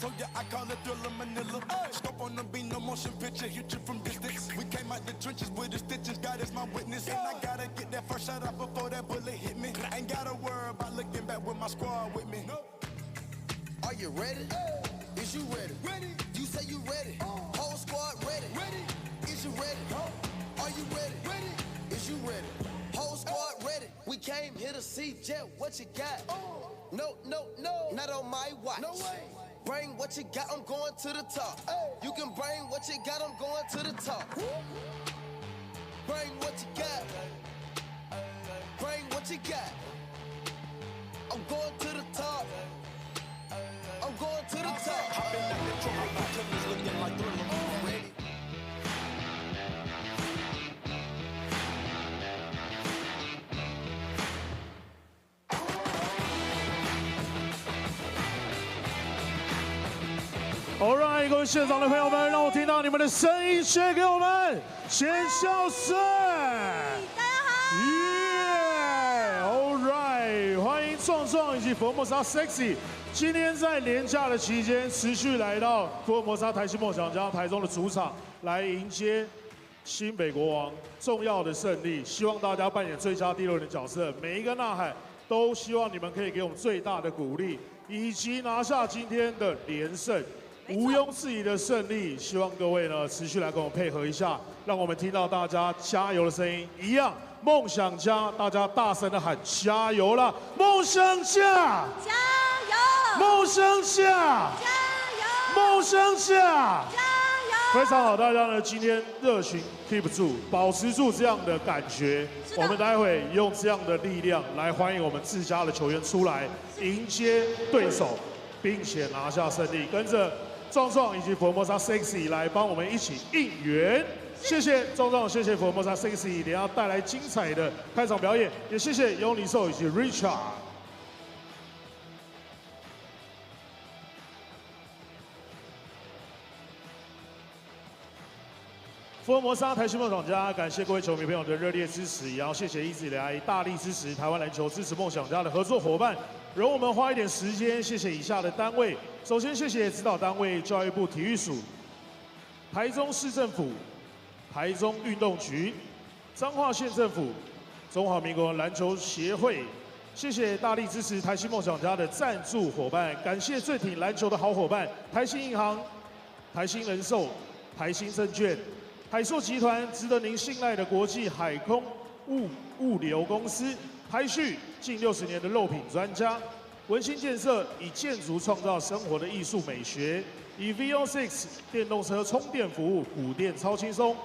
told you I call it Thriller Manila. Scope on the beat, no motion picture, hit you from distance. We came out the trenches with the stitches, God is my witness. And I gotta get that first shot out before that bullet hit me. Ain't gotta worry about looking back with my squad with me. Are you ready? Is you ready? Ready. You say you ready. Whole squad ready. Ready. Is you ready? Are you ready? Ready. Is you ready? Whole squad ready. We came here to see Jet. What you got? No, no, no. Not on my watch. No way. Bring what you got. I'm going to the top. You can bring what you got. I'm going to the top. Bring what you got. Bring what you got. I'm going to the top. I'm going to the top. Hopping out the truck, my killers looking like Thriller. Ready. All right， 各位现场的朋友们，让我听到你们的声音，写给我们，先笑声。大家好。All right， 欢迎壮壮以及佛摩萨 Sexy。今天在连假的期间，持续来到佛摩萨台新梦想家台中的主场，来迎接新北国王重要的胜利。希望大家扮演最佳第六人的角色，每一个呐喊都希望你们可以给我们最大的鼓励，以及拿下今天的连胜。 毋庸置疑的胜利，希望各位呢持续来跟我配合一下，让我们听到大家加油的声音。一样，梦想家，大家大声的喊加油了！梦想家，加油！梦想家，加油！梦想家，加油！非常好，大家呢今天热情 keep 住，保持住这样的感觉。我们待会用这样的力量来欢迎我们自家的球员出来迎接对手，并且拿下胜利。跟着。 壮壮以及佛摩萨 Sexy 来帮我们一起应援，谢谢壮壮，谢谢佛摩萨 Sexy， 等下带来精彩的开场表演，也谢谢尤尼兽以及 Richard。佛摩萨台新梦想家，感谢各位球迷朋友的热烈支持，也要谢谢一直以来大力支持台湾篮球、支持梦想家的合作伙伴。 容我们花一点时间，谢谢以下的单位。首先，谢谢指导单位教育部体育署、台中市政府、台中运动局、彰化县政府、中华民国篮球协会。谢谢大力支持台新梦想家的赞助伙伴，感谢最挺篮球的好伙伴：台新银行、台新人寿、台新证券、海硕集团，值得您信赖的国际海空物流公司。 台旭近60年的肉品专家，文心建设以建筑创造生活的艺术美学，以 VO6 电动车充电服务，补电超轻松。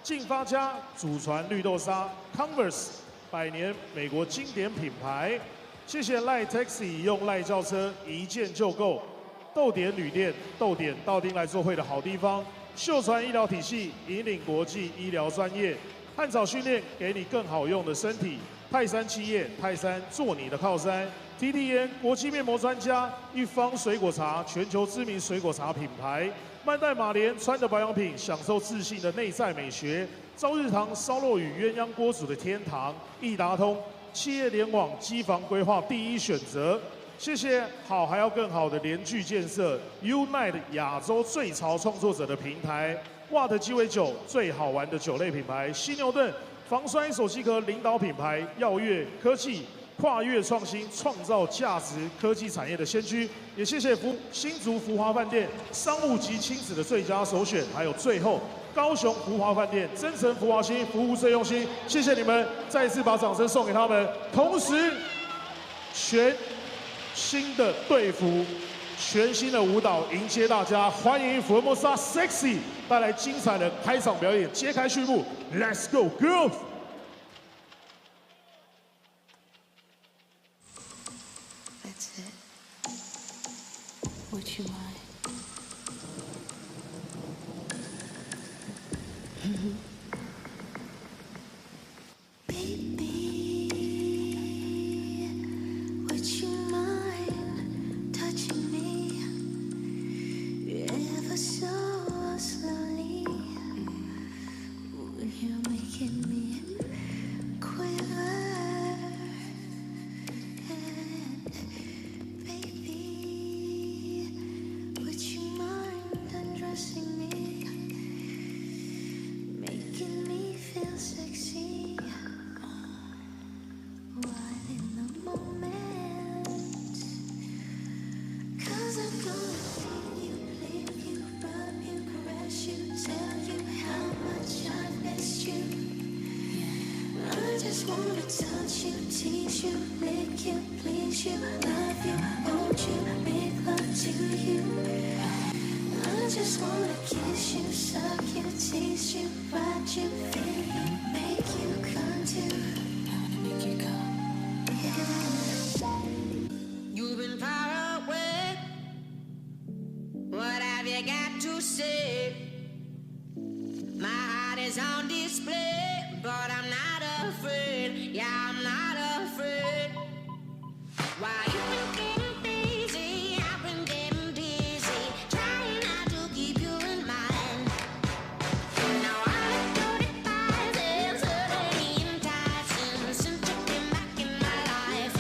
劲发家祖传绿豆沙 ，Converse 100年美国经典品牌。谢谢赖 Taxi 用赖轿车一件就购，豆点旅店豆点到丁来做会的好地方。秀传医疗体系引领国际医疗专业，汉草训练给你更好用的身体。 泰山企业，泰山做你的靠山。TTN 国际面膜专家，一方水果茶全球知名水果茶品牌。曼黛玛莲穿的保养品，享受自信的内在美学。朝日堂烧肉与鸳鸯锅煮的天堂。易达通企业联网机房规划第一选择。谢谢好还要更好的联聚建设 ，Unite 亚洲最潮创作者的平台。瓦特鸡尾酒最好玩的酒类品牌，犀牛顿。 防摔手机壳领导品牌耀越科技，跨越创新，创造价值科技产业的先驱。也谢谢新竹福华饭店商务及亲子的最佳首选，还有最后高雄福华饭店真诚福华心，服务最用心。谢谢你们，再一次把掌声送给他们。同时，全新的队服。 全新的舞蹈迎接大家，欢迎佛摩萨 Sexy 带来精彩的开场表演，揭开序幕 ，Let's go girls！ That's it. Would you mind? Baby, would you mind touching me ever so slowly? You're making me quiver. And baby, would you tease you, lick you, please you, love you, hold you, make love to you. I just wanna kiss you, suck you, taste you, ride you, feel you, make you come to. Make you come. Yeah. You've been far away. What have you got to say? My heart is on display, but I'm not afraid. Yeah, I'm not afraid. Why you been getting busy? I've been getting dizzy, trying not to keep you in mind. Now I'm at 35 and certainly enticing since you came back in my life.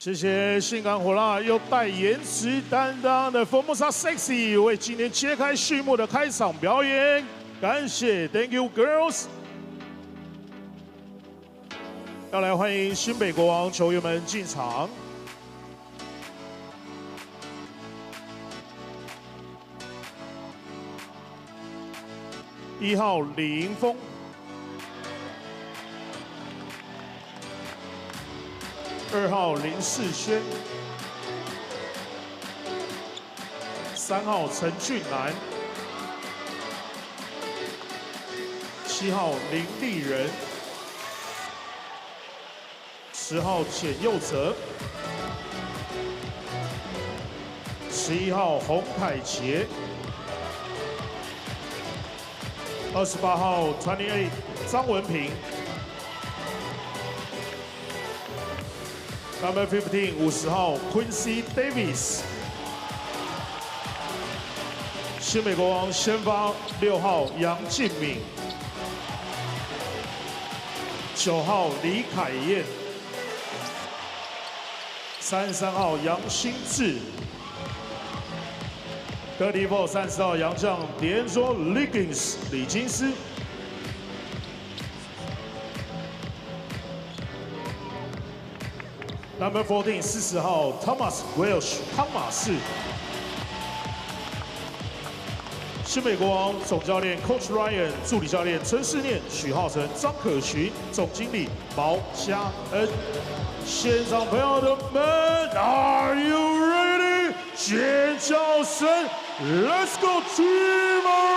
谢谢性感火辣又带颜值担当的 Formosa Sexy 为今天揭开序幕的开场表演，感谢 Thank you girls。要来欢迎新北国王球员们进场。1号李盈峰。 2号林世轩，3号陈俊南，7号林立人，10号简佑哲，11号洪凯杰，28号28张文平。 Number 15 50号 Quincy Davis， 新美国王先发6号杨敬敏，9号李凯燕，33号杨新志 ，34 30号洋将 P.LEAGUE 李金斯。 Number 14 40号 Thomas Welsh 汤马士，新美国王总教练 Coach Ryan， 助理教练陈世念、许浩成、张可群，总经理毛嘉恩。现场朋友们 ，Are you ready？ 尖叫声 ，Let's go Dreamer！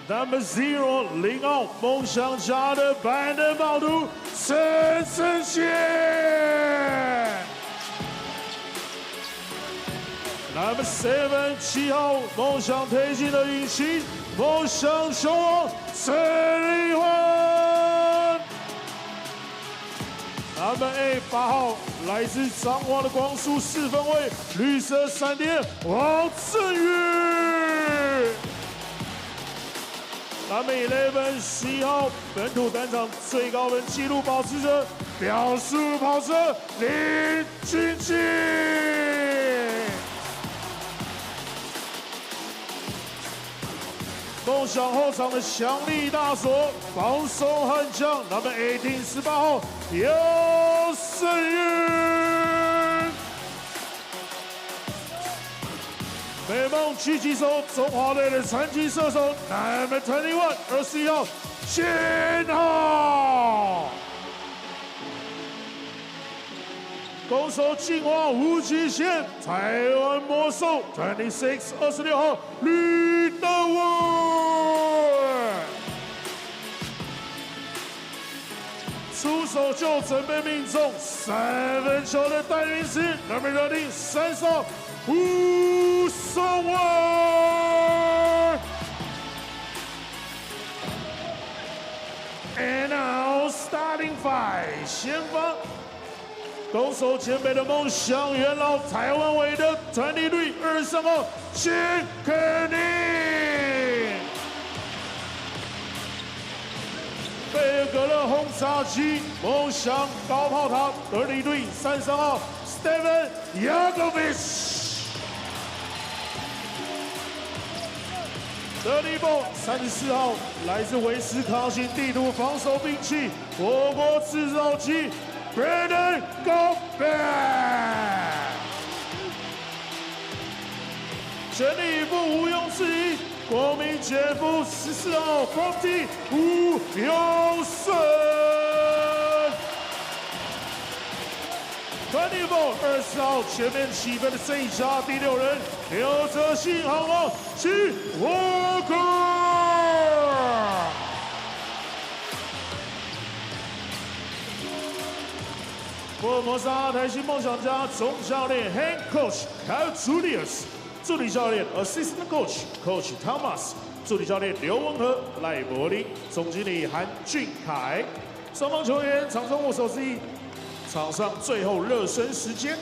Number 00号梦想家的白人暴徒陈胜宪。Number 7 7号梦想推进的引擎梦想球王陈立焕。Number 8 8号来自彰化的光速4分卫绿色闪电王振宇。Number 11 11号本土单场最高分纪录保持者秒速跑车林俊杰。梦想后场的强力大锁，防守悍将 Number 18 18号姚胜运。美梦狙击手中华队的残疾射手 Number 21 21号Chen号。攻守进化无极限，台湾魔兽26 26号吕德文。出手就准备命中3分球的代名词 Number 13 30号吴松文。And now starting 5， 先发。攻守兼备的梦想元老，台湾尾的23 23号谢肯宁。贝尔格勒轰炸机，梦想高炮塔23 33号 Steven Yakovic。德里波34号来自维斯康星地图防守兵器火锅制造机。Brandon Gobert， 全力以赴，毋庸置疑。国民前锋14号 Forty 吴永胜 ，24 20号前面起飞的剩下第6人，留着信号王齐沃克。佛摩萨台新梦想家总教练 Head Coach Kyle Julius， 助理教练 Assistant Coach Coach Thomas， 助理教练刘文和、赖柏林，总经理韩俊凯。双方球员场中握手致意，场上最后热身时间。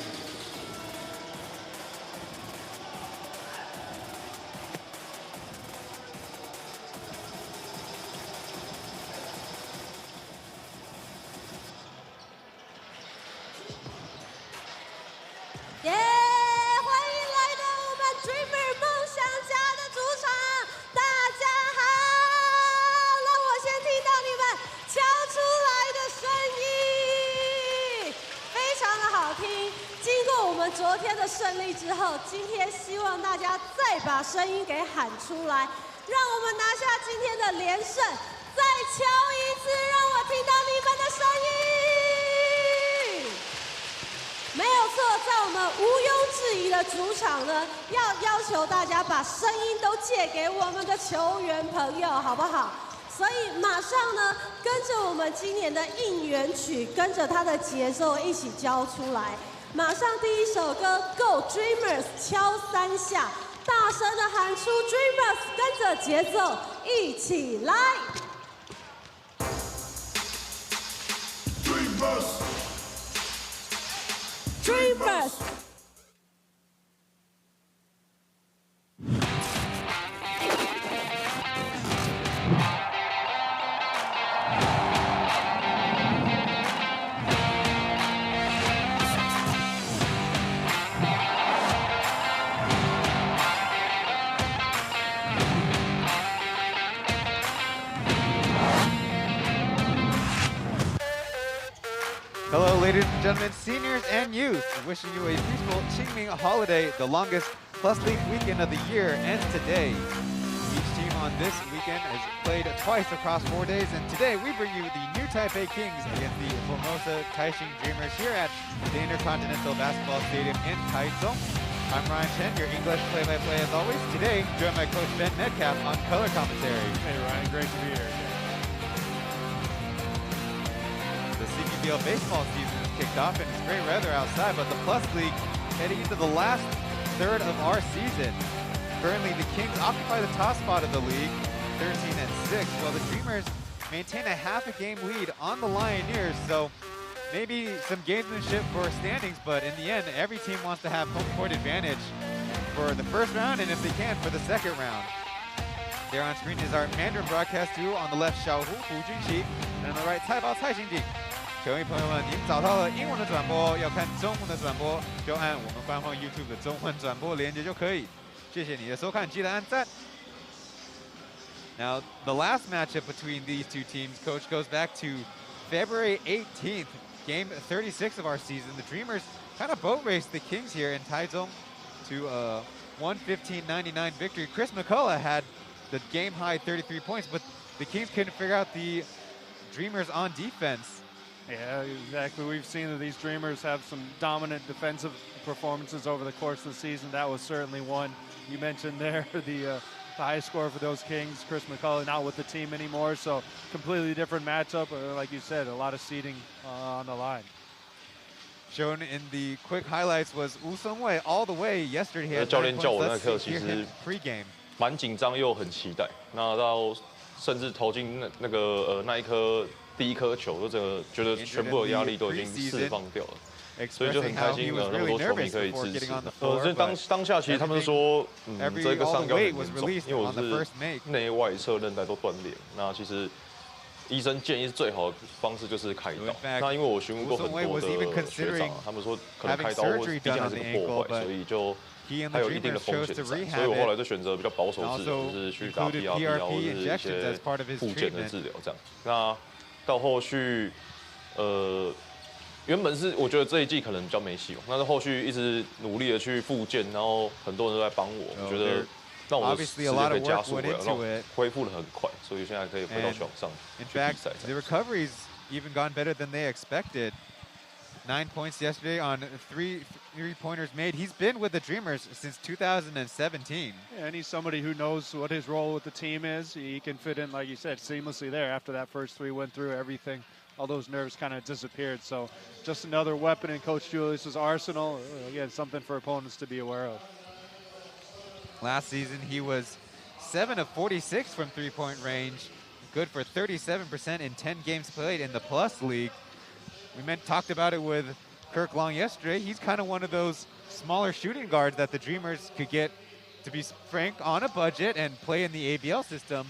昨天的胜利之后，今天希望大家再把声音给喊出来，让我们拿下今天的连胜。再敲一次，让我听到你们的声音。没有错，在我们毋庸置疑的主场呢，要求大家把声音都借给我们的球员朋友，好不好？所以马上呢，跟着我们今年的应援曲，跟着它的节奏一起交出来。马上第一首歌 Go Dreamers 敲3下，大声的喊出 Dreamers， 跟着节奏一起来。Dreamers。Hello, ladies and gentlemen, seniors and youth. Wishing you a peaceful Qingming holiday. The longest Plus League weekend of the year ends today. Each team on this weekend has played twice across 4 days, and today we bring you the new Taipei Kings against the Formosa Taishin Dreamers here at the Intercontinental Basketball Stadium in Taichung. I'm Ryan Chen, your English play-by-play as always. Today, joined by Coach Ben Metcalf on color commentary. Hey Ryan, great to be here. The CPBL baseball season has kicked off and it's great weather outside, but the Plus League heading into the last third of our season. Currently, the Kings occupy the top spot of the league, 13-6, while the Dreamers maintain a half-a-game lead on the Lioneers. So maybe some gamesmanship for standings, but in the end, every team wants to have home court advantage for the first round, and if they can, for the second round. There on screen is our Mandarin broadcast duo. On the left, Xiaohu, Hu Junqi, and on the right, Taipei, Taishin. 各位朋友们，您找到了英文的转播，要看中文的转播，就按我们官方 YouTube 的中文转播连接就可以。谢谢你的收看，记得按赞。Now, the last matchup between these two teams, Coach, goes back to February 18th, game 36 of our season. The Dreamers kind of boat raced the Kings here in Taichung to a 115-99 victory. Chris McCullough had the game-high 33 points, but the Kings couldn't figure out the Dreamers on defense. Yeah, exactly. We've seen that these Dreamers have some dominant defensive performances over the course of the season. That was certainly one. You mentioned there the highest score for those Kings. Chris McCullough not with the team anymore, so completely different matchup. Like you said, a lot of seeding on the line. Shown in the quick highlights was Wu Sungwei all the way yesterday. He had 教练叫我那刻，其 9 points. 实 Pre-game 蛮紧张又很期待。那到甚至投进那一颗第一颗球，就整个觉得全部的压力都已经释放掉了。所以就很开心有那么多球迷可以支持。就当下其实他们说，这个伤要很严重，因为我是内外侧韧带都断裂。那其实医生建议最好的方式就是开刀。那因为我询问过很多的学长，他们说可能开刀或毕竟还是个破坏，所以就还有一定的风险在。所以我后来就选择比较保守治疗，就是去打 PRP 或者是一些复健的治疗这样。那到后续，原本是我觉得这一季可能比较没希望，但是后续一直努力的去复健，然后很多人都在帮我，我觉得让我的时间可以加速，让我恢复的很快，所以现在可以回到球场上去比赛。The recovery's even gone better than they expected. 9 points yesterday on three-pointers made. He's been with the Dreamers since 2017. Yeah, and he's somebody who knows what his role with the team is. He can fit in, like you said, seamlessly there. After that first three went through, everything, all those nerves kind of disappeared. So just another weapon in Coach Julius's arsenal. Again, something for opponents to be aware of. Last season, he was 7 of 46 from three-point range, good for 37% in 10 games played in the Plus League. We talked about it with Kirk Long yesterday. He's kind of one of those smaller shooting guards that the Dreamers could get, to be frank, on a budget and play in the ABL system.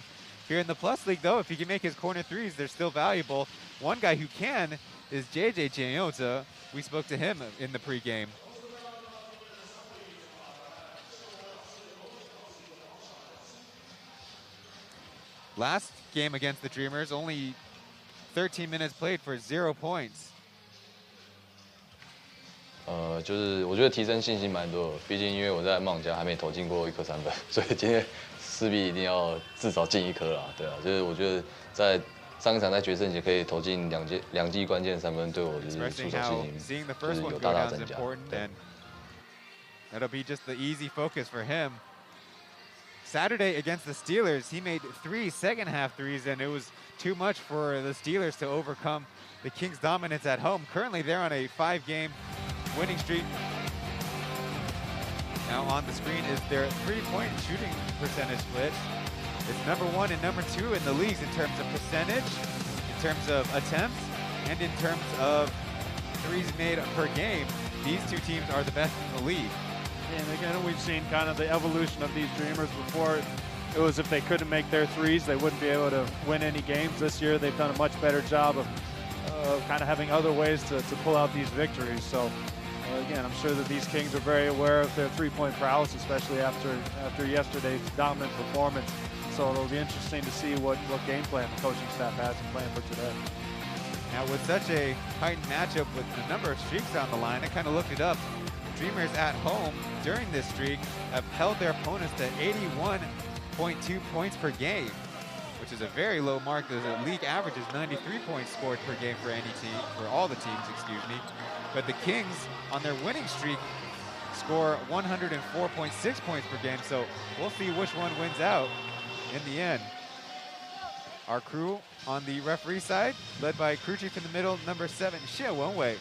Here in the Plus League, though, if he can make his corner threes, they're still valuable. One guy who can is JJ Jianyota. We spoke to him in the pregame. Last game against the Dreamers, only 13 minutes played for 0 points. 就是我觉得提升信心蛮多的，毕竟因为我在梦家还没投进过一颗三分，所以今天势必一定要至少进一颗啦，对啊，就是我觉得在上一场在决胜节可以投进两记关键三分，对我就是出手信心就是有大大增加。That'll be just the easy focus for him. Saturday against the Steelers, he made 3 second-half threes, and it was too much for the Steelers to overcome the Kings' dominance at home. Currently, they're on a 5-game winning streak. Now on the screen is their three-point shooting percentage split. It's number 1 and number 2 in the leagues in terms of percentage, in terms of attempts, and in terms of threes made per game. These two teams are the best in the league. And again, we've seen kind of the evolution of these Dreamers. Before, it was if they couldn't make their threes, they wouldn't be able to win any games. This year, they've done a much better job of kind of having other ways to pull out these victories. So, again, I'm sure that these Kings are very aware of their three-point prowess, especially after yesterday's dominant performance. So it'll be interesting to see what game plan the coaching staff has in plan for today. Now, with such a heightened matchup with the number of streaks on the line, I kind of looked it up. Dreamers at home during this streak have held their opponents to 81.2 points per game, which is a very low mark. The league average is 93 points scored per game for any team, for all the teams, excuse me. But the Kings, on their winning streak, score 104.6 points per game, so we'll see which one wins out in the end. Our crew on the referee side, led by crew chief in the middle, number 7, Xie Wenwei.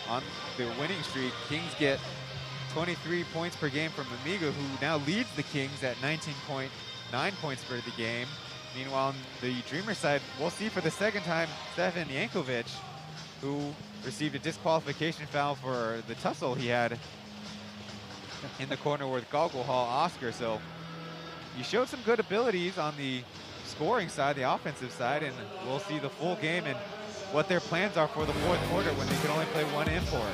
On the winning streak, Kings get 23 points per game from Amiga, who now leads the Kings at 19.9 points per the game. Meanwhile, on the Dreamer side, we'll see for the second time Stefan Yankovic, who received a disqualification foul for the tussle he had in the corner with Goggle Hall Oscar. So he showed some good abilities on the scoring side, the offensive side, and we'll see the full game and what their plans are for the fourth quarter when they can only play one import.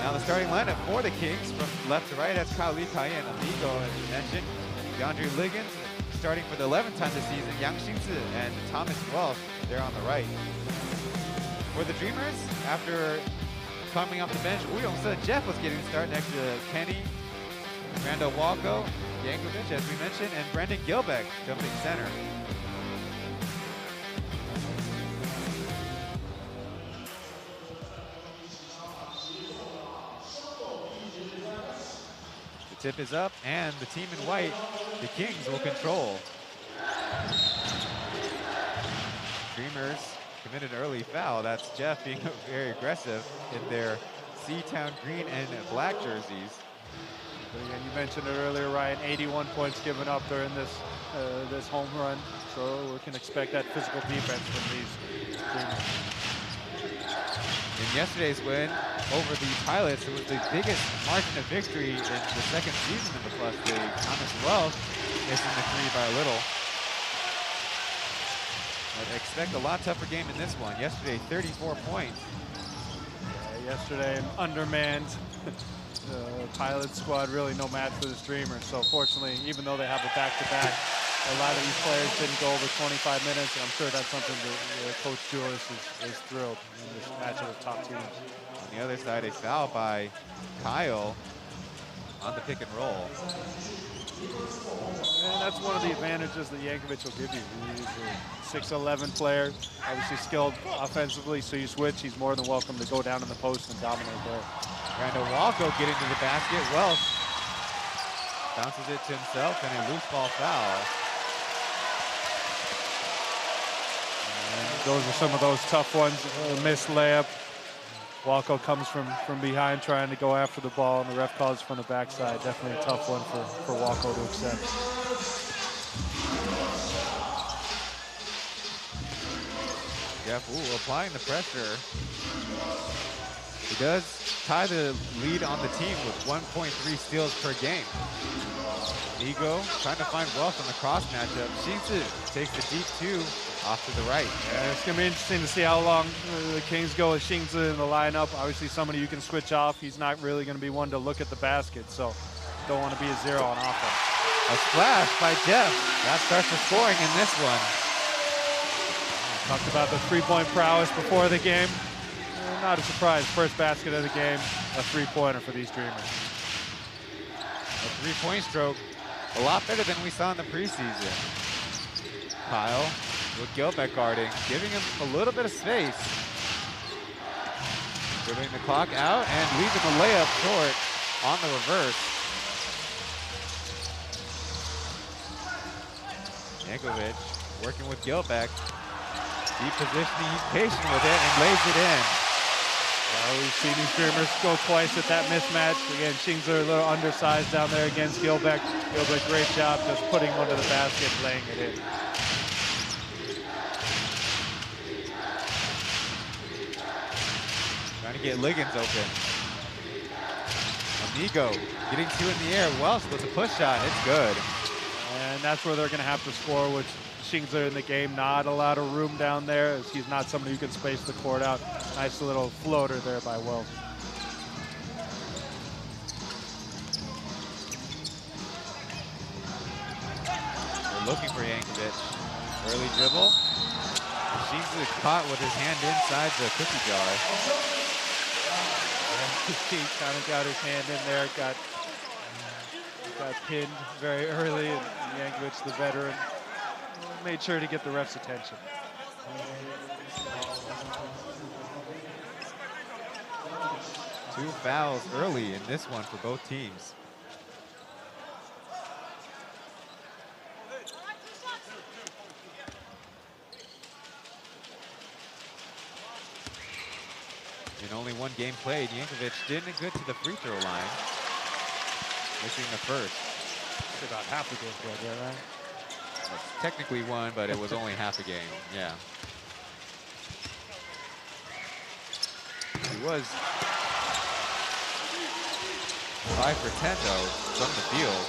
Now the starting lineup for the Kings from left to right has Kyle Lee Cayenne, Amigo, as you mentioned, DeAndre Liggins, starting for the 11th time this season, Yang Xingzi and Thomas Welsh, they're on the right. For the Dreamers, after coming off the bench, Wu Yong-se, Jeff was getting the start next to Kenny, Randall Walko, Yankovic, as we mentioned, and Brendan Gilbeck jumping center. Tip is up, and the team in white, the Kings, will control. Dreamers committed an early foul. That's Jeff being very aggressive in their Seatown green and black jerseys. But again, you mentioned it earlier, Ryan, 81 points given up during this this home run. So we can expect that physical defense from these Dreamers. In yesterday's win over the Pilots, it was the biggest margin of victory in the second season in the Plus League. Thomas Welsh missing the 3 by a little. But expect a lot tougher game in this one. Yesterday, 34 points. Yeah, yesterday, an undermanned Pilot squad, really no match for the Dreamers. So fortunately, even though they have a back-to-back, a lot of these players didn't go over 25 minutes, and I'm sure that's something that Coach Julius is thrilled in this match of the top teams. On the other side, a foul by Kyle on the pick and roll. And that's one of the advantages that Yankovic will give you. He's a 6'11" player, obviously skilled offensively, so you switch, he's more than welcome to go down in the post and dominate there. Randall Walko getting to the basket. Welsh bounces it to himself, and a loose ball foul. And those are some of those tough ones. A missed layup. Walko comes from behind trying to go after the ball, and the ref calls from the backside. Definitely a tough one for Walko to accept. Jeff Wu applying the pressure. He does tie the lead on the team with 1.3 steals per game. Ego trying to find Welsh on the cross matchup. Xingzi takes the deep 2 off to the right. Yeah, it's going to be interesting to see how long the Kings go with Xingzi in the lineup. Obviously somebody you can switch off. He's not really going to be one to look at the basket, so don't want to be a zero on offense. A splash by Jeff. That starts the scoring in this one. Talked about the three-point prowess before the game. Not a surprise. First basket of the game, a three-pointer for these Dreamers. A three-point stroke, a lot better than we saw in the preseason. Kyle with Gilbeck guarding, giving him a little bit of space. Dribbling the clock out and leaving the layup short on the reverse. Yankovic working with Gilbeck. Deep positioning, he's patient with it and lays it in. Well, we've seen these Dreamers go twice at that mismatch. Again, Xingzi a little undersized down there against Gilbeck. Gilbeck, great job just putting one to the basket, laying it in. Trying to get Liggins open. Amigo getting 2 in the air. Welsh with a push shot, it's good. And that's where they're gonna have to score with Xingzi in the game. Not a lot of room down there, as he's not somebody who can space the court out. Nice little floater there by Welsh. We're looking for Yankovic. Early dribble. Xingzi caught with his hand inside the cookie jar. He kind of got his hand in there, got got pinned very early, and Yankovic, the veteran, made sure to get the ref's attention. Two fouls early in this one for both teams. In only one game played, Yankovic didn't get to the free throw line, missing the first. It's about half a game played there, right? That's technically one, but it was only half a game, yeah. He was 5 for 10 though from the field.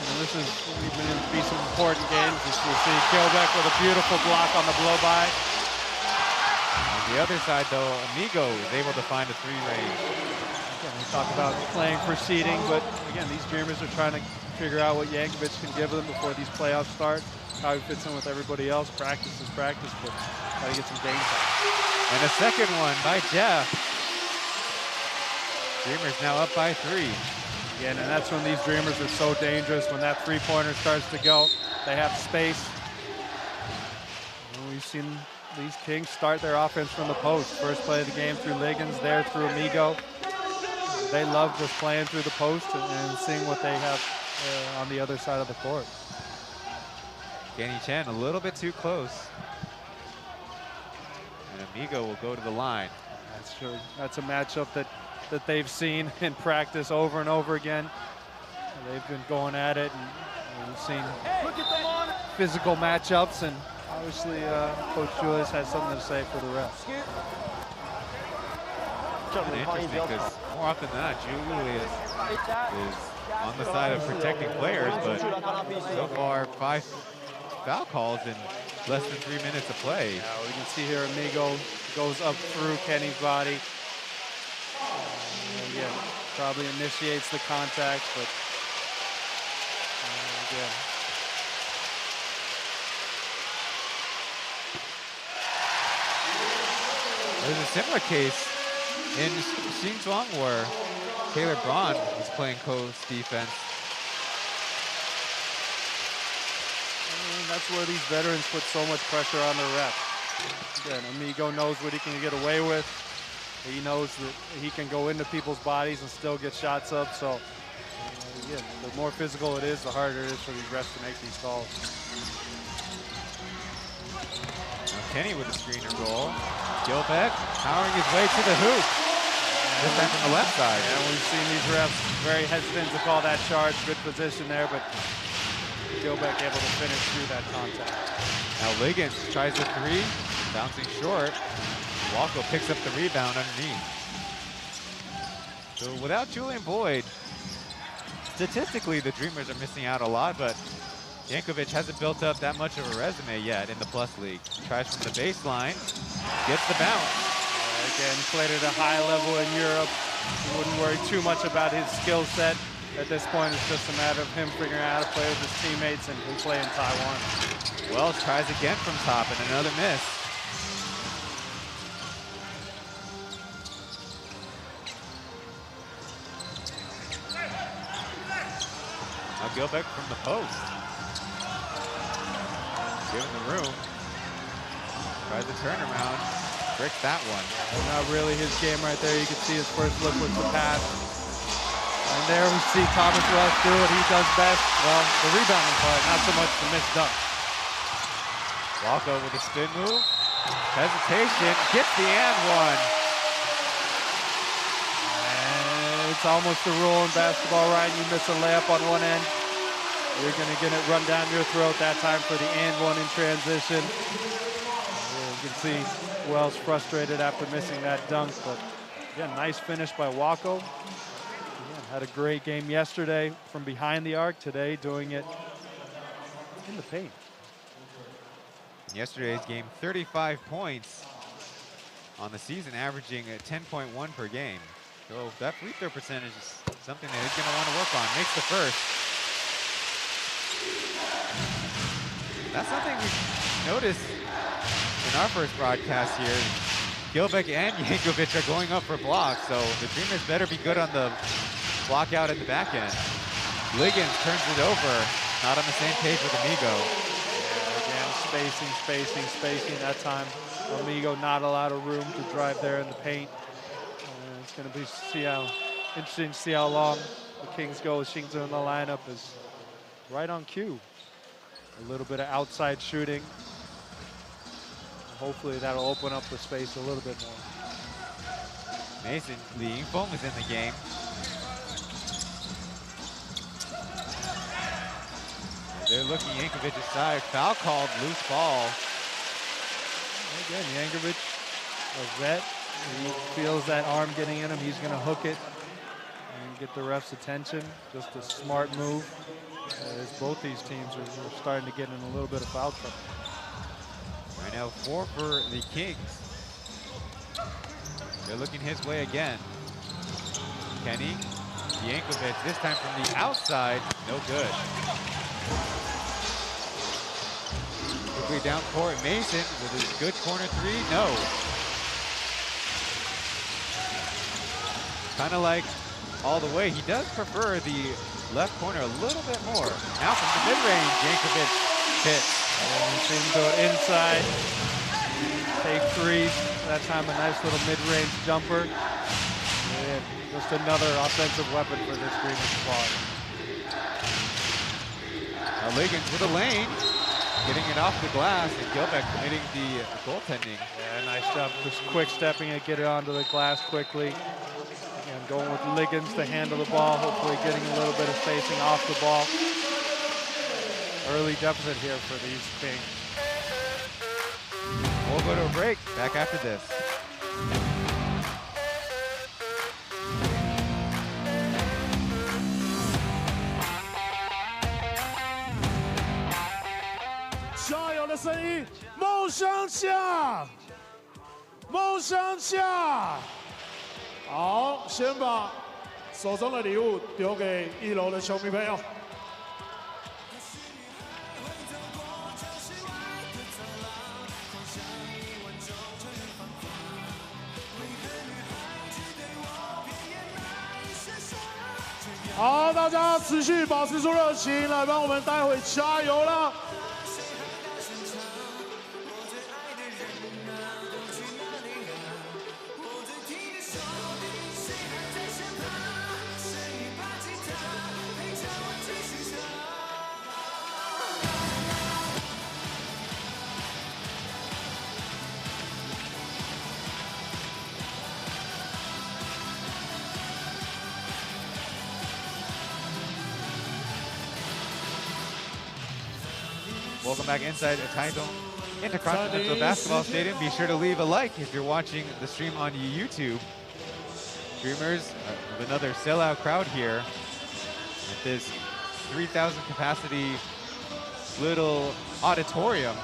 And this is going to be some important games. We'll see Gilbeck with a beautiful block on the blow by. On the other side though, Amigo is able to find a 3 range. Again, we talk about playing for seeding, but again, these Dreamers are trying to figure out what Yankovic can give them before these playoffs start, how he fits in with everybody else. Practice is practice, but got to get some game time. And a second one by Jeff. Dreamers now up by 3. Again, and that's when these Dreamers are so dangerous. When that three-pointer starts to go, they have space. And we've seen these Kings start their offense from the post. First play of the game through Liggins, there through Amigo. They love just playing through the post and seeing what they have on the other side of the court. Kenny Chen a little bit too close. And Amigo will go to the line. That's true. That's a matchup that they've seen in practice over and over again. They've been going at it, and we've seen physical matchups, and obviously Coach Julius has something to say for the refs. Interesting, because more often than not, Julius is on the side of protecting players, but so far 5 foul calls in less than 3 minutes of play. Yeah, we can see here Amigo goes up through Kenny's body. Again, probably initiates the contact, but again. There's a similar case in Xinzhuang where Taylor Braun was playing coast defense. And that's where these veterans put so much pressure on the ref. Again, Amigo knows what he can get away with. He knows that he can go into people's bodies and still get shots up. So, again, the more physical it is, the harder it is for these refs to make these calls. Now Kenny with a screen and roll. Gilbeck powering his way to the hoop. This time from the left side. And we've seen these refs very hesitant to call that charge. Good position there, but Gilbeck able to finish through that contact. Now Liggins tries the 3, bouncing short. Walko picks up the rebound underneath. So without Julian Boyd, statistically the Dreamers are missing out a lot, but Yankovic hasn't built up that much of a resume yet in the Plus League. Tries from the baseline, gets the bounce. Again, played at a high level in Europe. You wouldn't worry too much about his skill set. At this point, it's just a matter of him figuring out how to play with his teammates and play in Taiwan. Wells tries again from top and another miss. Now Gilbeck from the post. Given the room. Tries the turnaround. Breaks that one. Not really his game right there. You can see his first look was the pass. And there we see Thomas Wells do what he does best. Well, the rebounding part, not so much the missed dunk. Walko with a spin move. Hesitation. Gets the and one. And it's almost a rule in basketball, right? You miss a layup on one end, you're going to get it run down your throat. That time for the and one in transition. You can see Wells frustrated after missing that dunk, but again, nice finish by Walko. Again, had a great game yesterday from behind the arc. Today, doing it in the paint. In yesterday's game, 35 points on the season, averaging at 10.1 per game. So that free throw percentage is something that he's going to want to work on. Makes the first. That's something we noticed in our first broadcast here. Gilbeck and Yankovic are going up for blocks, so the Dreamers better be good on the block out at the back end. Liggins turns it over. Not on the same page with Amigo. Yeah, again, spacing. That time, Amigo not a lot of room to drive there in the paint. It's going to be interesting to see how long the Kings go. Shingzhen in the lineup is right on cue. A little bit of outside shooting. Hopefully that'll open up the space a little bit more. Mason Li Yingfeng is in the game. They're looking Yankovic's side. Foul called, loose ball. Again, Yankovic, a vet. He feels that arm getting in him. He's going to hook it and get the ref's attention. Just a smart move, as both these teams are starting to get in a little bit of foul trouble. Right now, 4 for the Kings. They're looking his way again. Kenny, Yankovic, this time from the outside, no good. Quickly down court, Mason with his good corner 3, no. Kind of like all the way. He does prefer the left corner a little bit more. Now from the mid-range, Yankovic hits. And you see him go inside, take 3s. That time a nice little mid-range jumper. And just another offensive weapon for this Dreamers squad. Now Liggins with a lane, getting it off the glass, and Gilbeck committing the goaltending. Yeah, nice job, just quick stepping it, get it onto the glass quickly. Again, going with Liggins to handle the ball, hopefully getting a little bit of spacing off the ball. Early deficit here for these Kings. We'll go to a break. Back after this.加油的声音，梦想家，梦想家。好，先把手中的礼物丢给1楼的球迷朋友。好，大家持续保持住热情，来帮我们待会加油啦！Welcome back inside Taipei Intercontinental Basketball Stadium. Be sure to leave a like if you're watching the stream on YouTube. Dreamers with another sellout crowd here at this 3,000 capacity little auditorium.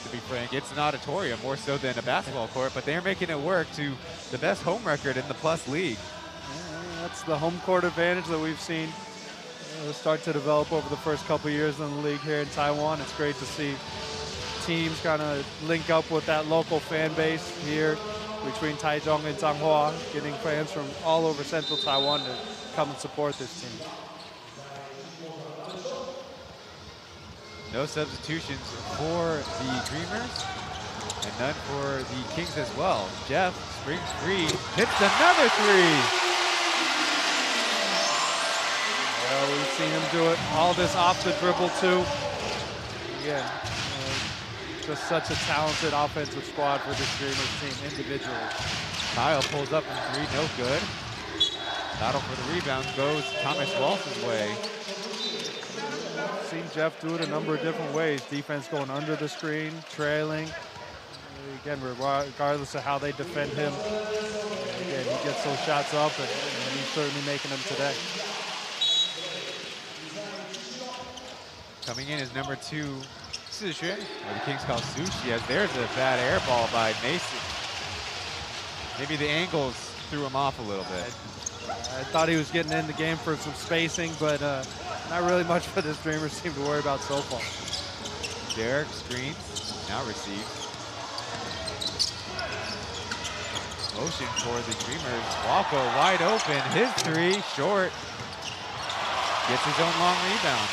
To be frank, it's an auditorium more so than a basketball court, but they're making it work to the best home record in the Plus League. Yeah, that's the home court advantage that we've seen start to develop over the first couple years in the league here in Taiwan. It's great to see teams kind of link up with that local fan base here between Taichung and Changhua, getting fans from all over central Taiwan to come and support this team. No substitutions for the Dreamers and none for the Kings as well. Jeff springs free, hits another 3. Well, we've seen him do it, all this off the dribble too. Again, just such a talented offensive squad for this Dreamers team individually. Kyle pulls up from 3, no good. Battle for the rebound goes Thomas Walsh's way. Seen Jeff do it a number of different ways. Defense going under the screen, trailing. Again, regardless of how they defend him, again, he gets those shots up, and he's certainly making them today. Coming in is number 2, Sixue, or the Kings call Sushi, as there's a bad air ball by Mason. Maybe the angles threw him off a little bit. I thought he was getting in the game for some spacing, but not really much for this Dreamers team to worry about so far. Derek screens, now receives. Motion for the Dreamers. Walko wide open. His three, short. Gets his own long rebound.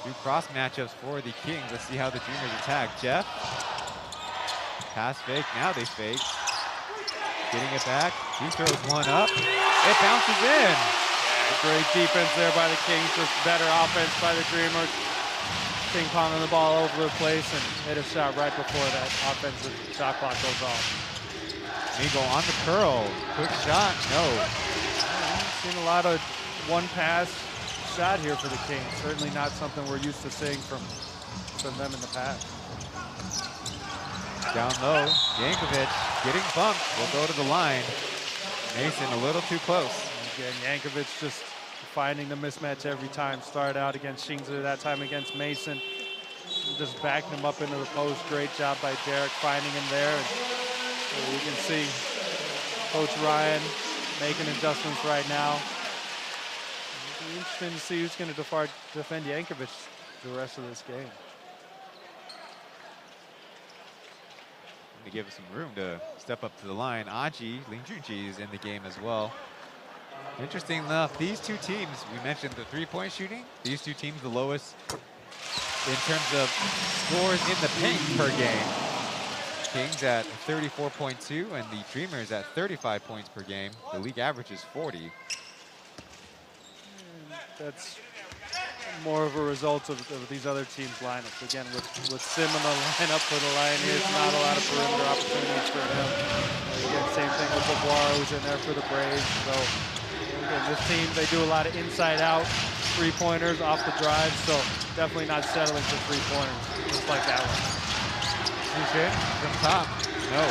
Two cross matchups for the Kings. Let's see how the Dreamers attack. Jeff. Pass fake. Now they fake. Getting it back. He throws one up. It bounces in. Great defense there by the Kings. Just better offense by the Dreamers. Ping ponging the ball all over the place and hit a shot right before that offensive shot clock goes off. Mingo on the curl. Quick shot. No. Seen a lot of one pass shot here for the Kings. Certainly not something we're used to seeing from them in the past. Down low. Yankovic getting bumped. Will go to the line. Mason a little too close. Again, Yankovic just finding the mismatch every time. Started out against Shingzer, that time against Mason. Just backing him up into the post. Great job by Derek finding him there. And you can see Coach Ryan making adjustments right now. It'll be interesting to see who's going to defend Yankovic the rest of this game. To give us some room to step up to the line. Aji, Ling Junji is in the game as well. Interesting enough, these two teams, we mentioned the three-point shooting. These two teams the lowest in terms of scores in the paint per game. Kings at 34.2 and the Dreamers at 35 points per game. The league average is 40. That's more of a result of these other teams' lineups. Again, with Sim in the lineup for the Lioneers, not a lot of perimeter opportunities for him. Again, same thing with Beauvoir, who's in there for the Braves. So again, this team, they do a lot of inside-out three-pointers off the drive, so definitely not settling for three-pointers, just like that one. From top, no.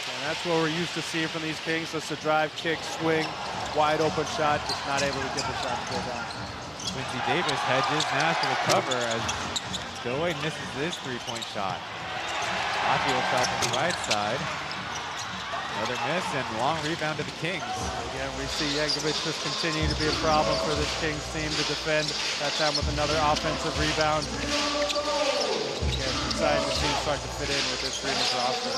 And that's what we're used to seeing from these Kings. So it's a drive, kick, swing, wide open shot, just not able to get the shot to go down. Quincy Davis hedges now to the cover as Doe misses his three-point shot. Aki will shot from the right side. Another miss and long rebound to the Kings. Again, we see Yankovic just continue to be a problem for this Kings team to defend. That time with another offensive rebound. Again, excited to see him start to fit in with this Dreamers roster.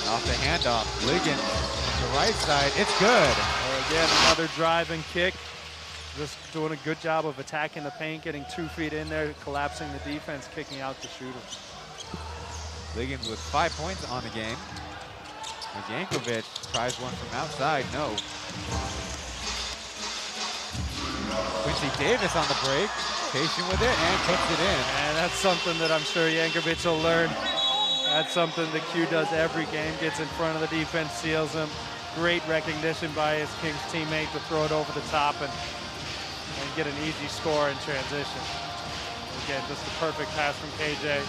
Off the handoff, Ligon on the right side, it's good. Again, another drive and kick. Just doing a good job of attacking the paint, getting 2 feet in there, collapsing the defense, kicking out the shooters. Liggins with 5 points on the game. As Yankovic tries one from outside, no. Quincy Davis on the break, patient with it and puts it in. And that's something that I'm sure Yankovic will learn. That's something that Q does every game, gets in front of the defense, seals him. Great recognition by his Kings teammate to throw it over the top and get an easy score in transition. Again, just a perfect pass from KJ.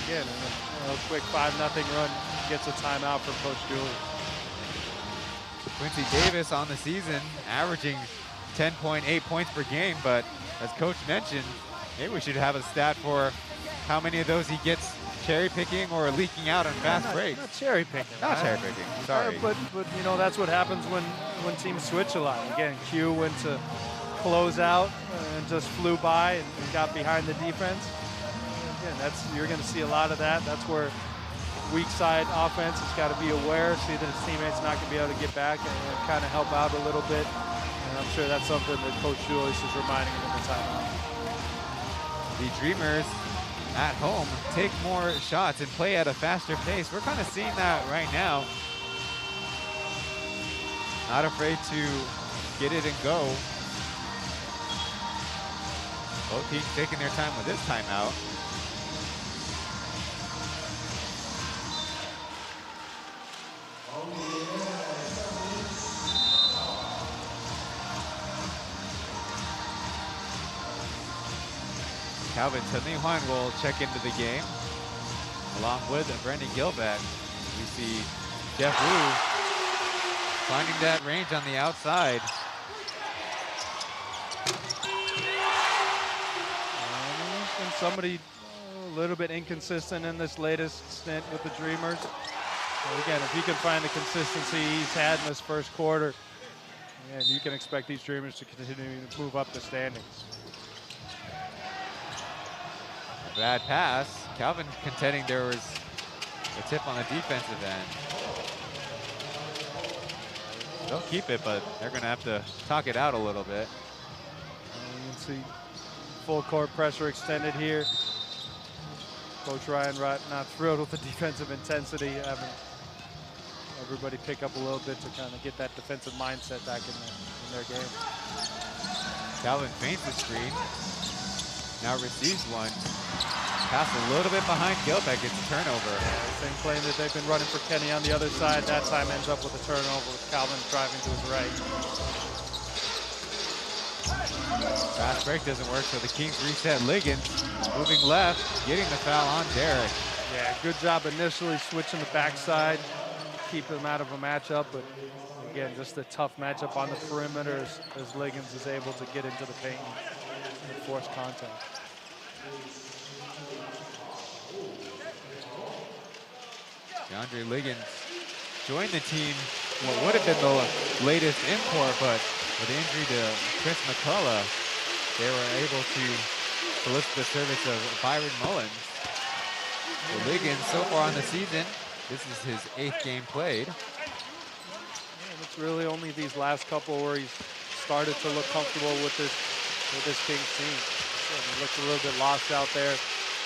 Again, a quick 5-0 run gets a timeout from Coach Julie. Quincy Davis on the season, averaging 10.8 points per game, but as Coach mentioned, maybe we should have a stat for how many of those he gets cherry picking or leaking out on fast breaks. Not cherry picking. Not cherry picking, sorry. But you know, that's what happens when teams switch a lot. Again, Q went to close out and just flew by and got behind the defense. Again, you're going to see a lot of that. That's where weak side offense has got to be aware, see that his teammates not going to be able to get back and kind of help out a little bit. And I'm sure that's something that Coach Julius is reminding him in the timeout. The Dreamers at home take more shots and play at a faster pace. We're kind of seeing that right now. Not afraid to get it and go. Both teams taking their time with this timeout. Calvin Tanihuan will check into the game, along with Brendan Gilbert. We see Jeff Wu finding that range on the outside. And somebody a little bit inconsistent in this latest stint with the Dreamers. But again, if he can find the consistency he's had in this first quarter, and you can expect these Dreamers to continue to move up the standings. Bad pass. Calvin contending there was a tip on the defensive end. They'll keep it, but they're going to have to talk it out a little bit. You can see full court pressure extended here. Coach Ryan not thrilled with the defensive intensity, having everybody pick up a little bit to kind of get that defensive mindset back in their game. Calvin feints the screen. Now receives one. Pass a little bit behind Gilbeck, gets a turnover. Same play that they've been running for Kenny on the other side. That time ends up with a turnover with Calvin driving to his right. Fast break doesn't work, so the Kings reset. Liggins moving left, getting the foul on Derek. Yeah, good job initially switching the backside, keep him out of a matchup, but again, just a tough matchup on the perimeter as Liggins is able to get into the paint and force contact. DeAndre Liggins joined the team, what would have been the latest import, but with the injury to Chris McCullough, they were able to solicit the service of Byron Mullins. So Liggins, so far on the season, this is his 8th game played. And it's really only these last couple where he's started to look comfortable with this Kings team. So he looked a little bit lost out there,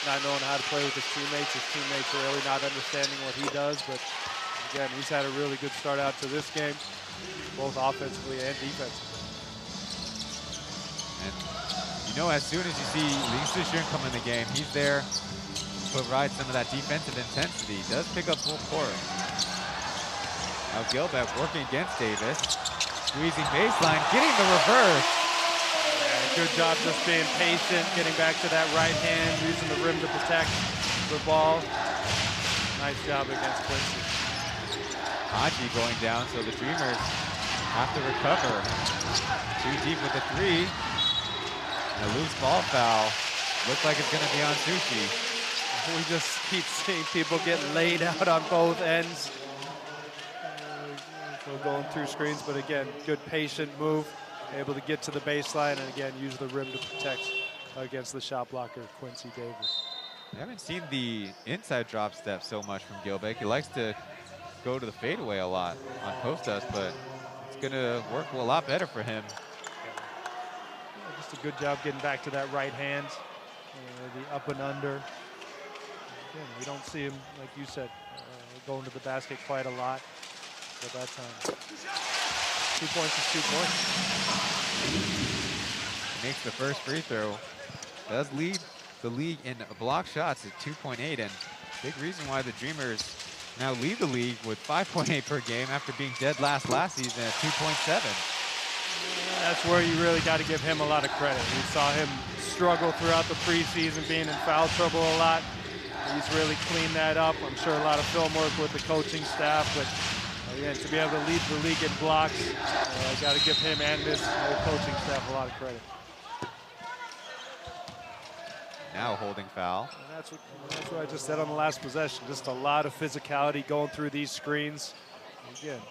not knowing how to play with his teammates. His teammates are really not understanding what he does, but again, he's had a really good start out to this game, both offensively and defensively. And you know, as soon as you see Lee Sushun come in the game, he's there to provide some of that defensive intensity. He does pick up full court. Now Gilbeck working against Davis, squeezing baseline, getting the reverse. Good job just being patient, getting back to that right hand, using the rim to protect the ball. Nice job against Quincy. Haji going down, so the Dreamers have to recover. Too deep with the 3. And a loose ball foul. Looks like it's going to be on Sushi. We just keep seeing people get laid out on both ends. We're going through screens, but again, good patient move. Able to get to the baseline and again use the rim to protect against the shot blocker, Quincy Davis. I haven't seen the inside drop step so much from Gilbeck. He likes to go to the fadeaway a lot on post-ups, but it's going to work a lot better for him. Yeah, just a good job getting back to that right hand, the up and under. Again, we don't see him, like you said, going to the basket quite a lot at that time. 2 points is 2 points. He makes the first free throw. Does lead the league in block shots at 2.8, and big reason why the Dreamers now lead the league with 5.8 per game after being dead last season at 2.7. That's where you really got to give him a lot of credit. We saw him struggle throughout the preseason, being in foul trouble a lot. He's really cleaned that up. I'm sure a lot of film work with the coaching staff, but again, to be able to lead the league in blocks, I got to give him and this whole coaching staff a lot of credit. Now holding foul. And that's what I just said on the last possession. Just a lot of physicality going through these screens. Again,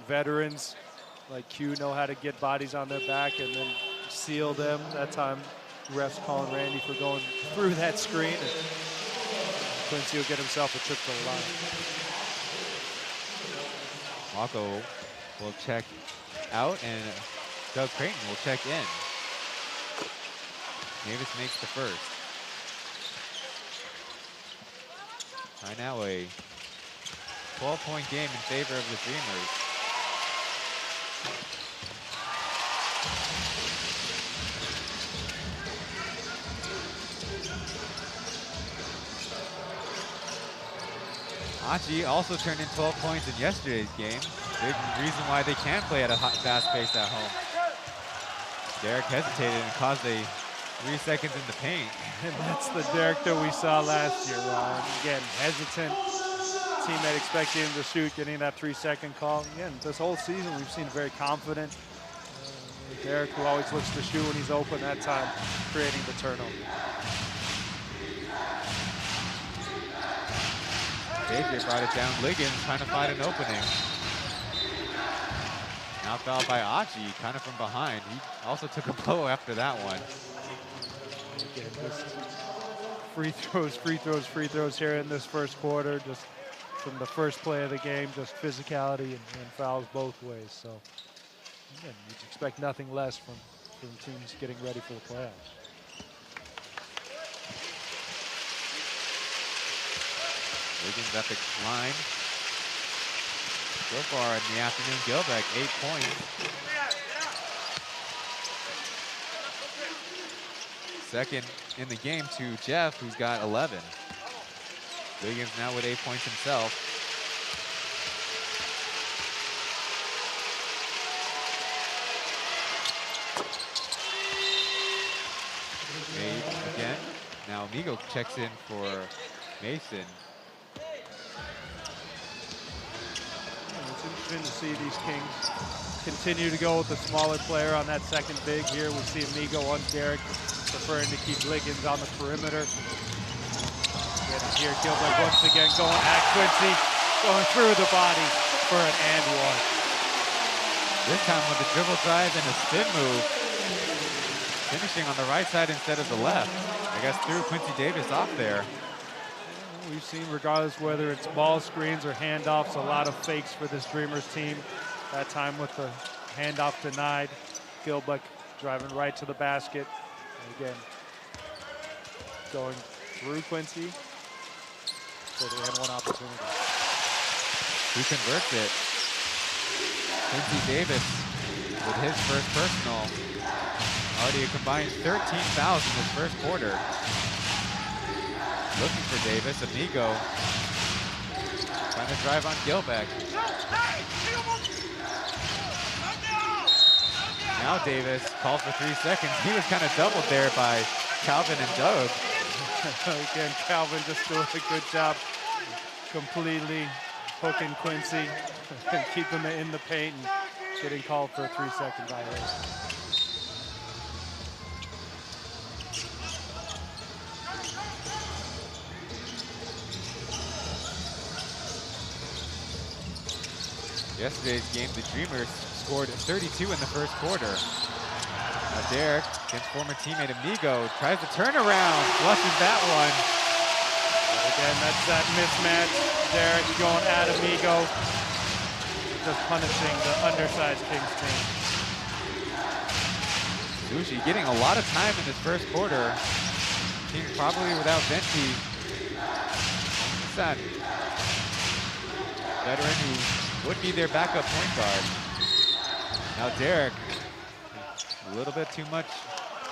veterans like Q know how to get bodies on their back and then seal them. That time, refs calling Randy for going through that screen. And Quincy will get himself a trip to the line. Walko will check out and Doug Creighton will check in. Davis makes the first. Right now a 12-point game in favor of the Dreamers. Achi also turned in 12 points in yesterday's game. Big reason why they can play at a fast pace at home. Derek hesitated and caused a 3 seconds in the paint. And that's the Derek that we saw last year. Again, hesitant, teammate expecting him to shoot, getting that 3-second call. Again, this whole season we've seen very confident. Derek, who always looks to shoot when he's open, that time creating the turnover. JJ brought it down. Liggins trying to find an opening. Now fouled by Achi, kind of from behind. He also took a blow after that one. Again, just free throws here in this first quarter. Just from the first play of the game, just physicality and fouls both ways. So again, you'd expect nothing less from teams getting ready for the playoffs. Wiggins at the line. So far in the afternoon, Gilbeck, 8 points. Second in the game to Jeff, who's got 11. Wiggins now with 8 points himself. Made again. Now Amigo checks in for Mason. It's interesting to see these Kings continue to go with the smaller player on that second big here. We see Amigo on Derek, preferring to keep Liggins on the perimeter. And here, Gilbert once again going at Quincy, going through the body for an and one. This time with the dribble drive and a spin move. Finishing on the right side instead of the left. I guess threw Quincy Davis off there. We've seen, regardless whether it's ball screens or handoffs, a lot of fakes for this Dreamers team. That time with the handoff denied. Gilbeck driving right to the basket. And again, going through Quincy for the and one opportunity. Who converts it? Quincy Davis with his first personal. Already a combined 13 fouls in this first quarter. Looking for Davis, Amigo. Trying to drive on Gilbeck. Now Davis calls for 3 seconds. He was kind of doubled there by Calvin and Doug. Again, Calvin just doing a good job completely hooking Quincy and keeping him in the paint and getting called for a 3-second violation. Yesterday's game, the Dreamers scored 32 in the first quarter. Now Derek, against former teammate Amigo, tries to turn around, flushes that one. And again, that's that mismatch. Derek going at Amigo, just punishing the undersized Kings team. Sushi getting a lot of time in this first quarter. Team probably without Venti. That veteran who would be their backup point guard. Now Derek, a little bit too much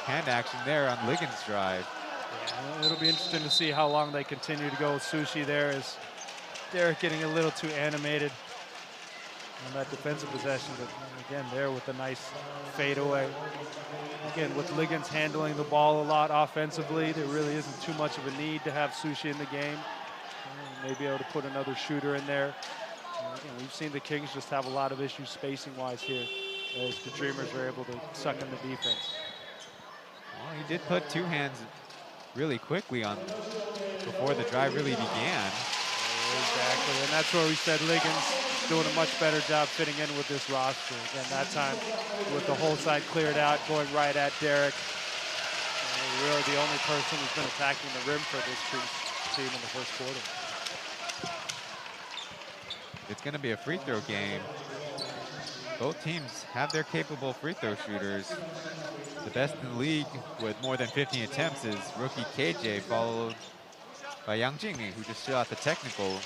hand action there on Liggins' drive. Yeah, it'll be interesting to see how long they continue to go with Sushi there, as Derek getting a little too animated on that defensive possession, but again, there with a nice fadeaway. Again, with Liggins handling the ball a lot offensively, there really isn't too much of a need to have Sushi in the game. Maybe able to put another shooter in there. Again, we've seen the Kings just have a lot of issues spacing-wise here, as the Dreamers were able to suck in the defense. Well, he did put 2 hands really quickly on before the drive really began. Exactly, and that's where we said Liggins doing a much better job fitting in with this roster. Again, that time with the whole side cleared out, going right at Derek. Really the only person who's been attacking the rim for this team in the first quarter. It's going to be a free throw game. Both teams have their capable free throw shooters. The best in the league with more than 15 attempts is rookie KJ, followed by Yang Jingmi, who just shot the technical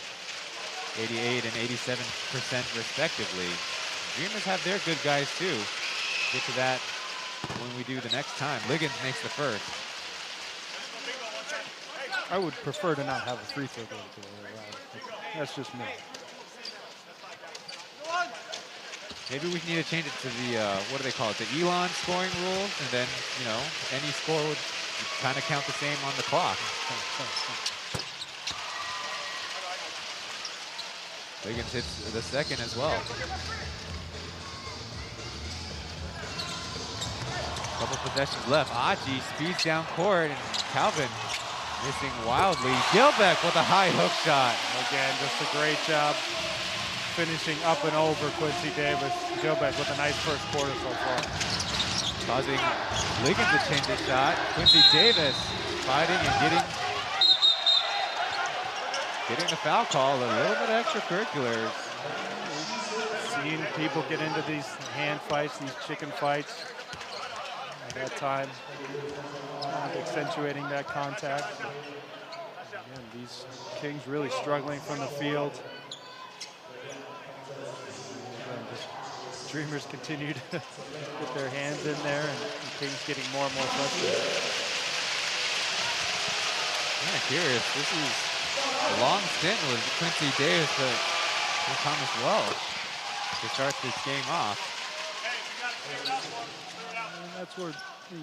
88 and 87% respectively. Dreamers have their good guys too. Get to that when we do the next time. Liggins makes the first. I would prefer to not have a free throw game today. That's just me. Maybe we need to change it to the, what do they call it, the Elon scoring rules, and then, you know, any score would kind of count the same on the clock. Liggins hits the second as well. Couple possessions left. Aji speeds down court, and Calvin missing wildly. Gilbeck with a high hook shot. Again, just a great job finishing up and over Quincy Davis. Gilbeck with a nice first quarter so far. Causing Liggins to change his shot. Quincy Davis fighting and getting Getting the foul call, a little bit extracurriculars. Seeing people get into these hand fights, these chicken fights at that time, accentuating that contact. Again, these Kings really struggling from the field. Again, just Dreamers continue to get their hands in there, and the Kings getting more and more frustrated. Kind of curious. This is a long stint with Quincy Davis and Thomas Welsh to start this game off. And that's where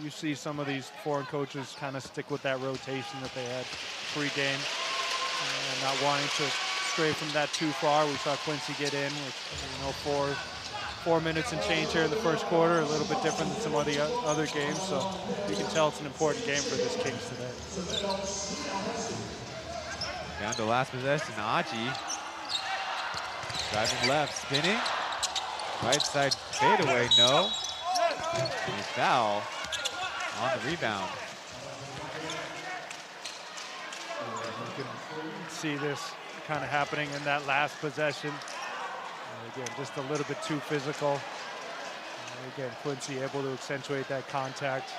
you see some of these foreign coaches kind of stick with that rotation that they had pre-game, and not wanting to stray from that too far. We saw Quincy get in with 4 minutes and change here in the first quarter, a little bit different than some of the other games, so you can tell it's an important game for this Kings today. Down to last possession, Aji. Driving left, spinning. Right side fadeaway, no. And a foul on the rebound. You can see this kind of happening in that last possession. Again, just a little bit too physical. Again, Quincy able to accentuate that contact,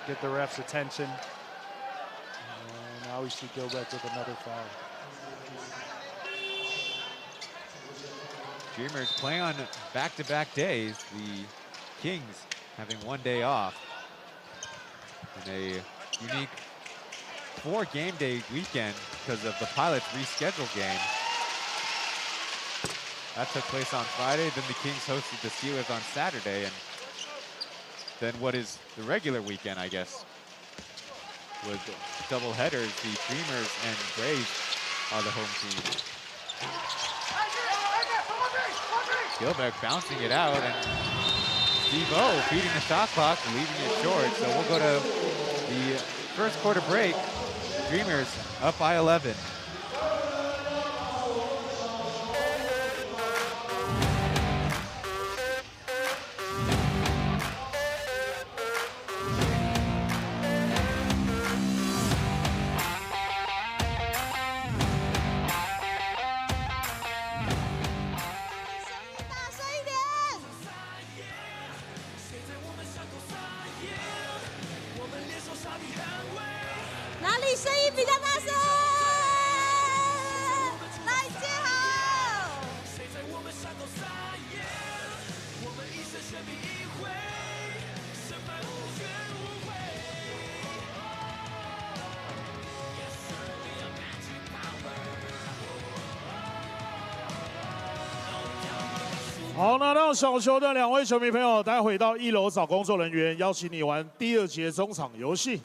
get the ref's attention. And now we see Gilbeck with another foul. Dreamers playing on back-to-back days. The Kings having one day off. In a unique 4-game day weekend because of the Pilots rescheduled game. That took place on Friday, then the Kings hosted the Steelers on Saturday, and then what is the regular weekend, I guess, with double headers. The Dreamers and Braves are the home team. Gilbeck bouncing it out, and Steve-O feeding the shot clock, leaving it short. So we'll go to the first quarter break. Dreamers up by 11.哪里声音比较大声？来接好！好，那让小球的2位球迷朋友待会到1楼找工作人员，邀请你玩第2节中场游戏。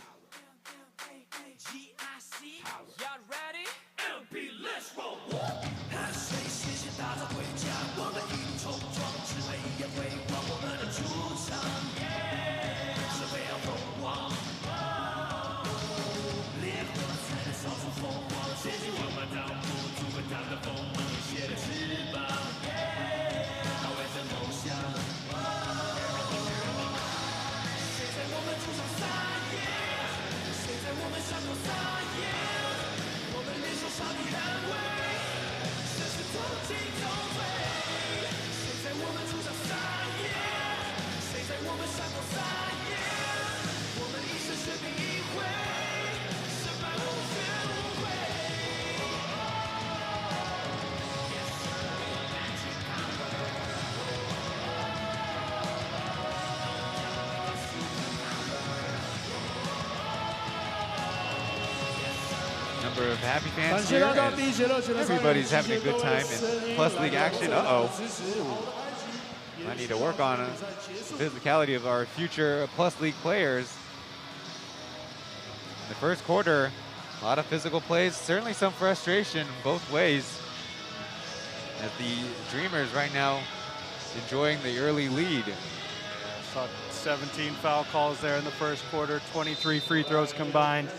Number of happy fans here. Everybody's having a good time in Plus League action. I need to work on the physicality of our future Plus League players. In the first quarter, a lot of physical plays, certainly some frustration both ways. As the Dreamers right now enjoying the early lead. Saw 17 foul calls there in the first quarter, 23 free throws combined.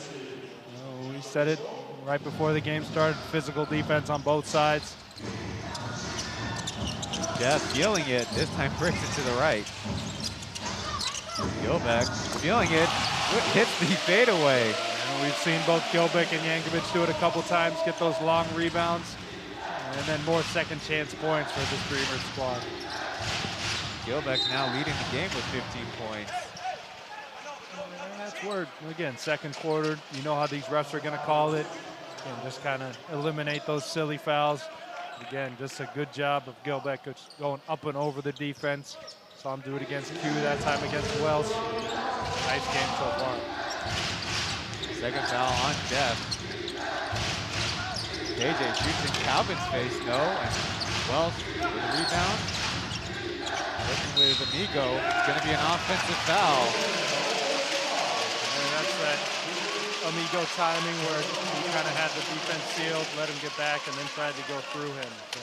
We said it right before the game started, physical defense on both sides. Jeff feeling it, this time breaks it to the right. Gilbeck feeling it, hits the fadeaway. And we've seen both Gilbeck and Yankovic do it a couple times, get those long rebounds, and then more second chance points for this Dreamers squad. Gilbeck now leading the game with 15 points. And that's where, again, second quarter, you know how these refs are gonna call it, and just kind of eliminate those silly fouls. Again, just a good job of Gilbeck going up and over the defense. Saw him do it against Q, that time against Wells. Nice game so far. Second foul on Jeff. KJ shoots in Calvin's face, no, and Wells with a rebound. Working with Amigo, it's gonna be an offensive foul. And that's that Amigo timing where he kind of had the defense sealed, let him get back, and then tried to go through him. So,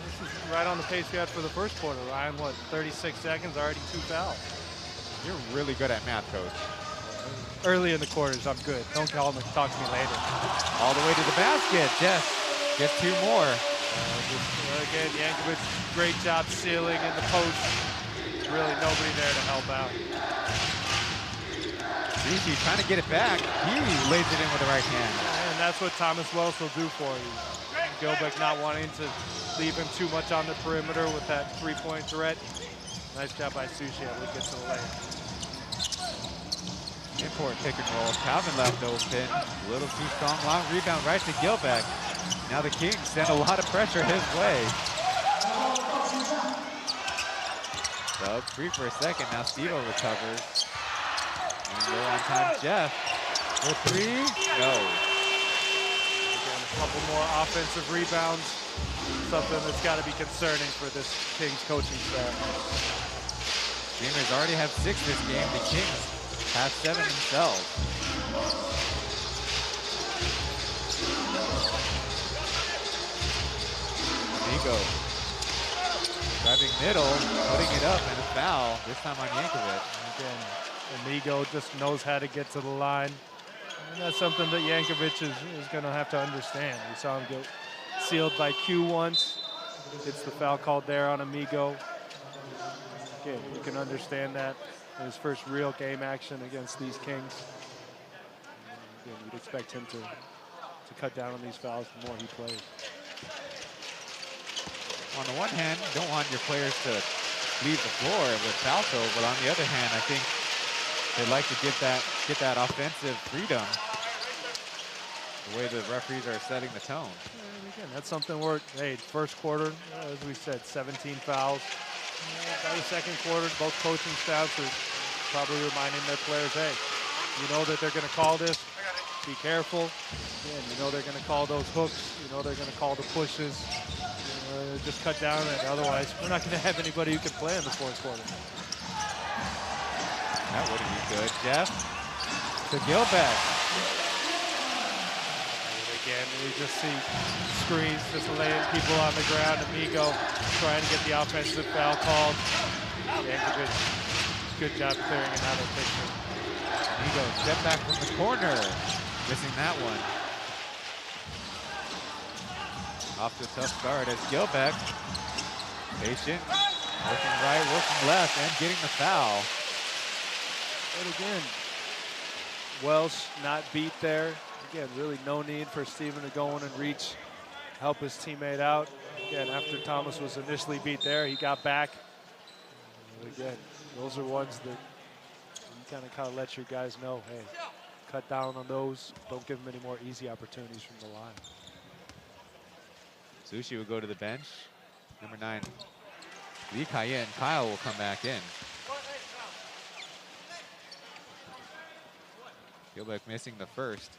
this is right on the pace we had for the first quarter. Ryan, what, 36 seconds, already 2 fouls. You're really good at math, coach. Early in the quarters, I'm good. Don't call me, talk to me later. All the way to the basket. Jeff gets 2 more. Again, Yankovic, great job sealing in the post. Really nobody there to help out. Easy trying to get it back. He lays it in with the right hand. And that's what Thomas Wells will do for you. Gilbeck not wanting to leave him too much on the perimeter with that 3-point threat. Nice job by Sushi. We get to the lane. Import pick and roll. Calvin left open. A little too strong. Long rebound right to Gilbeck. Now the Kings send a lot of pressure his way. Dub free for a second. Now Steve-O recovers. And low on time, Jeff. For 3. No. Again, a couple more offensive rebounds. Something that's got to be concerning for this Kings coaching staff. Dreamers already have 6 this game. The Kings have 7 themselves. Amigo driving middle, putting it up, and a foul, this time on Yankovic. Again, Amigo just knows how to get to the line. And that's something that Yankovic is going to have to understand. We saw him get sealed by Q once. It's the foul called there on Amigo. Again, you can understand that in his first real game action against these Kings. Again, you'd expect him to cut down on these fouls the more he plays. On the one hand, you don't want your players to leave the floor with foul trouble, but on the other hand, I think they like to get that offensive freedom. The way the referees are setting the tone. And again, that's something where, hey, first quarter, as we said, 17 fouls. By the second quarter, both coaching staffs are probably reminding their players, hey, you know that they're going to call this. Be careful. Again, you know they're going to call those hooks. You know they're going to call the pushes. Just cut down on it. Otherwise, we're not going to have anybody who can play in the fourth quarter. That wouldn't be good. Jeff to Gilbeck. Again, we just see screens just laying people on the ground. Amigo trying to get the offensive foul called. Yankovic, good job clearing another picture. Amigo step back from the corner. Missing that one. Off to a tough start as Gilbeck. Patient. Working right, working left, and getting the foul. And again, Welsh not beat there. Again, really no need for Steven to go in and reach, help his teammate out. Again, after Thomas was initially beat there, he got back. And again, those are ones that you kind of let your guys know, hey, cut down on those. Don't give them any more easy opportunities from the line. Sushi will go to the bench. Number 9, Lee Cayenne. Kyle will come back in. Gilbeck missing the first.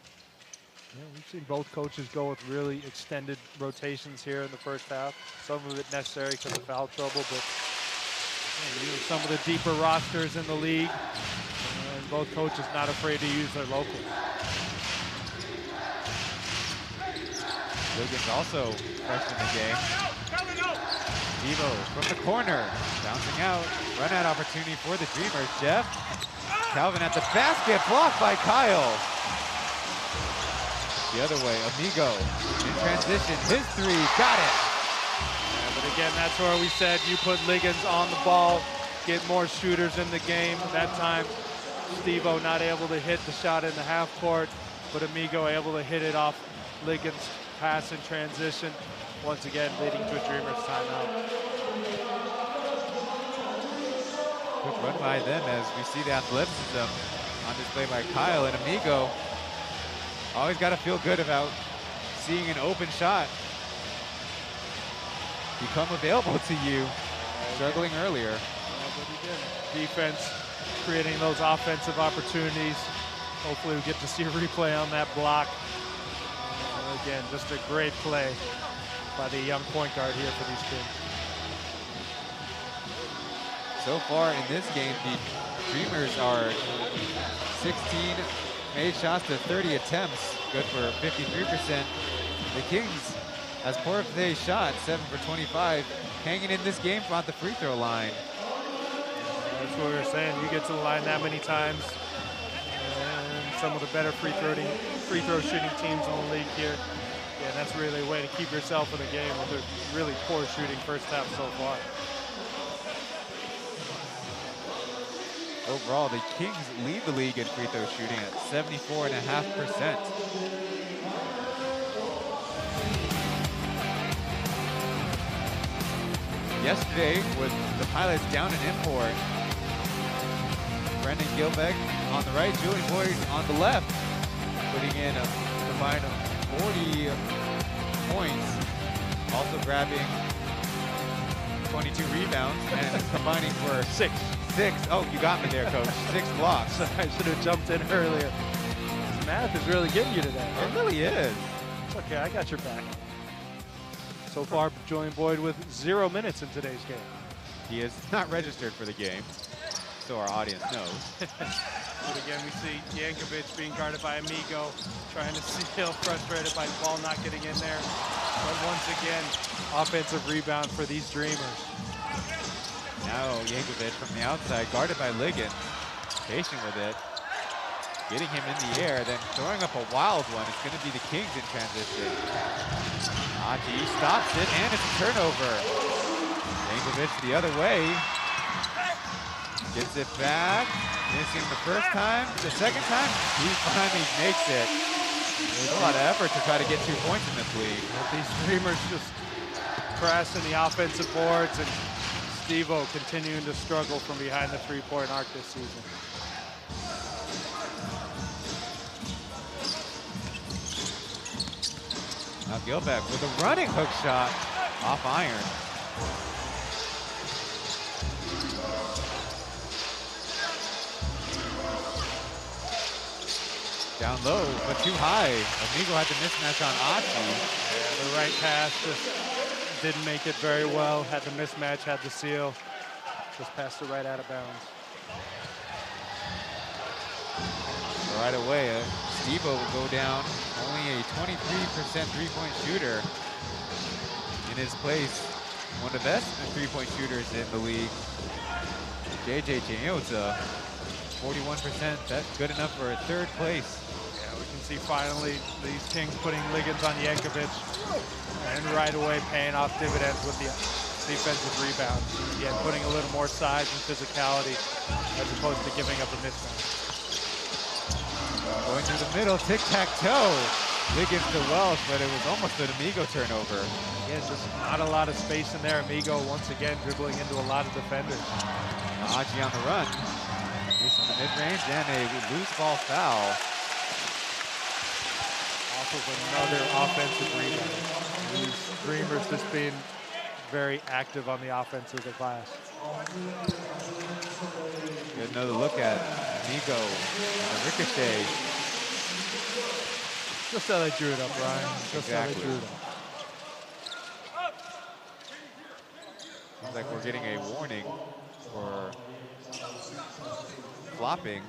Yeah, we've seen both coaches go with really extended rotations here in the first half. Some of it necessary because of foul trouble, but some of the deeper rosters in the league. And both coaches not afraid to use their locals. Wiggins also fresh in the game. Devo from the corner, bouncing out. Run out opportunity for the Dreamers. Jeff. Calvin at the basket, blocked by Kyle. The other way, Amigo in transition. His 3, got it. Yeah, but again, that's where we said you put Liggins on the ball, get more shooters in the game. That time, Steve-O not able to hit the shot in the half court, but Amigo able to hit it off Ligon's pass in transition, once again leading to a Dreamers timeout. Quick run by them as we see the athleticism on display by Kyle, and Amigo always got to feel good about seeing an open shot become available to you, struggling earlier. Defense creating those offensive opportunities. Hopefully we get to see a replay on that block. Again, just a great play by the young point guard here for these kids. So far in this game, the Dreamers are 16 made shots to 30 attempts, good for 53%. The Kings, as part of today's shot, 7 for 25, hanging in this game from the free throw line. That's what we were saying. You get to the line that many times, and some of the better free throw shooting teams in the league here. Yeah, that's really a way to keep yourself in the game with a really poor shooting first half so far. Overall, the Kings lead the league in free throw shooting at 74.5%. Yesterday, with the Pilots down in import, Brendan Gilbeck on the right, Julian Boyd on the left, putting in a combined 40 points, also grabbing 22 rebounds and combining for six. Oh, you got me there, Coach. 6 blocks. I should have jumped in earlier. This math is really getting you today. It really is. It's okay, I got your back. So far, Julian Boyd with 0 minutes in today's game. He is not registered for the game, so our audience knows. But again, we see Yankovic being guarded by Amigo, trying to steal, frustrated by the ball not getting in there. But once again, offensive rebound for these Dreamers. Now Yankovic from the outside, guarded by Ligon, patient with it, getting him in the air, then throwing up a wild one. It's going to be the Kings in transition. Aji stops it, and it's a turnover. Yankovic the other way. Gets it back. Missing the first time. The second time, he finally makes it. There's a lot of effort to try to get 2 points in this league. These Dreamers just pressing the offensive boards, and Steve-O continuing to struggle from behind the three-point arc this season. Now Gilbeck with a running hook shot off iron. Down low, but too high. Amigo had the mismatch on Achi. Yeah, the right pass just didn't make it very well. Had the mismatch, had the seal. Just passed it right out of bounds. Right away, Steve-O will go down. Only a 23% three-point shooter. In his place, one of the best three-point shooters in the league, JJ Chanyota, 41%. That's good enough for a third place. Yeah, we can see finally these Kings putting Liggins on Yankovic, and right away paying off dividends with the defensive rebound. Again, putting a little more size and physicality as opposed to giving up a mismatch. Going through the middle, tic-tac-toe. Liggins to Welsh, but it was almost an Amigo turnover. Yeah, just not a lot of space in there. Amigo once again dribbling into a lot of defenders. Aji on the run. Using the mid-range and a loose ball foul. Off of another offensive rebound. These Dreamers just being very active on the offensive glass. Get another look at Amigo and the ricochet. Just how they drew it up, Ryan. Just how they drew it up. Seems like we're getting a warning for flopping.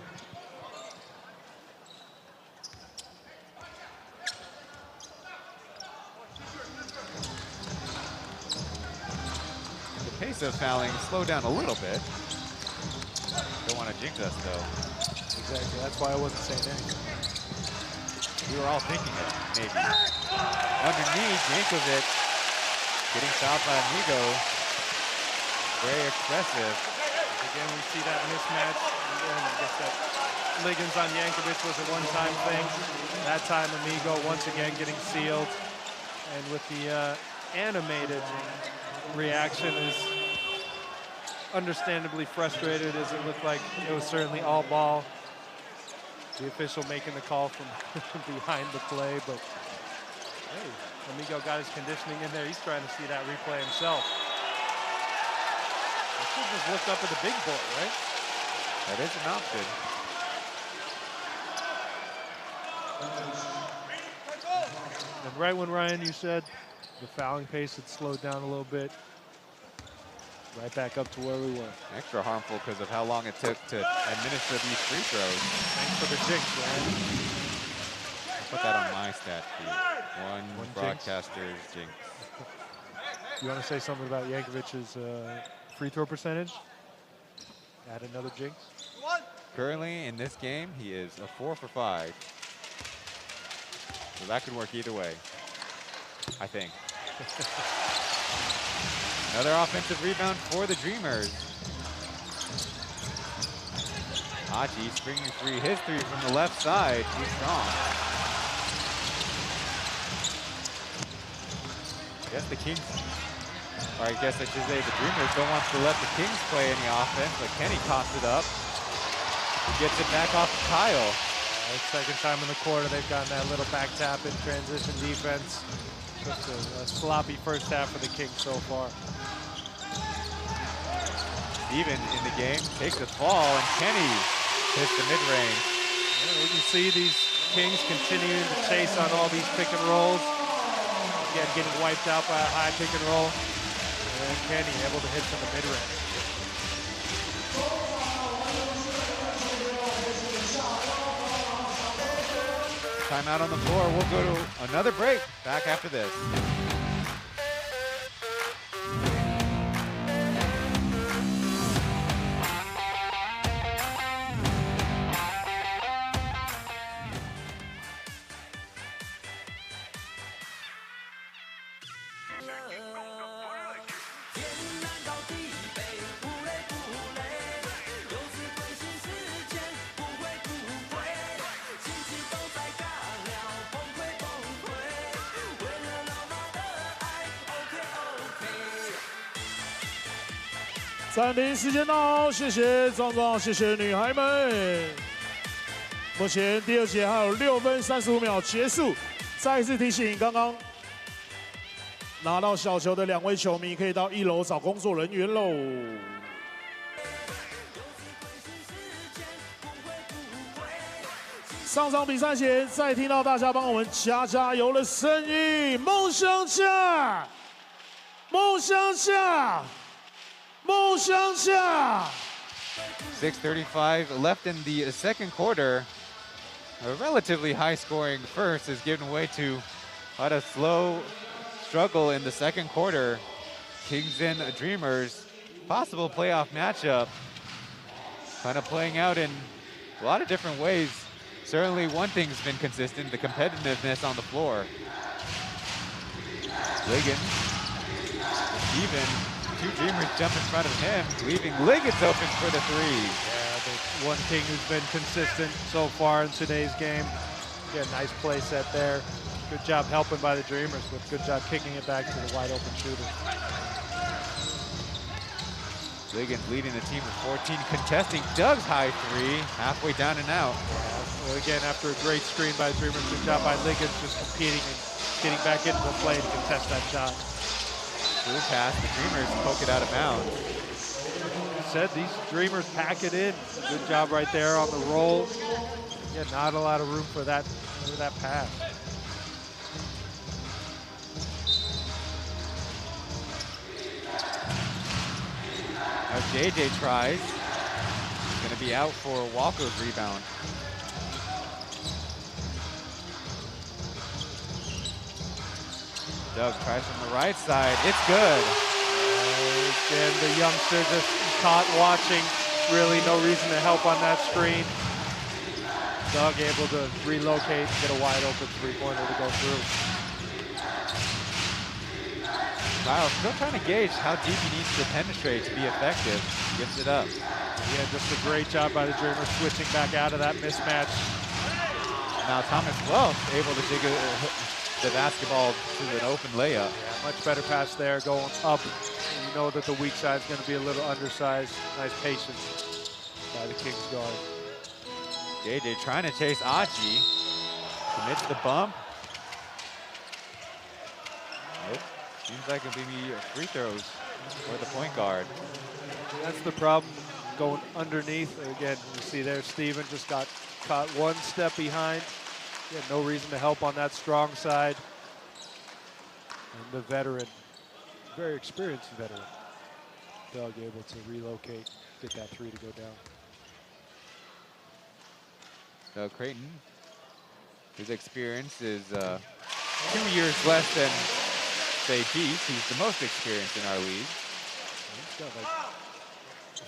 The pace of fouling slowed down a little bit. Don't want to jinx us, though. Exactly. That's why I wasn't saying anything. We were all thinking it, maybe. Underneath, Yankovic getting fouled by Amigo. Very expressive. Again, we see that mismatch. I guess that Liggins on Yankovic was a one-time thing. That time, Amigo once again getting sealed. And with the animated reaction is understandably frustrated as it looked like it was certainly all ball. The official making the call from behind the play, but hey, Amigo got his conditioning in there. He's trying to see that replay himself. He should just look up at the big board, right? That is an option. And right when, Ryan, you said the fouling pace had slowed down a little bit, right back up to where we were. Extra harmful because of how long it took to administer these free throws. Thanks for the jinx, Ryan. I'll put that on my stat sheet. One broadcaster's jinx. You want to say something about Yankovic's free throw percentage? Add another jinx? Currently in this game, he is a 4 for 5. So that could work either way, I think. Another offensive rebound for the Dreamers. Haji springing free, his three from the left side, too strong. I guess the Kings, or I guess I should say the Dreamers don't want to let the Kings play any offense, but Kenny coughs it up. He gets it back off Kyle. Second time in the quarter, they've gotten that little back tap in transition defense. Just a sloppy first half for the Kings so far. Steven in the game takes a fall, and Kenny hits the mid-range. Yeah, we can see these Kings continuing to chase on all these pick and rolls. Again, getting wiped out by a high pick and roll. And Kenny able to hit from the mid-range. Timeout on the floor. We'll go to another break. Back after this.暂停时间到，谢谢壮壮，谢谢女孩们。目前第二节还有6分35秒结束。再一次提醒，刚刚拿到小球的2位球迷可以到1楼找工作人员喽。上场比赛前，再听到大家帮我们加油的声音，梦想家，梦想家。梦想家 6:35 left in the second quarter. A relatively high-scoring first is given way to quite a slow struggle in the second quarter. Kings and Dreamers, possible playoff matchup, kind of playing out in a lot of different ways. Certainly one thing's been consistent, the competitiveness on the floor. Liggins, even. Two Dreamers jump in front of him, leaving Liggins open for the three. Yeah, the one King who's been consistent so far in today's game. Yeah, nice play set there. Good job helping by the Dreamers, but good job kicking it back to the wide open shooter. Liggins leading the team with 14, contesting Doug's high three, halfway down and out. Well, again, after a great screen by the Dreamers, good job by Liggins just competing and getting back into the play to contest that shot. Through pass, the Dreamers poke it out of bounds. Said these Dreamers pack it in. Good job right there on the roll. Yeah, not a lot of room for that pass. Now JJ tries. Going to be out for Walker's rebound. Doug tries from the right side. It's good. And the youngster just caught watching. Really no reason to help on that screen. Doug able to relocate, get a wide open three-pointer to go through. Kyle still trying to gauge how deep he needs to penetrate to be effective. Gives it up. Yeah, just a great job by the Dreamers switching back out of that mismatch. Now Thomas Wells able to dig the basketball to an open layup. Yeah, much better pass there, going up. You know that the weak side is going to be a little undersized. Nice patience by the Kings guard. JJ trying to chase Aji. Commits the bump. Nope. Seems like it'll be free throws for the point guard. That's the problem, going underneath. Again, you see there, Steven just got caught one step behind. He had no reason to help on that strong side. And the veteran, very experienced veteran, Doug able to relocate, get that three to go down. So Creighton, his experience is 2 years less than, say, Beast. He's the most experienced in our league. He's got like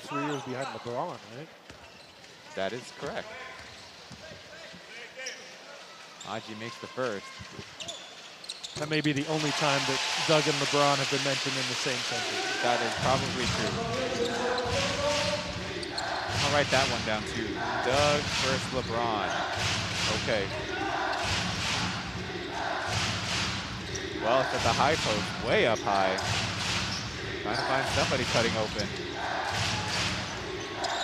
3 years behind LeBron, right? That is correct. Aji makes the first. That may be the only time that Doug and LeBron have been mentioned in the same sentence. That is probably true. I'll write that one down too. Doug versus LeBron. Okay. Well, it's at the high post, way up high. Trying to find somebody cutting open.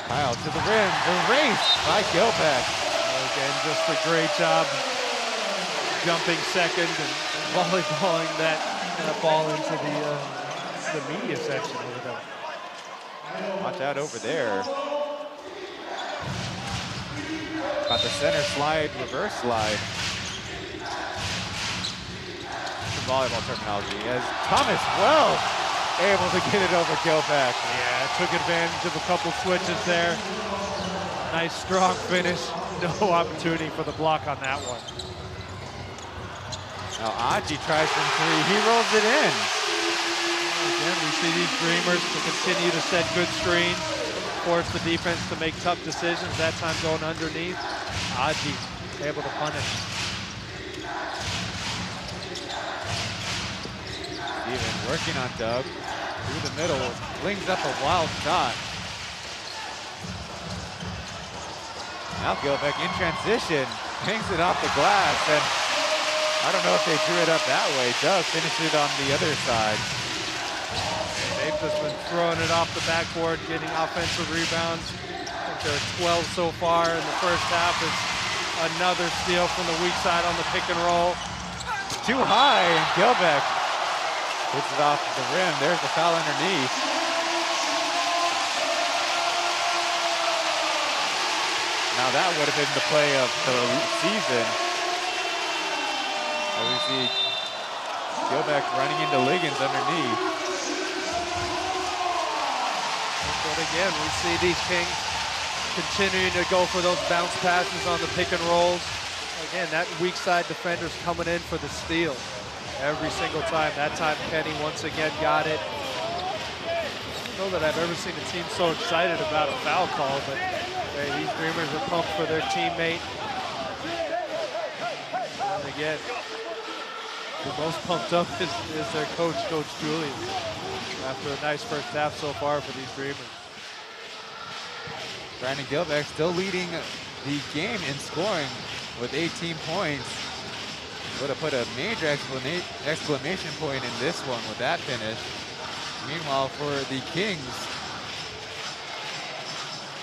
Kyle to the rim, erased by Gilbeck. Again, just a great job jumping second and volleyballing that ball into the media section over there. Watch out over there. Got the center slide, reverse slide. Some volleyball terminology as Thomas Wells able to get it over Gilbeck. Yeah, took advantage of a couple switches there. Nice strong finish. No opportunity for the block on that one. Now Aji tries from three, he rolls it in. Again, we see these Dreamers to continue to set good screens, force the defense to make tough decisions, that time going underneath. Aji able to punish. Steven working on Doug, through the middle, flings up a wild shot. Now Gilbeck in transition, hangs it off the glass, and I don't know if they drew it up that way. Doug finished it on the other side. They've just been throwing it off the backboard, getting offensive rebounds. I think there are 12 so far in the first half. It's another steal from the weak side on the pick and roll. It's too high, and Gilbeck hits it off the rim. There's the foul underneath. Now that would have been the play of the season. And we see Gilbeck running into Liggins underneath. But again, we see these Kings continuing to go for those bounce passes on the pick and rolls. Again, that weak side defender's coming in for the steal every single time. That time Kenny once again got it. I don't know that I've ever seen a team so excited about a foul call, but hey, these Dreamers are pumped for their teammate. And again, the most pumped up is their coach, Coach Julian, after a nice first half so far for these Dreamers. Brandon Gilbeck still leading the game in scoring with 18 points. Would have put a major exclamation point in this one with that finish. Meanwhile, for the Kings,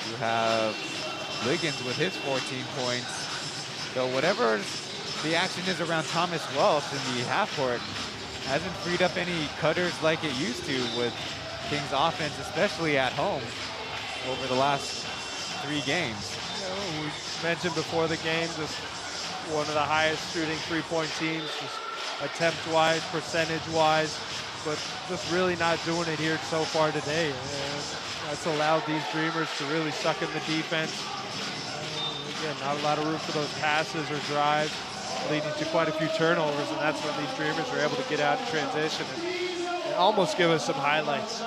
you have Liggins with his 14 points. So whatever the action is around Thomas Welsh in the half court hasn't freed up any cutters like it used to with Kings offense, especially at home over the last 3 games. You know, we mentioned before the game, just one of the highest shooting three-point teams, just attempt-wise, percentage-wise, but just really not doing it here so far today. And that's allowed these Dreamers to really suck in the defense. Again, not a lot of room for those passes or drives, leading to quite a few turnovers, and that's when these Dreamers are able to get out in transition and almost give us some highlights.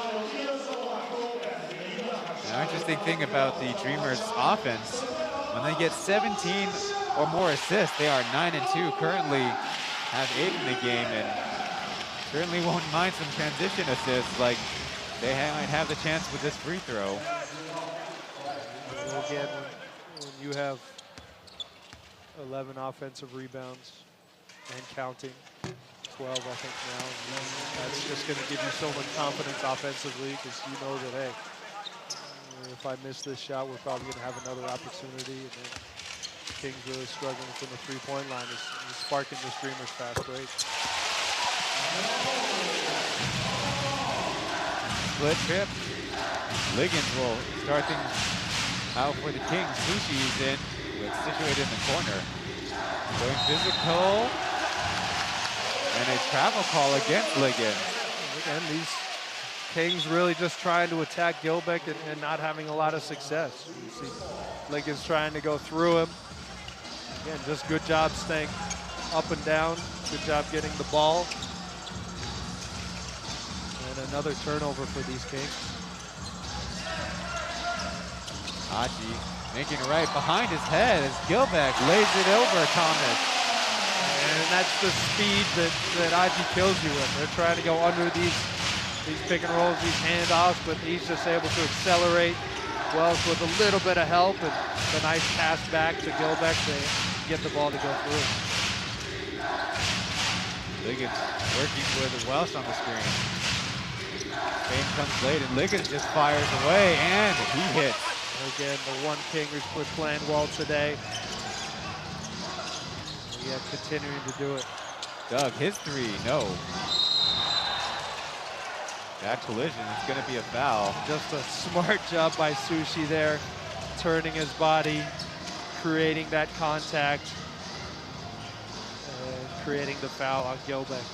The interesting thing about the Dreamers offense, when they get 17 or more assists, they are 9-2, currently have 8 in the game, and Certainly won't mind some transition assists like they might have the chance with this free throw. Again, when you have 11 offensive rebounds and counting, 12 I think now, that's just going to give you so much confidence offensively because you know that, hey, if I miss this shot, we're probably going to have another opportunity. And then Kings really struggling from the three-point line is sparking the Streamers' fast break. Split trip. Liggins will start things out for the Kings. Sushi is in, situated in the corner. Going physical. And a travel call against Liggins. Again, these Kings really just trying to attack Gilbeck and not having a lot of success. You see Liggins trying to go through him. Again, just good job staying up and down. Good job getting the ball. And another turnover for these Kings. Haji making it right behind his head as Gilbeck lays it over Thomas. And that's the speed that Aji kills you with. They're trying to go under these pick and rolls, these handoffs, but he's just able to accelerate Wells with a little bit of help and the nice pass back to Gilbeck to get the ball to go through. Liggins working with Welsh on the screen. Spain comes late and Liggins just fires away and he hits. Again, the one King who's playing well today. Yeah, continuing to do it. Doug, his three, no. That collision is going to be a foul. Just a smart job by Sushi there, turning his body, creating that contact, and creating the foul on Gilbeck.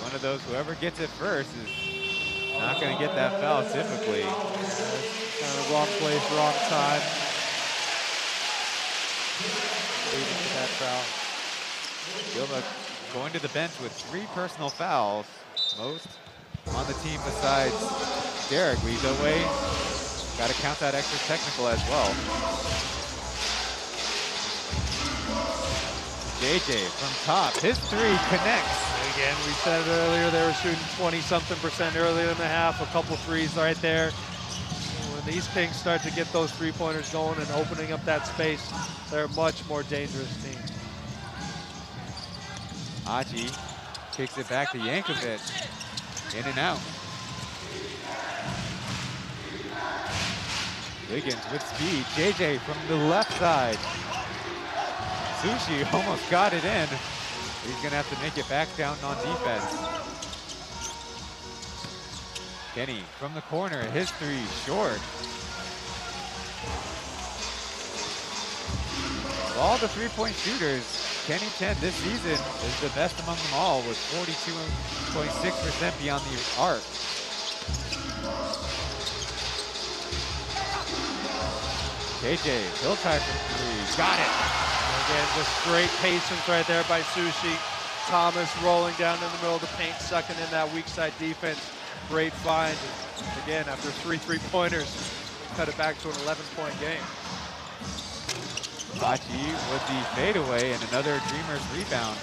One of those, whoever gets it first is not going to get that foul typically. Kind of wrong place, wrong time. Leading to that foul. Gilbeck going to the bench with 3 personal fouls, most on the team besides Derek. But either way, got to count that extra technical as well. JJ from top, his 3 connects. Again, we said it earlier, they were shooting 20-something% earlier in the half, a couple threes right there. When these Kings start to get those three-pointers going and opening up that space, they're a much more dangerous team. Aji kicks it back to Yankovic. In and out. Liggins with speed. JJ from the left side. Sushi almost got it in. He's going to have to make it back down on defense. Kenny from the corner. His 3 short. Of all the three-point shooters, Kenny Chen this season is the best among them all with 42.6% beyond the arc. KJ, he'll try for 3. Got it. Again, just great patience right there by Sushi. Thomas rolling down in the middle of the paint, sucking in that weak side defense. Great find. And again, after 3 three-pointers, cut it back to an 11-point game. Hachi with the fadeaway and another Dreamers rebound.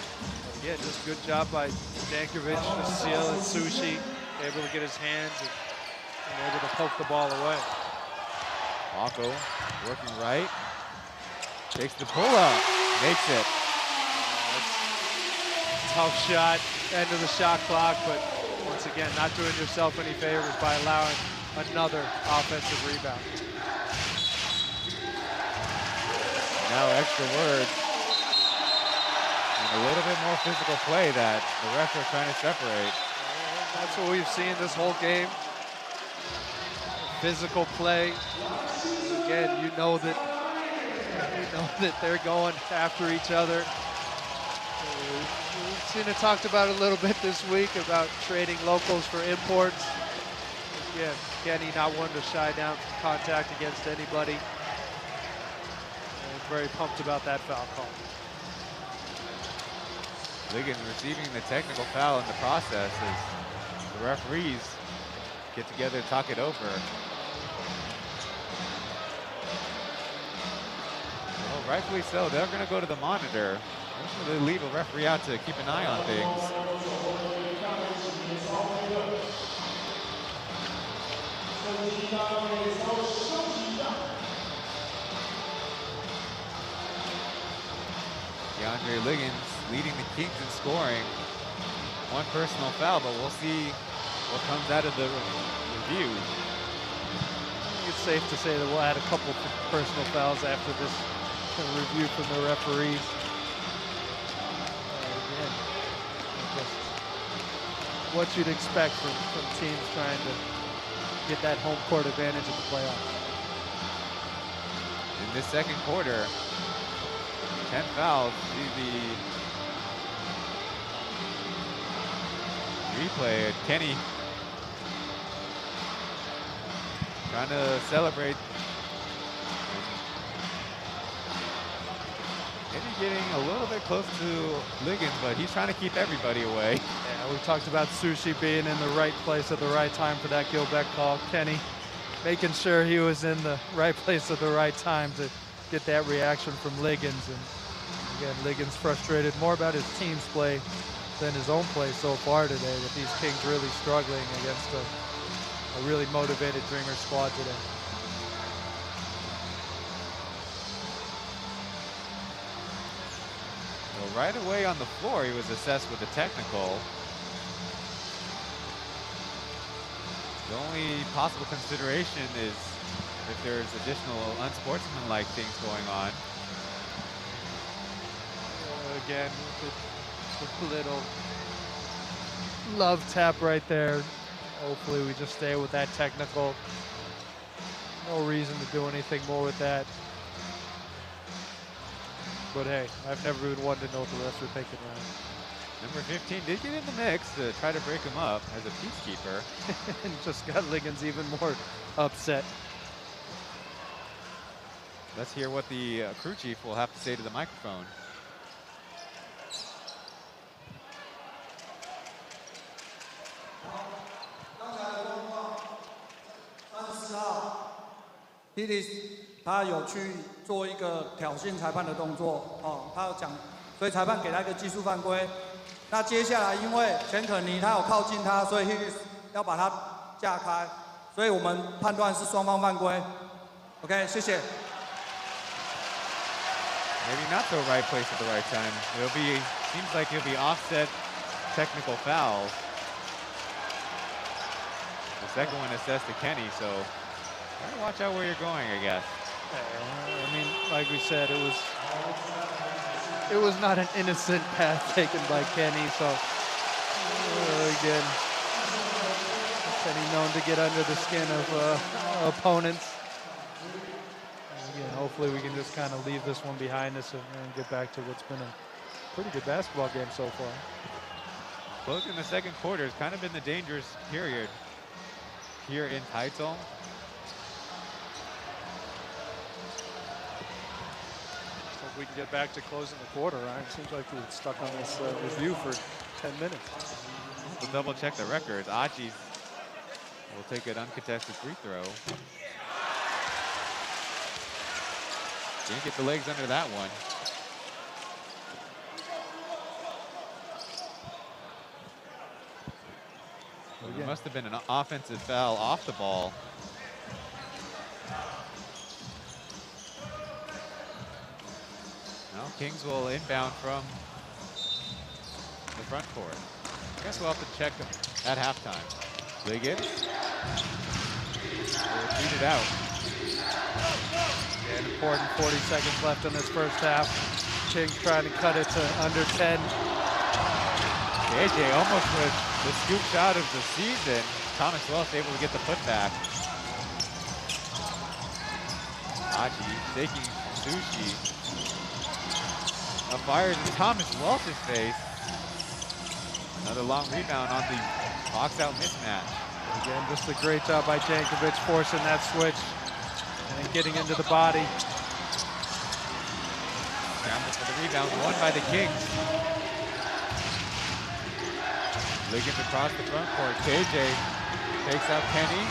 Again, just good job by Dankovic to seal and Sushi, able to get his hands and able to poke the ball away. Wako working right. Takes the pull-up, makes it. Tough shot, end of the shot clock, but once again, not doing yourself any favors by allowing another offensive rebound. Now extra words. And a little bit more physical play that the refs are trying to separate. That's what we've seen this whole game. Physical play. Again, you know that they're going after each other. We've seen it talked about a little bit this week about trading locals for imports. Again, Kenny not one to shy down from contact against anybody. And very pumped about that foul call. Liggins receiving the technical foul in the process as the referees get together to talk it over. Well, rightfully so. They're going to go to the monitor. Usually they leave a referee out to keep an eye on things. DeAndre Liggins leading the Kings in scoring. One personal foul, but we'll see what comes out of the review. I think it's safe to say that we'll add a couple of personal fouls after this review from the referees. Again, just what you'd expect from teams trying to get that home court advantage in the playoffs. In this second quarter, 10 fouls. See the replay. Kenny trying to celebrate. Kenny getting a little bit close to Liggins, but he's trying to keep everybody away. Yeah, we talked about Sushi being in the right place at the right time for that Gilbeck call. Kenny making sure he was in the right place at the right time to get that reaction from Liggins. And again, Liggins frustrated more about his team's play than his own play so far today, with these Kings really struggling against a really motivated Dreamer squad today. Well, right away on the floor, he was assessed with a technical. The only possible consideration is if there's additional unsportsmanlike things going on. Again, the little love tap right there. Hopefully we just stay with that technical. No reason to do anything more with that. But hey, I've never been one to know what the refs are thinking around. Number 15 did get in the mix to try to break him up as a peacekeeper. And just got Liggins even more upset. Let's hear what the crew chief will have to say to the microphone. P.LEAGUE 他有去做一个挑衅裁判的动作，他有讲，所以裁判给他一个技术犯规。那接下来因为钱肯尼他有靠近他，所以 P.LEAGUE 要把他架开，所以我们判断是双方犯规。OK， 谢谢。Maybe not the right place at the right time. Seems like it'll be offset technical fouls. The second one assessed to Kenny, so gotta watch out where you're going, I guess. I mean, like we said, it was not an innocent path taken by Kenny, so again, Kenny known to get under the skin of opponents. Again, hopefully we can just kind of leave this one behind us and get back to what's been a pretty good basketball game so far. Closing the second quarter has kind of been the dangerous period here in Taipei. We can get back to closing the quarter, right? It seems like we're stuck on this review for 10 minutes. We'll double check the records. Achi will take an uncontested free throw. Didn't get the legs under that one. Well, there must have been an offensive foul off the ball. Now Kings will inbound from the front court. I guess we'll have to check at halftime. Liggins. We'll beat it out. An important 40 seconds left in this first half. Kings trying to cut it to under 10. JJ almost with the scoop shot of the season. Thomas Wells able to get the putback. Achi taking Sushi. A fire in Thomas Welch's face. Another long rebound on the box out mismatch. Again, just a great job by Jankovic forcing that switch and then getting into the body. Scramble for the rebound, won by the Kings. Liggins across the front court. KJ takes out Kenny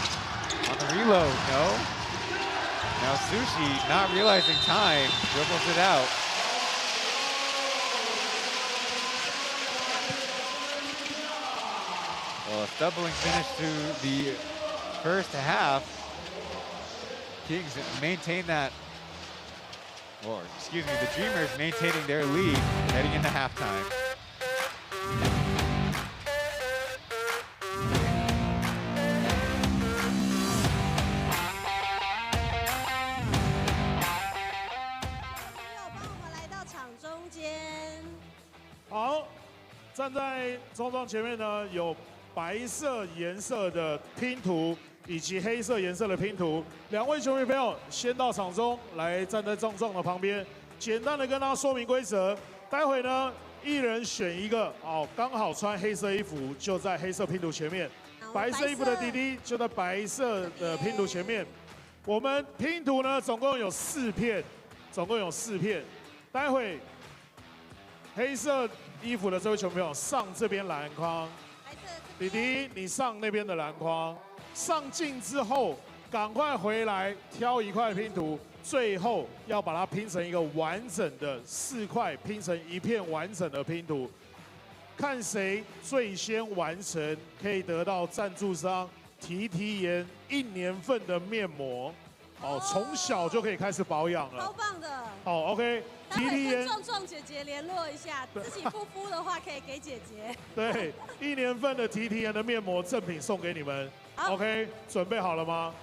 on the reload. No. Now Sushi, not realizing time, dribbles it out. a stumbling finish to the first half. Kings maintain that, or excuse me, the Dreamers maintaining their lead heading into halftime.好，站在中庄前面呢，有白色颜色的拼图以及黑色颜色的拼图。两位球迷朋友先到场中来，站在壮壮的旁边，简单的跟大家说明规则。待会呢，一人选一个哦，刚好穿黑色衣服就在黑色拼图前面，白色衣服的弟弟就在白色的拼图前面。我们拼图呢，总共有4片，待会黑色衣服的这位球迷朋友上这边篮筐，弟弟你上那边的篮筐，上镜之后赶快回来挑一块拼图，最后要把它拼成一个完整的4块，拼成一片完整的拼图。看谁最先完成，可以得到赞助商提颜1年份的面膜。哦，从小就可以开始保养了，超棒的。好 ，OK。待会跟壮壮姐姐联络一下，自己不敷的话可以给姐姐。对，1年份的提颜的面膜赠品送给你们。OK， 准备好了吗？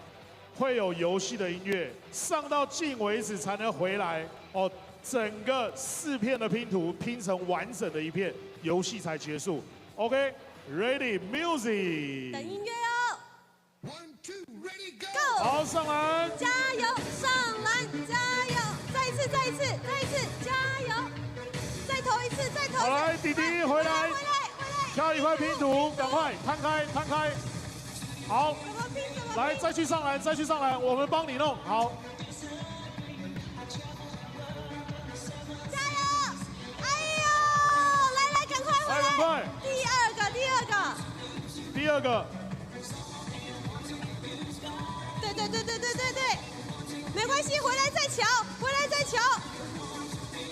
会有游戏的音乐，上到镜为止才能回来。哦，整个4片的拼图拼成完整的一片，游戏才结束。OK，Ready Music。等音乐哦。1, 2, ready, go！ 好，上篮！加油，上篮！加油！再一次，加油！再投一次，好，来，弟弟回来，挑一块拼图，赶快摊开。好，来，再去上篮，我们帮你弄。好。加油！哎呦，来，赶快回来！赶快！第二个。对，没关系，回来再瞧。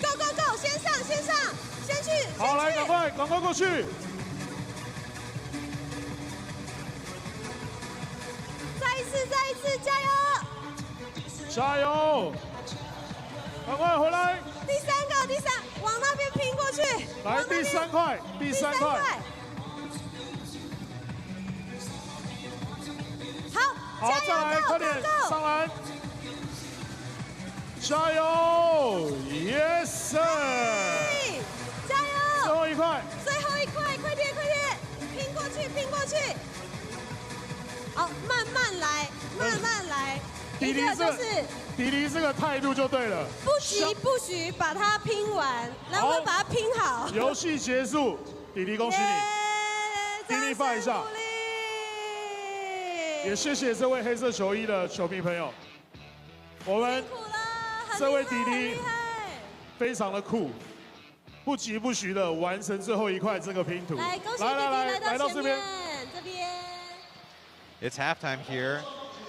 Go， 先去。好，来，赶快过去。再一次，加油！赶快回来。第三，往那边拼过去。来，第三块。好，再来，快点上篮！加油 ！Yes sir！ 加油！最后一块，快点！拼过去！好，慢慢来。弟弟这个态度就对了，不许把它拼完，然后把它拼好。游戏结束，弟弟恭喜你，给你放一下。也谢谢这位黑色球衣的球迷朋友，我们这位弟弟非常的酷，不疾不徐的完成最后一块这个拼图。来，恭喜弟弟来到这边。It's halftime here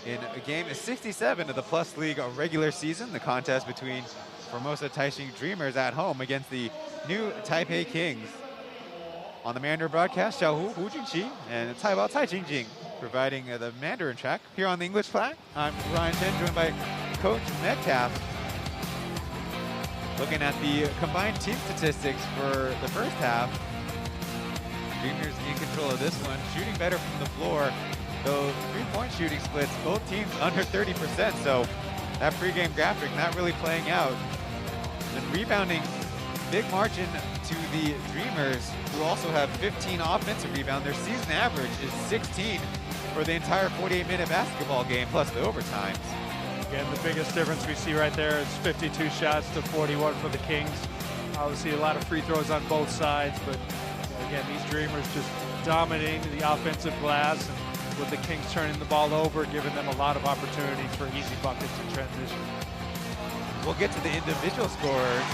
in game 67 of the Plus League regular season, the contest between Formosa Taishin Dreamers at home against the new Taipei Kings. On the Mandarin broadcast, Xiaohu Hu Junqi and Taibao Cai Jingjing providing the Mandarin track. Here on the English flag, I'm Ryan Chen, joined by Coach Metcalf. Looking at the combined team statistics for the first half, Dreamers in control of this one, shooting better from the floor, though three-point shooting splits, both teams under 30%, so that pregame graphic not really playing out. And rebounding, big margin to the Dreamers, who also have 15 offensive rebounds. Their season average is 16 for the entire 48-minute basketball game, plus the overtimes. Again, the biggest difference we see right there is 52 shots to 41 for the Kings. Obviously, a lot of free throws on both sides, but again, these Dreamers just dominating the offensive glass, and with the Kings turning the ball over, giving them a lot of opportunities for easy buckets in transition. We'll get to the individual scorers.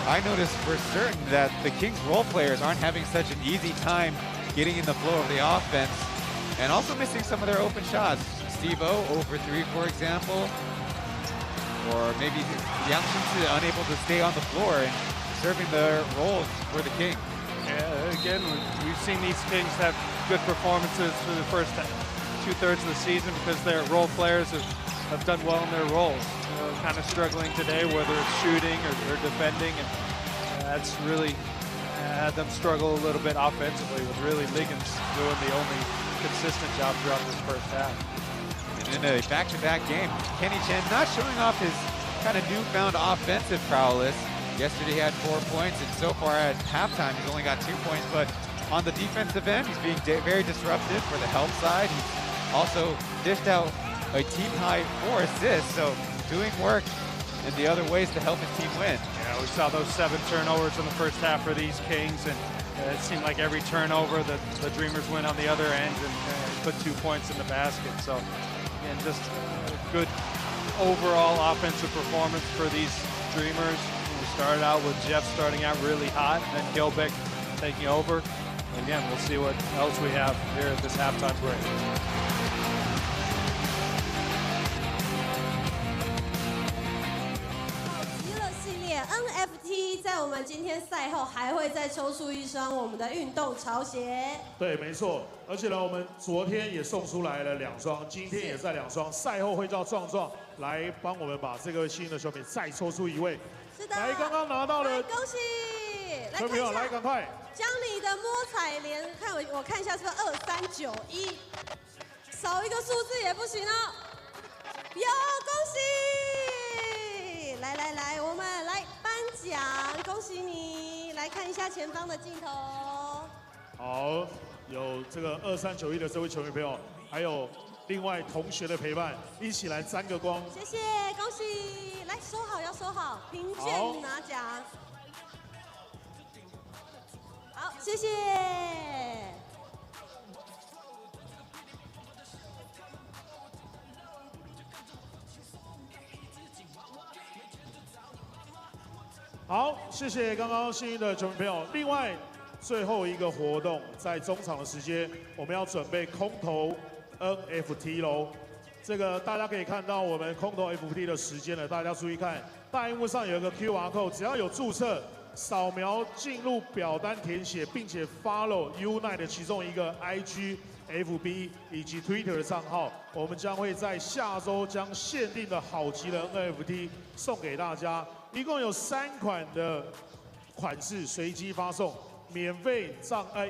I noticed for certain that the Kings role players aren't having such an easy time getting in the flow of the offense, and also missing some of their open shots. Steve O over 3, for example, or maybe Yang Shinsu unable to stay on the floor and serving the roles for the Kings. Again, we've seen these Kings have good performances for the first 2/3 of the season because their role players have done well in their roles. Kind of struggling today, whether it's shooting or defending, and that's really had them struggle a little bit offensively, with really Liggins doing the only consistent job throughout this first half. And in a back-to-back game, Kenny Chen not showing off his kind of newfound offensive prowess. Yesterday he had 4 points, and so far at halftime he's only got 2 points, but on the defensive end, he's being very disruptive for the help side. He's also dished out a team-high 4 assists, so doing work in the other ways to help his team win. Yeah, we saw those 7 turnovers in the first half for these Kings, and it seemed like every turnover the Dreamers went on the other end and put 2 points in the basket. So, again, just good overall offensive performance for these Dreamers. We started out with Jeff starting out really hot, and then Gilbeck taking over. Again, we'll see what else we have here at this halftime break. NFT 在我们今天赛后还会再抽出一双我们的运动潮鞋。对，没错。而且呢，我们昨天也送出来了2双，今天也在2双。赛后会叫壮壮来帮我们把这个幸运的球迷再抽出一位。是的。来，刚刚拿到了，恭喜！球迷友来，赶快将你的摸彩连看我看一下是不是2391，少一个数字也不行哦。有，恭喜！来，我们来颁奖，恭喜你！来看一下前方的镜头。好，有这个2391的这位球迷朋友，还有另外同学的陪伴，一起来沾个光。谢谢，恭喜！来收好，要收好，凭券拿奖。好，谢谢。好，谢谢刚刚幸运的球迷朋友。另外，最后一个活动在中场的时间，我们要准备空投 NFT 喽。这个大家可以看到我们空投 NFT 的时间了，大家注意看，大荧幕上有一个 QR code， 只要有注册，扫描进入表单填写，并且 follow Unite 的其中一个 IG、FB 以及 Twitter 的账号，我们将会在下周将限定的好极的 NFT 送给大家。一共有3款的款式随机发送，免费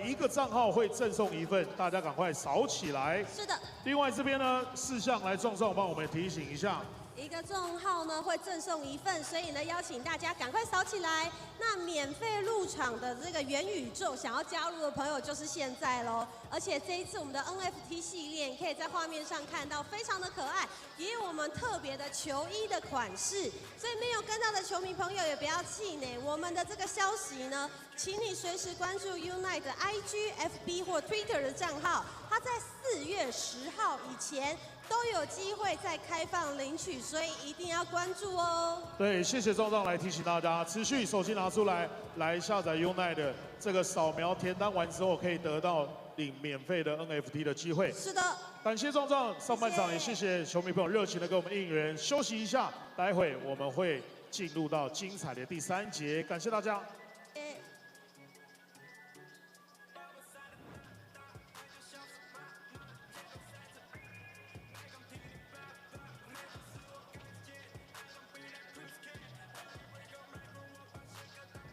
一个账号会赠送1份，大家赶快扫起来。是的。另外这边呢，4项来壮壮帮我们提醒一下。一个账号呢会赠送1份，所以呢邀请大家赶快扫起来。那免费入场的这个元宇宙，想要加入的朋友就是现在喽。而且这一次我们的 NFT 系列，你可以在画面上看到非常的可爱，也有我们特别的球衣的款式。所以没有跟到的球迷朋友也不要气馁，我们的这个消息呢，请你随时关注 Unite 的 IG、FB 或 Twitter 的账号，它在4月10号以前都有机会再开放领取，所以一定要关注哦。对，谢谢壮壮来提醒大家，持续手机拿出来，来下载 Unite 的这个扫描填单完之后，可以得到领免费的 NFT 的机会。是的，感谢壮壮，上半场也谢谢球迷朋友热情的给我们应援。休息一下，待会我们会进入到精彩的第3节，感谢大家。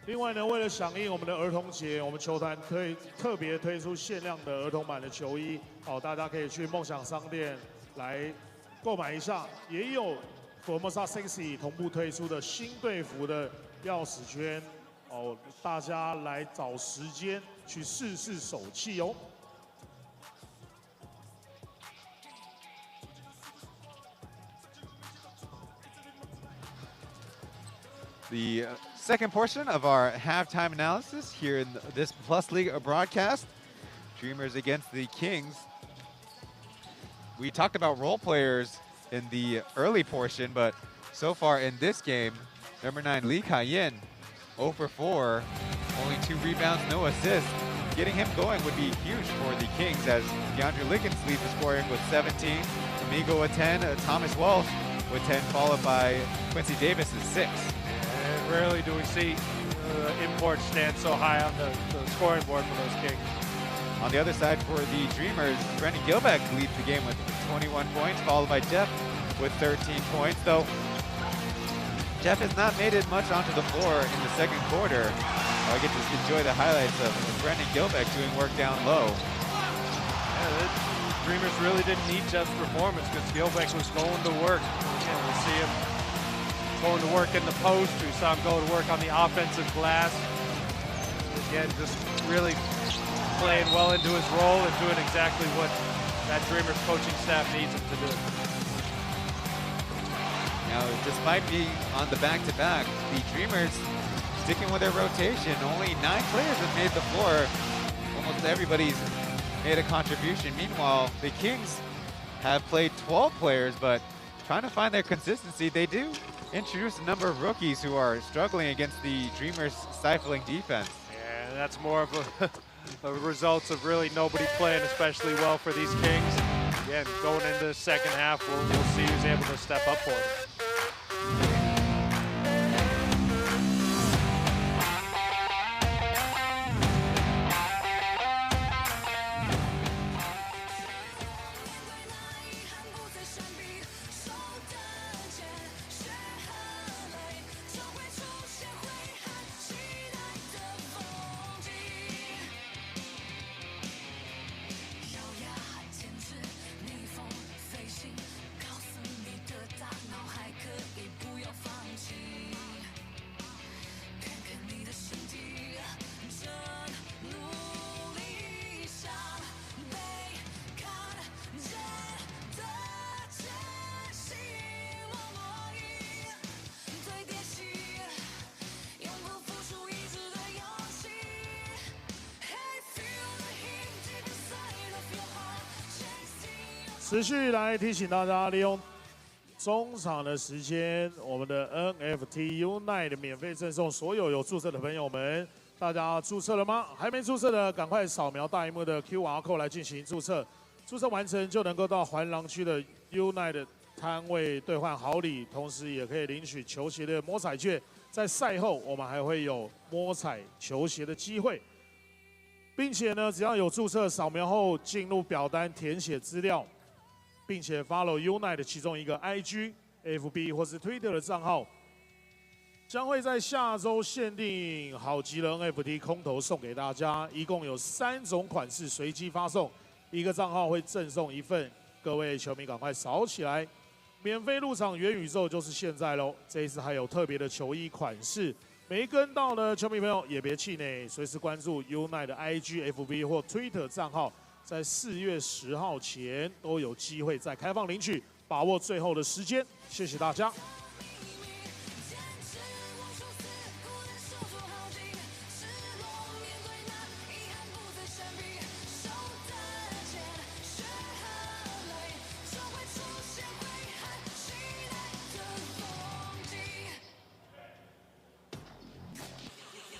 另外呢，为了响应我们的儿童节，我们球团特别推出限量的儿童版的球衣，大家可以去梦想商店来购买一下。也有 Formosa 60同步推出的新队服的钥匙圈，大家来找时间去试试手气哦。The second portion of our halftime analysis here in this Plus League broadcast, Dreamers against the Kings. We talked about role players in the early portion, but so far in this game, number 9 Lee Kai-yin, 0 for 4, only 2 rebounds, no assists. Getting him going would be huge for the Kings as DeAndre Liggins leads the scoring with 17, Amigo with 10, Thomas Walsh with 10, followed by Quincy Davis with 6. Rarely do we see imports stand so high on the scoring board for those Kings. On the other side for the Dreamers, Brendan Gilbeck leads the game with 21 points, followed by Jeff with 13 points, though Jeff has not made it much onto the floor in the second quarter. I get to enjoy the highlights of Brendan Gilbeck doing work down low. Yeah, the Dreamers really didn't need Jeff's performance because Gilbeck was going to work. Again, we see him going to work in the post. We saw him go to work on the offensive glass. Again, just really playing well into his role and doing exactly what that Dreamers coaching staff needs him to do. Now, despite being on the back-to-back, the Dreamers sticking with their rotation. Only 9 players have made the floor. Almost everybody's made a contribution. Meanwhile, the Kings have played 12 players, but trying to find their consistency. They do introduce a number of rookies who are struggling against the Dreamers' stifling defense. Yeah, that's more of a result of really nobody playing especially well for these Kings. Again, going into the second half, we'll see who's able to step up for them.持续来提醒大家，利用中场的时间，我们的 NFT Unite 免费赠送所有有注册的朋友们。大家注册了吗？还没注册的，赶快扫描大荧幕的 QR code 来进行注册。注册完成就能够到环廊区的 Unite 摊位兑换好礼，同时也可以领取球鞋的摸彩券。在赛后，我们还会有摸彩球鞋的机会，并且呢，只要有注册，扫描后进入表单填写资料。 并且 follow Unite 的其中一个 IG、FB 或是 Twitter 的账号，将会在下周限定好极了 NFT 空投送给大家，一共有3种款式随机发送，一个账号会赠送1份，各位球迷赶快扫起来！免费入场元宇宙就是现在喽！这一次还有特别的球衣款式，没跟到的球迷朋友也别气馁，随时关注 Unite 的 IG、FB 或 Twitter 账号。 在4月10号前都有机会再开放领取，把握最后的时间。谢谢大家。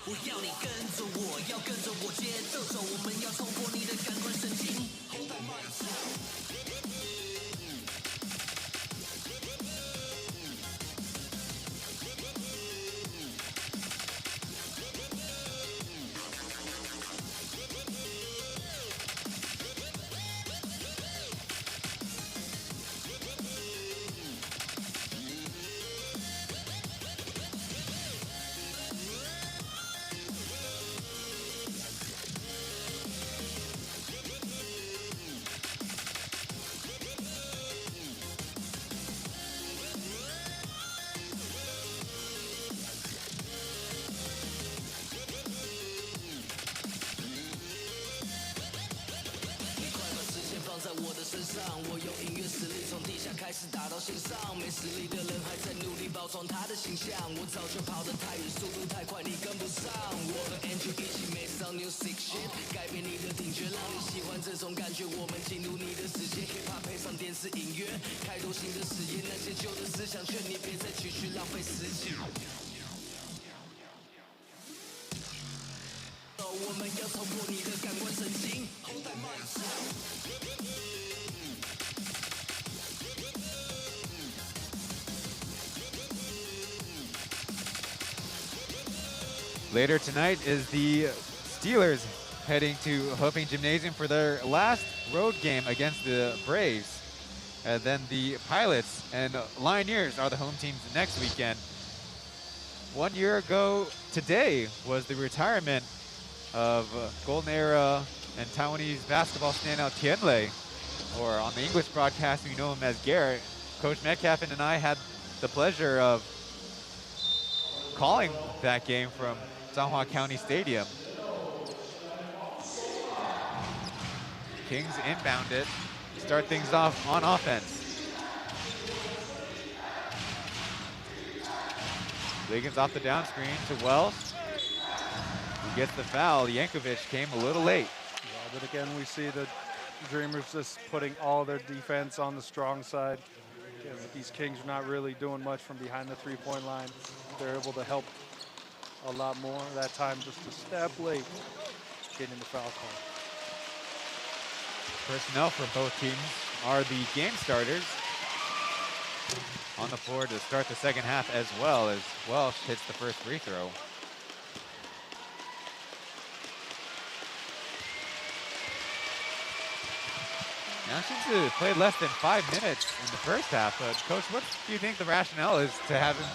我要你跟着我，要跟着我节奏走，我们要冲破你的感官神经。Hold that mic. 我用音乐实力从地下开始打到线上，没实力的人还在努力包装他的形象。我早就跑得太远，速度太快，你跟不上。我和 Andrew 一起 make some new sick shit， 改变你的听觉，让你喜欢这种感觉。我们进入你的世界 ，hip hop 配上电视音乐，开拓新的视野。那些旧的思想，劝你别再继续浪费时间。我们要冲破你的感官神经。Hold that mic. 我 Later tonight is the Steelers heading to Hoping Gymnasium for their last road game against the Braves. And then the Pilots and Lioneers are the home teams next weekend. 1 year ago today was the retirement of Golden Era and Taiwanese basketball standout Tianlei, or on the English broadcast we know him as Garrett. Coach Metcalf and I had the pleasure of calling that game from Zhanghua County Stadium. Kings inbound it, start things off on offense. Liggins off the down screen to Welsh. He gets the foul. Yankovic came a little late. Yeah, but again, we see the Dreamers just putting all their defense on the strong side. Again, these Kings are not really doing much from behind the three-point line. They're able to help a lot more. That time just a step late getting the foul call. Personnel for both teams are the game starters on the floor to start the second half, as well as Welsh hits the first free throw. Now Shinsu played less than 5 minutes in the first half, but Coach, what do you think the rationale is to have him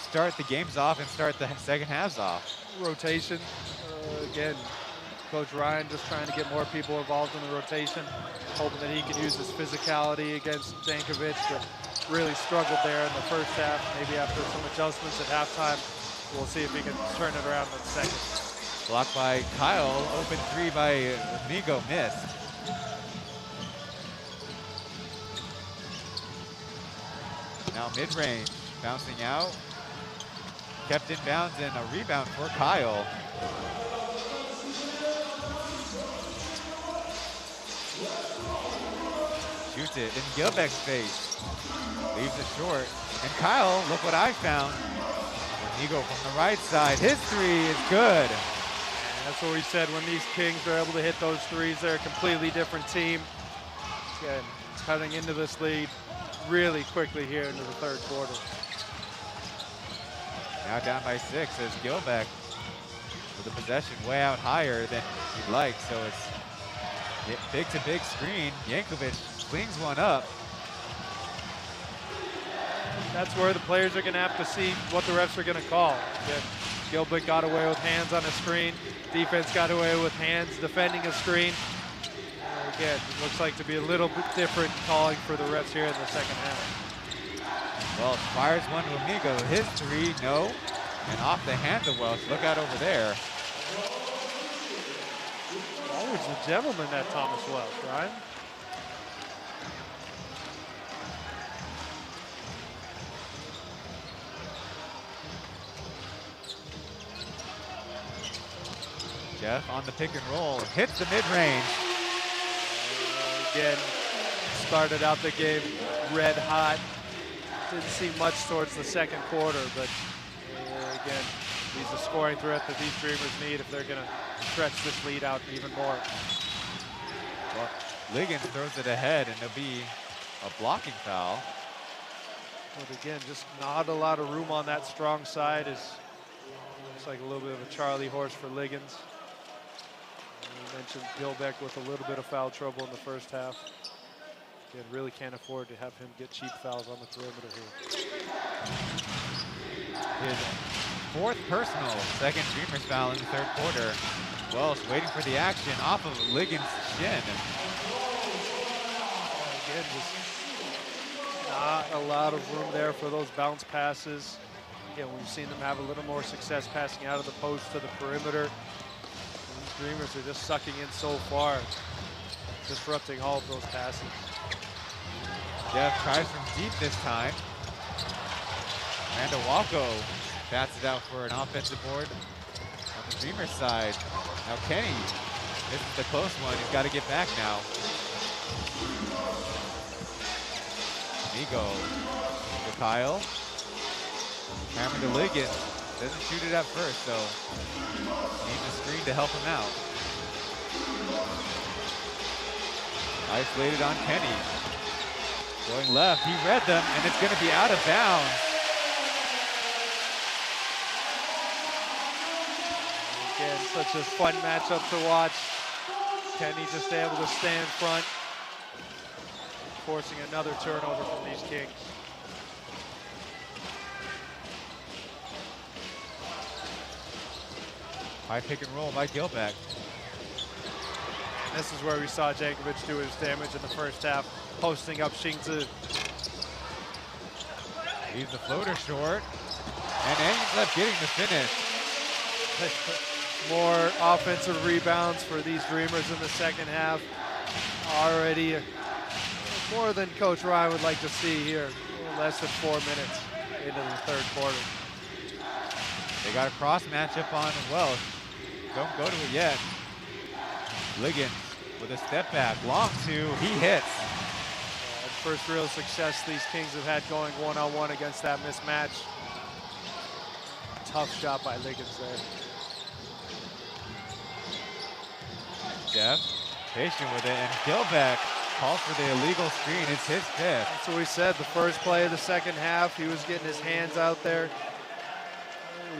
start the games off and start the second halves off? Rotation, again, Coach Ryan just trying to get more people involved in the rotation, hoping that he can use his physicality against Jankovic, but really struggled there in the first half. Maybe after some adjustments at halftime, we'll see if he can turn it around in the second. Blocked by Kyle, open three by Migo, missed. Now mid-range, bouncing out. Kept in bounds and a rebound for Kyle. Shoots it in Gilbeck's face. Leaves it short. And Kyle, look what I found. Migo from the right side. His three is good. And that's what we said, when these Kings are able to hit those threes, they're a completely different team. Again, cutting into this lead really quickly here into the third quarter. Now down by 6 as Gilbeck with the possession way out higher than he'd like, so it's big to big screen. Yankovic flings one up. That's where the players are going to have to see what the refs are going to call. Again, Gilbeck got away with hands on a screen. Defense got away with hands defending a screen. Again, it looks like to be a little bit different calling for the refs here in the second half. Welsh fires one to Amigo. His three, no. And off the hands of Welsh. Look out over there. Always a gentleman, that Thomas Welsh, right? Jeff on the pick and roll. Hits the mid-range. Again, started out the game red hot. Didn't see much towards the second quarter, but again, he's a scoring threat that these Dreamers need if they're going to stretch this lead out even more. Well, Liggins throws it ahead, and there'll be a blocking foul. But again, just not a lot of room on that strong side. Looks like a little bit of a Charlie horse for Liggins. You mentioned Gilbeck with a little bit of foul trouble in the first half. Again, really can't afford to have him get cheap fouls on the perimeter here. His fourth personal, second Dreamers foul in the third quarter. Welsh waiting for the action off of Liggins' shin. Again, just not a lot of room there for those bounce passes. Again, we've seen them have a little more success passing out of the post to the perimeter. And these Dreamers are just sucking in so far, disrupting all of those passes. Jeff tries from deep this time. Amanda Walko bats it out for an offensive board on the Dreamer side. Now Kenny, this is the close one. He's got to get back now. Migo to Kyle. Hammer to Liggins. Doesn't shoot it at first, so needs a screen to help him out. Isolated on Kenny. Going left, he read them, and it's going to be out of bounds. Such a fun matchup to watch. Kenny just able to stay in front, forcing another turnover from these Kings. High pick and roll by Gilbeck. This is where we saw Jankovic do his damage in the first half, posting up Xingzi. Leaves the floater short, and ends up getting the finish. More offensive rebounds for these Dreamers in the second half. Already more than Coach Ryan would like to see here. Less than 4 minutes into the third quarter. They got a cross matchup on Welsh. Don't go to it yet. Liggins with a step back, long two, he hits. First real success these Kings have had going one-on-one against that mismatch. Tough shot by Liggins there. Jeff, patient with it, and Gilbeck calls for the illegal screen. It's his fifth. That's what we said, the first play of the second half, he was getting his hands out there.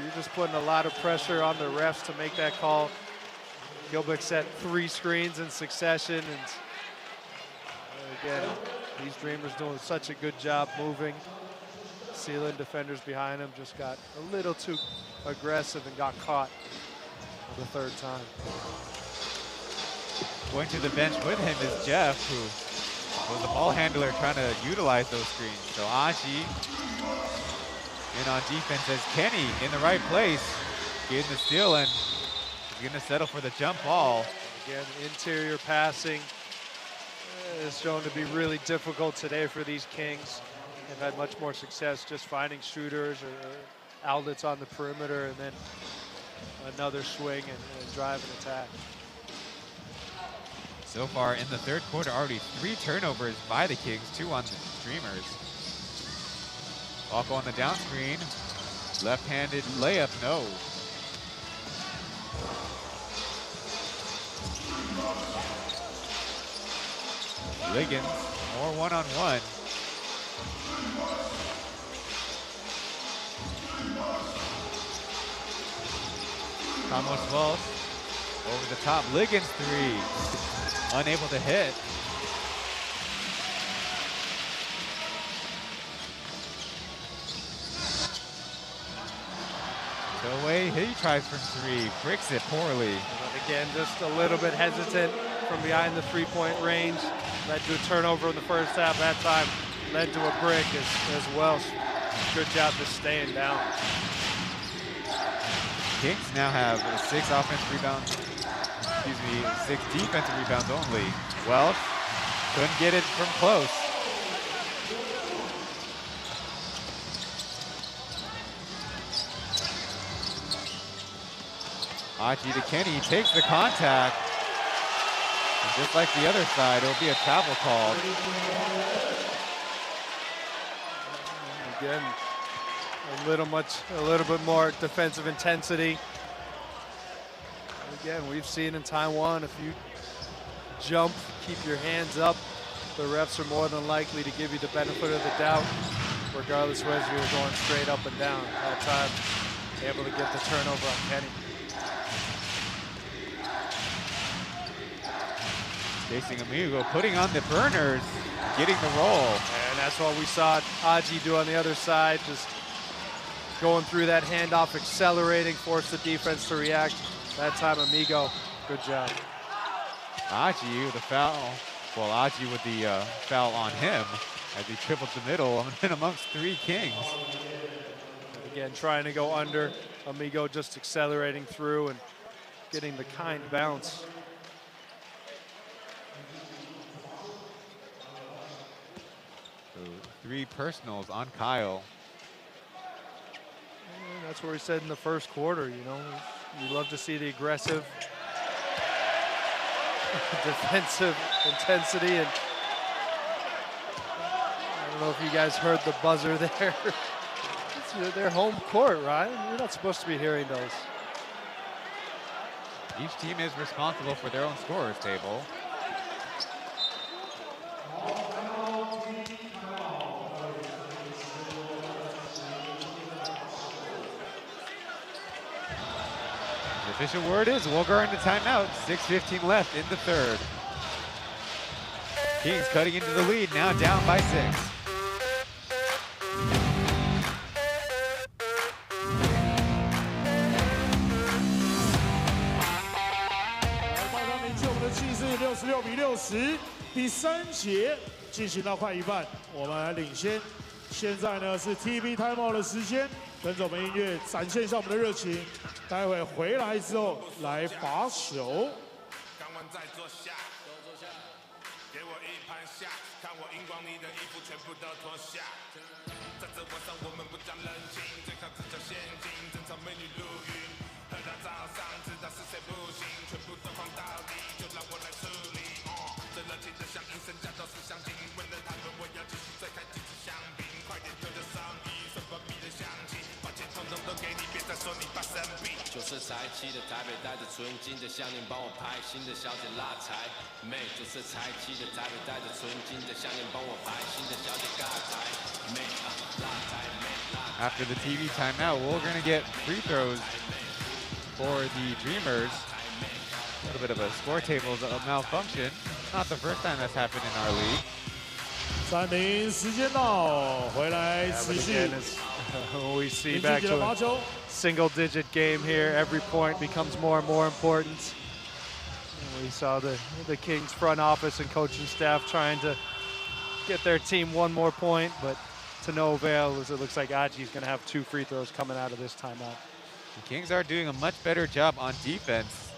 You're just putting a lot of pressure on the refs to make that call. Gilbeck set 3 screens in succession, and again, these Dreamers doing such a good job moving. Sealing defenders behind him just got a little too aggressive and got caught for the third time. Going to the bench with him is Jeff, who was the ball handler trying to utilize those screens. So Aji in on defense as Kenny in the right place, getting the steal, and he's going to settle for the jump ball. Again, interior passing is shown to be really difficult today for these Kings. They've had much more success just finding shooters or outlets on the perimeter, and then another swing and drive and attack. So far in the third quarter, already 3 turnovers by the Kings, 2 on the Dreamers. Walko on the down screen, left-handed layup, no. Liggins, more one-on-one. Thomas Welsh over the top. Liggins 3, unable to hit. So away, he tries from 3, bricks it poorly. But again, just a little bit hesitant from behind the 3-point range. Led to a turnover in the first half. That time led to a brick as Welsh. Good job just staying down. Kings now have 6 offensive rebounds, 6 defensive rebounds only. Welsh couldn't get it from close. Aji to Kenny, takes the contact. And just like the other side, it'll be a travel call. Again, a little bit more defensive intensity. Again, we've seen in Taiwan, if you jump, keep your hands up, the refs are more than likely to give you the benefit of the doubt, regardless whether you're going straight up and down. That time, able to get the turnover on Kenny. Chasing Amigo, putting on the burners, getting the roll. And that's what we saw Aji do on the other side, just going through that handoff, accelerating, force the defense to react. That time, Amigo, good job. Aji with the foul. Well, Aji with the foul on him as he tripled the middle and amongst 3 Kings. And again, trying to go under. Amigo just accelerating through and getting the kind bounce. So 3 personals on Kyle. And that's what we said in the first quarter, you know. You love to see the aggressive defensive intensity, and I don't know if you guys heard the buzzer there. It's their home court, right? You're not supposed to be hearing those. Each team is responsible for their own scorers table. official word is we'll go into timeout. 6:15 left in the third. Kings cutting into the lead, now down by 6.66比60，第3节进行到快一半，我们还领先。现在呢是 TV timeout 的时间，跟着我们音乐展现一下我们的热情。待会回来之后来罚球。刚完再坐下，给我一盘下，看我荧光你的衣服全部都脱下。在这晚上我们不讲冷情，最好只讲现金，正常美女录音。喝到早上，知道是谁不行，全部都放到底，就让我来处理。这热情的响应，身价都是镶金，为了他们我要继续再开几次香槟，快点就着上衣，什么币的香气，把钱统统都给你，别再说你爸生病。就是才气的台北，带着纯金的项链帮我拍，新的小姐拉财妹。就是才气的台北，带着纯金的项链帮我拍，新的小姐尬财妹啊，拉财妹。After the TV timeout, we're going to get free throws for the Dreamers. A little bit of a score table malfunction. Not the first time that's happened in our league. 3名时间到，回来持续。We see back to a single-digit game here. Every point becomes more and more important. We saw the Kings front office and coaching staff trying to get their team one more point, but to no avail, as it looks like Aji's going to have 2 free throws coming out of this timeout. The Kings are doing a much better job on defense.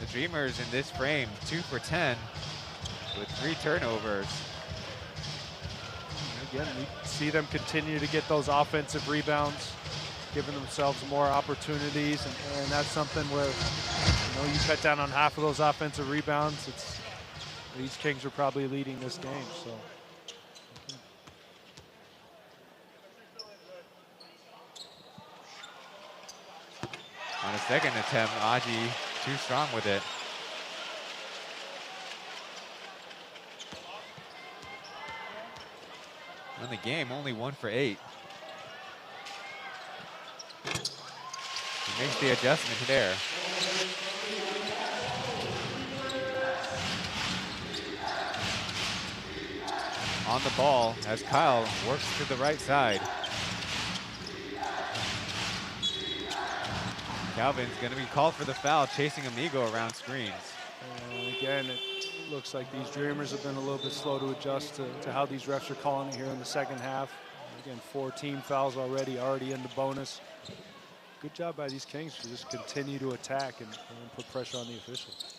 The Dreamers in this frame, 2 for 10 with 3 turnovers. Again, we see them continue to get those offensive rebounds, giving themselves more opportunities, and that's something where you cut down on half of those offensive rebounds. These Kings are probably leading this game. So. On a second attempt, Aji too strong with it. In the game, only 1 for 8. He makes the adjustment there. On the ball as Kyle works to the right side. Calvin's going to be called for the foul, chasing Amigo around screens. Again, it looks like these Dreamers have been a little bit slow to adjust to how these refs are calling it here in the second half. Again, 4 team fouls already in the bonus. Good job by these Kings to just continue to attack and put pressure on the officials.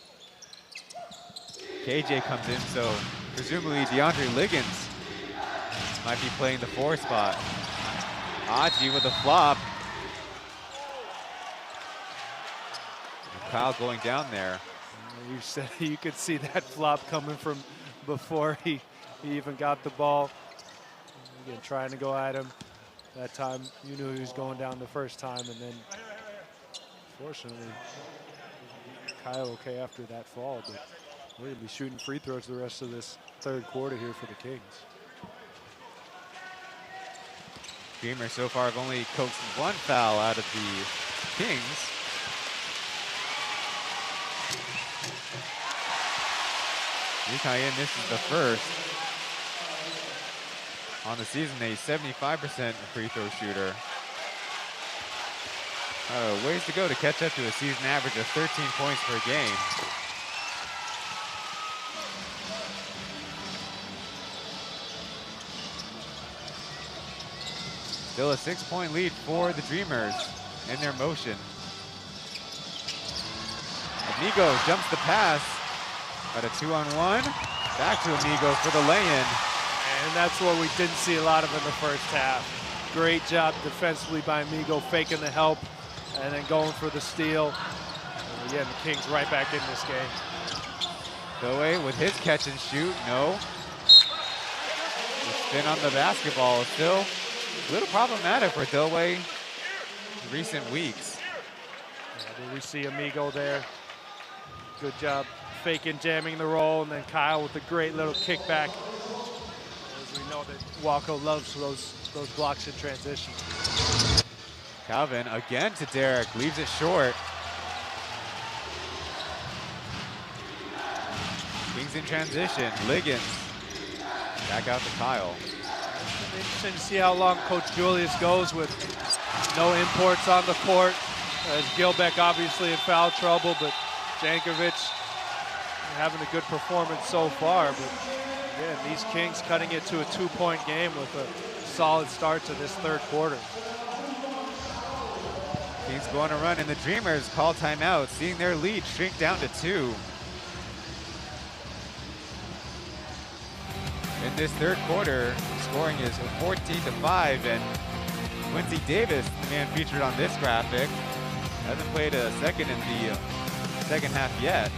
KJ comes in, so presumably DeAndre Liggins might be playing the 4 spot. Aji with a flop. Kyle going down there. You said you could see that flop coming from before he even got the ball. Again, trying to go at him. That time, you knew he was going down the first time, and then, fortunately, Kyle okay after that fall. But we're going to be shooting free throws the rest of this third quarter here for the Kings. Dreamers so far have only coaxed 1 foul out of the Kings. Yukayan, this is the first on the season, a 75% free throw shooter. Ways to go to catch up to a season average of 13 points per game. Still a 6-point lead for the Dreamers in their motion. Amigo jumps the pass. Got a 2-on-1. Back to Amigo for the lay-in. And that's what we didn't see a lot of in the first half. Great job defensively by Amigo, faking the help, and then going for the steal. And again, the Kings right back in this game. Doe with his catch and shoot, no. The spin on the basketball is still a little problematic for Doe in recent weeks. Yeah, we see Amigo there. Good job faking, jamming the roll, and then Kyle with a great little kickback. As we know that Walco loves those blocks in transition. Calvin again to Derek, leaves it short. Kings in transition. Liggins back out to Kyle. Interesting to see how long Coach Julius goes with no imports on the court. As Gilbeck obviously in foul trouble, but Jankovic having a good performance so far. But again, these Kings cutting it to a 2-point game with a solid start to this third quarter. Kings going to run, and the Dreamers call timeout, seeing their lead shrink down to 2. In this third quarter, scoring is 14-5, and Quincy Davis, the man featured on this graphic, hasn't played a second in the second half yet.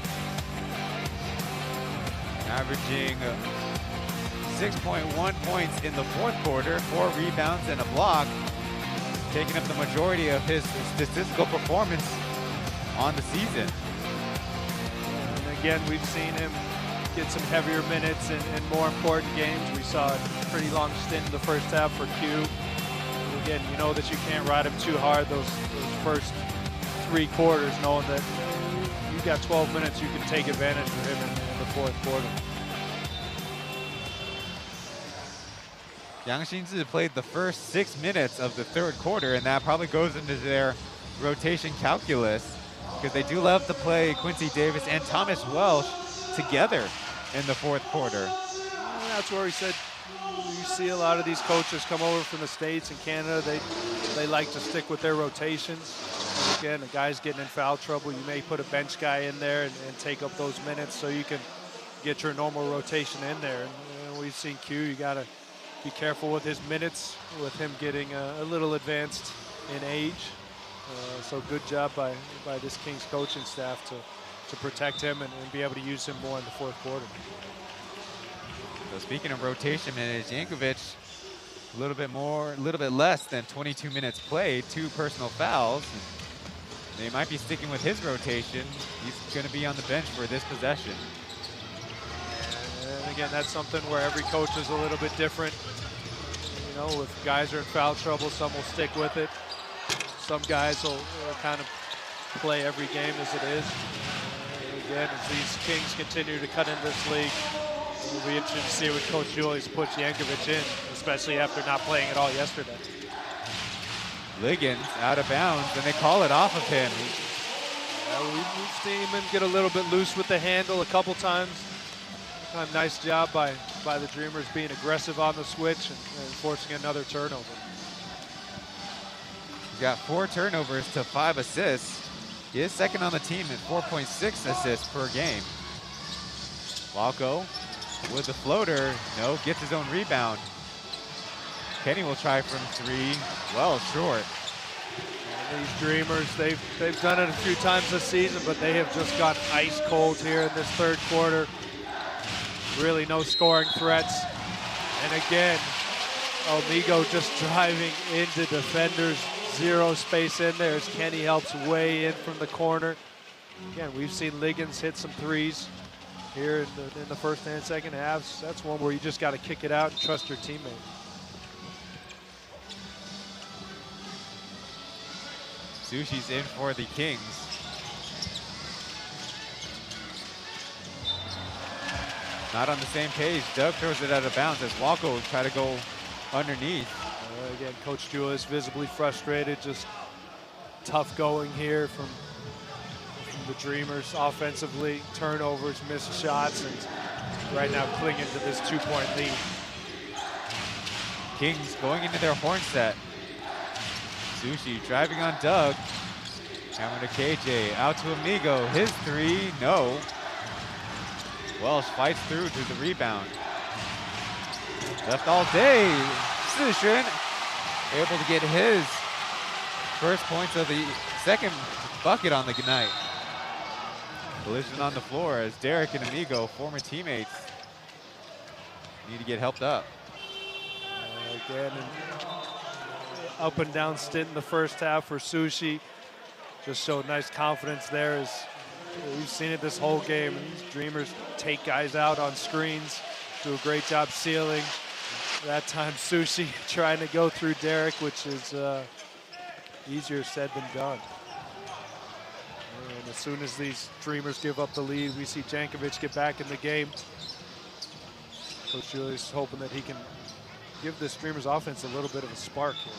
Averaging 6.1 points in the fourth quarter, 4 rebounds and a block, taking up the majority of his statistical performance on the season. And again, we've seen him get some heavier minutes in more important games. We saw a pretty long stint in the first half for Q. And again, you know that you can't ride him too hard those first 3 quarters, knowing that you got 12 minutes, you can take advantage of him in the fourth quarter. Yang Xinzi played the first 6 minutes of the third quarter, and that probably goes into their rotation calculus, because they do love to play Quincy Davis and Thomas Welsh together in the fourth quarter. And that's where he said you see a lot of these coaches come over from the States and Canada, they like to stick with their rotations. And again, a guy's getting in foul trouble, you may put a bench guy in there and take up those minutes so you can get your normal rotation in there. And we've seen Q, you gotta be careful with his minutes, with him getting a little advanced in age. So good job by this Kings coaching staff to protect him and be able to use him more in the fourth quarter. So speaking of rotation minutes, Jankovic a little bit less than 22 minutes played, 2 personal fouls. They might be sticking with his rotation. He's going to be on the bench for this possession. And again, that's something where every coach is a little bit different. You know, if guys are in foul trouble, some will stick with it. Some guys will kind of play every game as it is. Again, as these Kings continue to cut into this league, it'll be interesting to see what Coach Julius puts Jankovic in, especially after not playing at all yesterday. Liggins out of bounds, and they call it off of him. We've seen him get a little bit loose with the handle a couple times. Nice job by the Dreamers being aggressive on the switch and forcing another turnover. He's got 4 turnovers to 5 assists. He is second on the team at 4.6 assists per game. Walco with the floater, no, gets his own rebound. Kenny will try from 3, well short. And these Dreamers, they've done it a few times this season, but they have just got ice cold here in this third quarter. Really no scoring threats. And again, Almigo just driving into defenders, 0 space in there as Kenny helps way in from the corner. Again, we've seen Liggins hit some 3s here in the first and second halves. That's one where you just got to kick it out and trust your teammate. Sushi's in for the Kings. Not on the same page. Doug throws it out of bounds as Walco will try to go underneath. Again, Coach Julius visibly frustrated, just tough going here from the Dreamers offensively. Turnovers, missed shots, and right now clinging to this 2-point lead. Kings going into their horn set. Sushi driving on Doug. Coming to KJ, out to Amigo. His 3, no. Welsh fights through to the rebound. Left all day. Sushin able to get his first points of the second bucket on the night. Collision on the floor as Derek and Amigo, former teammates, need to get helped up. Again, an up and down stint in the first half for Sushi. Just showed nice confidence there as we've seen it this whole game. These Dreamers take guys out on screens, do a great job sealing. That time Sushi trying to go through Derek, which is easier said than done. And as soon as these Dreamers give up the lead, we see Jankovic get back in the game. Coach Julius hoping that he can give this Dreamers offense a little bit of a spark here.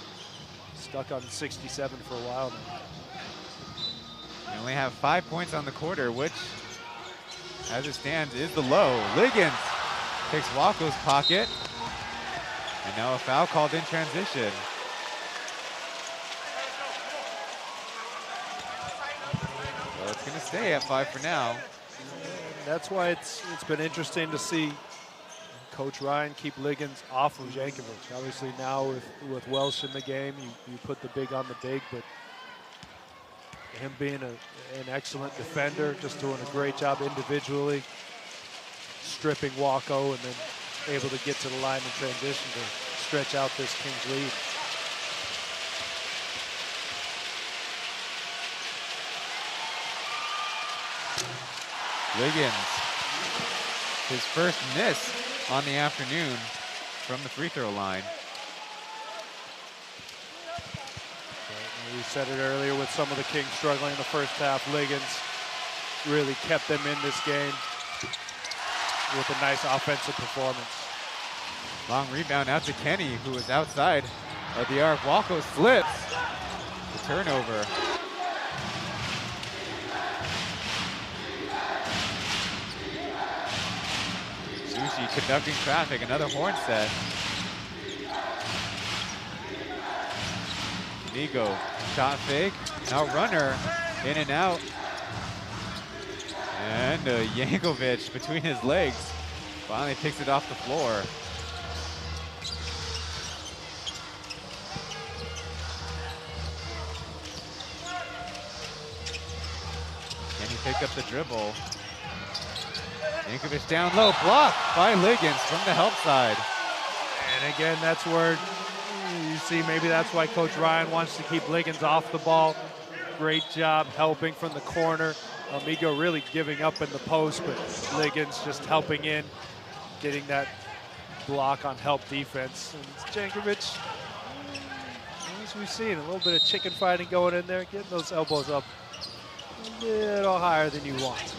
Stuck on 67 for a while now. They only have 5 points on the quarter, which, as it stands, is the low. Liggins takes Walko's pocket. And now a foul called in transition. So it's going to stay at 5 for now. That's why it's been interesting to see Coach Ryan keep Liggins off of Jankovic. Obviously now with Welsh in the game, you put the big on the big, but him being an excellent defender, just doing a great job individually, stripping Walko and then able to get to the line in transition to stretch out this Kings lead. Liggins, his first miss on the afternoon from the free throw line. We said it earlier with some of the Kings struggling in the first half. Liggins really kept them in this game with a nice offensive performance. Long rebound out to Kenny, who was outside of the arc. Walko slips. The turnover. Sushi conducting traffic, another horn set. Migo, shot fake, now runner, in and out. And Jankovic between his legs finally picks it off the floor. Can he pick up the dribble? Jankovic down low, blocked by Liggins from the help side. And again, that's where you see maybe that's why Coach Ryan wants to keep Liggins off the ball. Great job helping from the corner. Amigo really giving up in the post, but Liggins just helping in, getting that block on help defense. And Jankovic, as we've seen, a little bit of chicken fighting going in there, getting those elbows up a little higher than you want.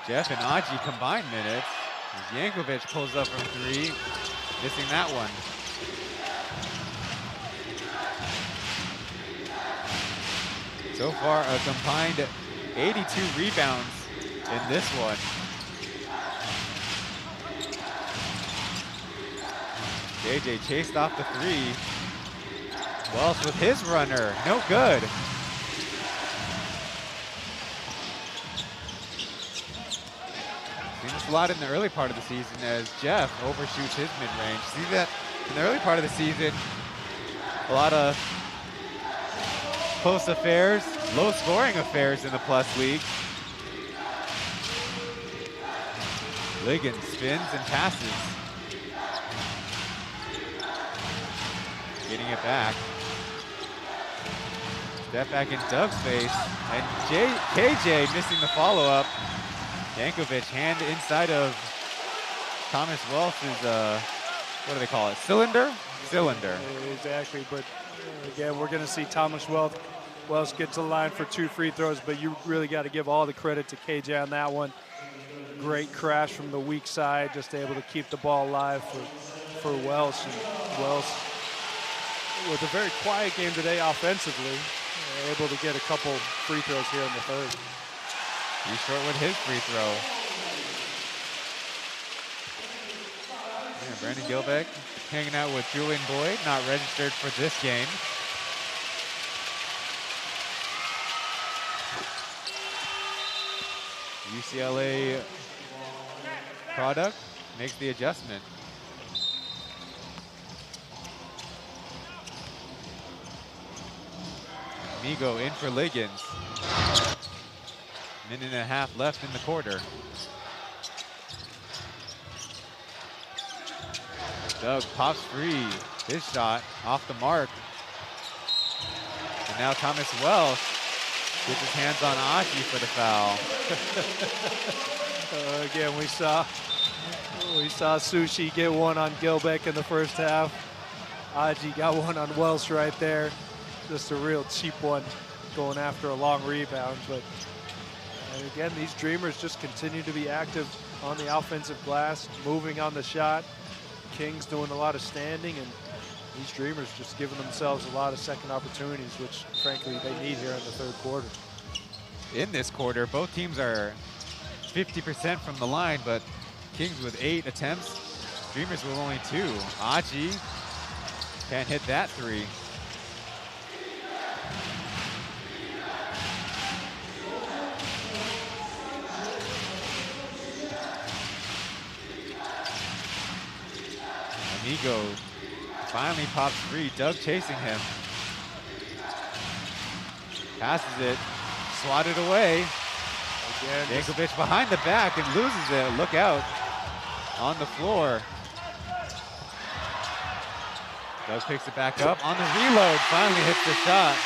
Jeff and Aji combined minutes. Jankovic pulls up from 3, missing that one. So far, a combined 82 rebounds in this one. JJ chased off the 3. Welsh with his runner, no good. Seen this a lot in the early part of the season as Jeff overshoots his mid-range. See that in the early part of the season, a lot of close affairs, low scoring affairs in the Plus League. Liggins spins and passes. Getting it back. Step back in Doug's face, and KJ missing the follow-up. Jankovic hand inside of Thomas Welsh's, what do they call it, cylinder? Cylinder. Exactly, but again, we're gonna see Thomas Welsh get to the line for 2 free throws, but you really gotta give all the credit to KJ on that one. Great crash from the weak side, just able to keep the ball alive for Welsh. And Welsh, with a very quiet game today offensively, able to get a couple free throws here in the third. He's short with his free throw. Yeah, Brandon Gilbeck hanging out with Julian Boyd, not registered for this game. UCLA product makes the adjustment. Migo in for Liggins. Minute and a half left in the quarter. Doug pops free. His shot off the mark. And now Thomas Welsh gets his hands on Aji for the foul. Again, we saw Sushi get one on Gilbeck in the first half. Aji got one on Welsh right there. just a real cheap one going after a long rebound. But again, these Dreamers just continue to be active on the offensive glass, moving on the shot. Kings doing a lot of standing, and these Dreamers just giving themselves a lot of second opportunities, which frankly they need here in the third quarter. In this quarter, both teams are 50% from the line, but Kings with 8 attempts, Dreamers with only 2. Aji can't hit that 3. Amigo finally pops free. Doug chasing him. Passes it. Swatted away. Jankovic behind the back and loses it. Look out on the floor. Doug picks it back up on the reload. Finally hits the shot.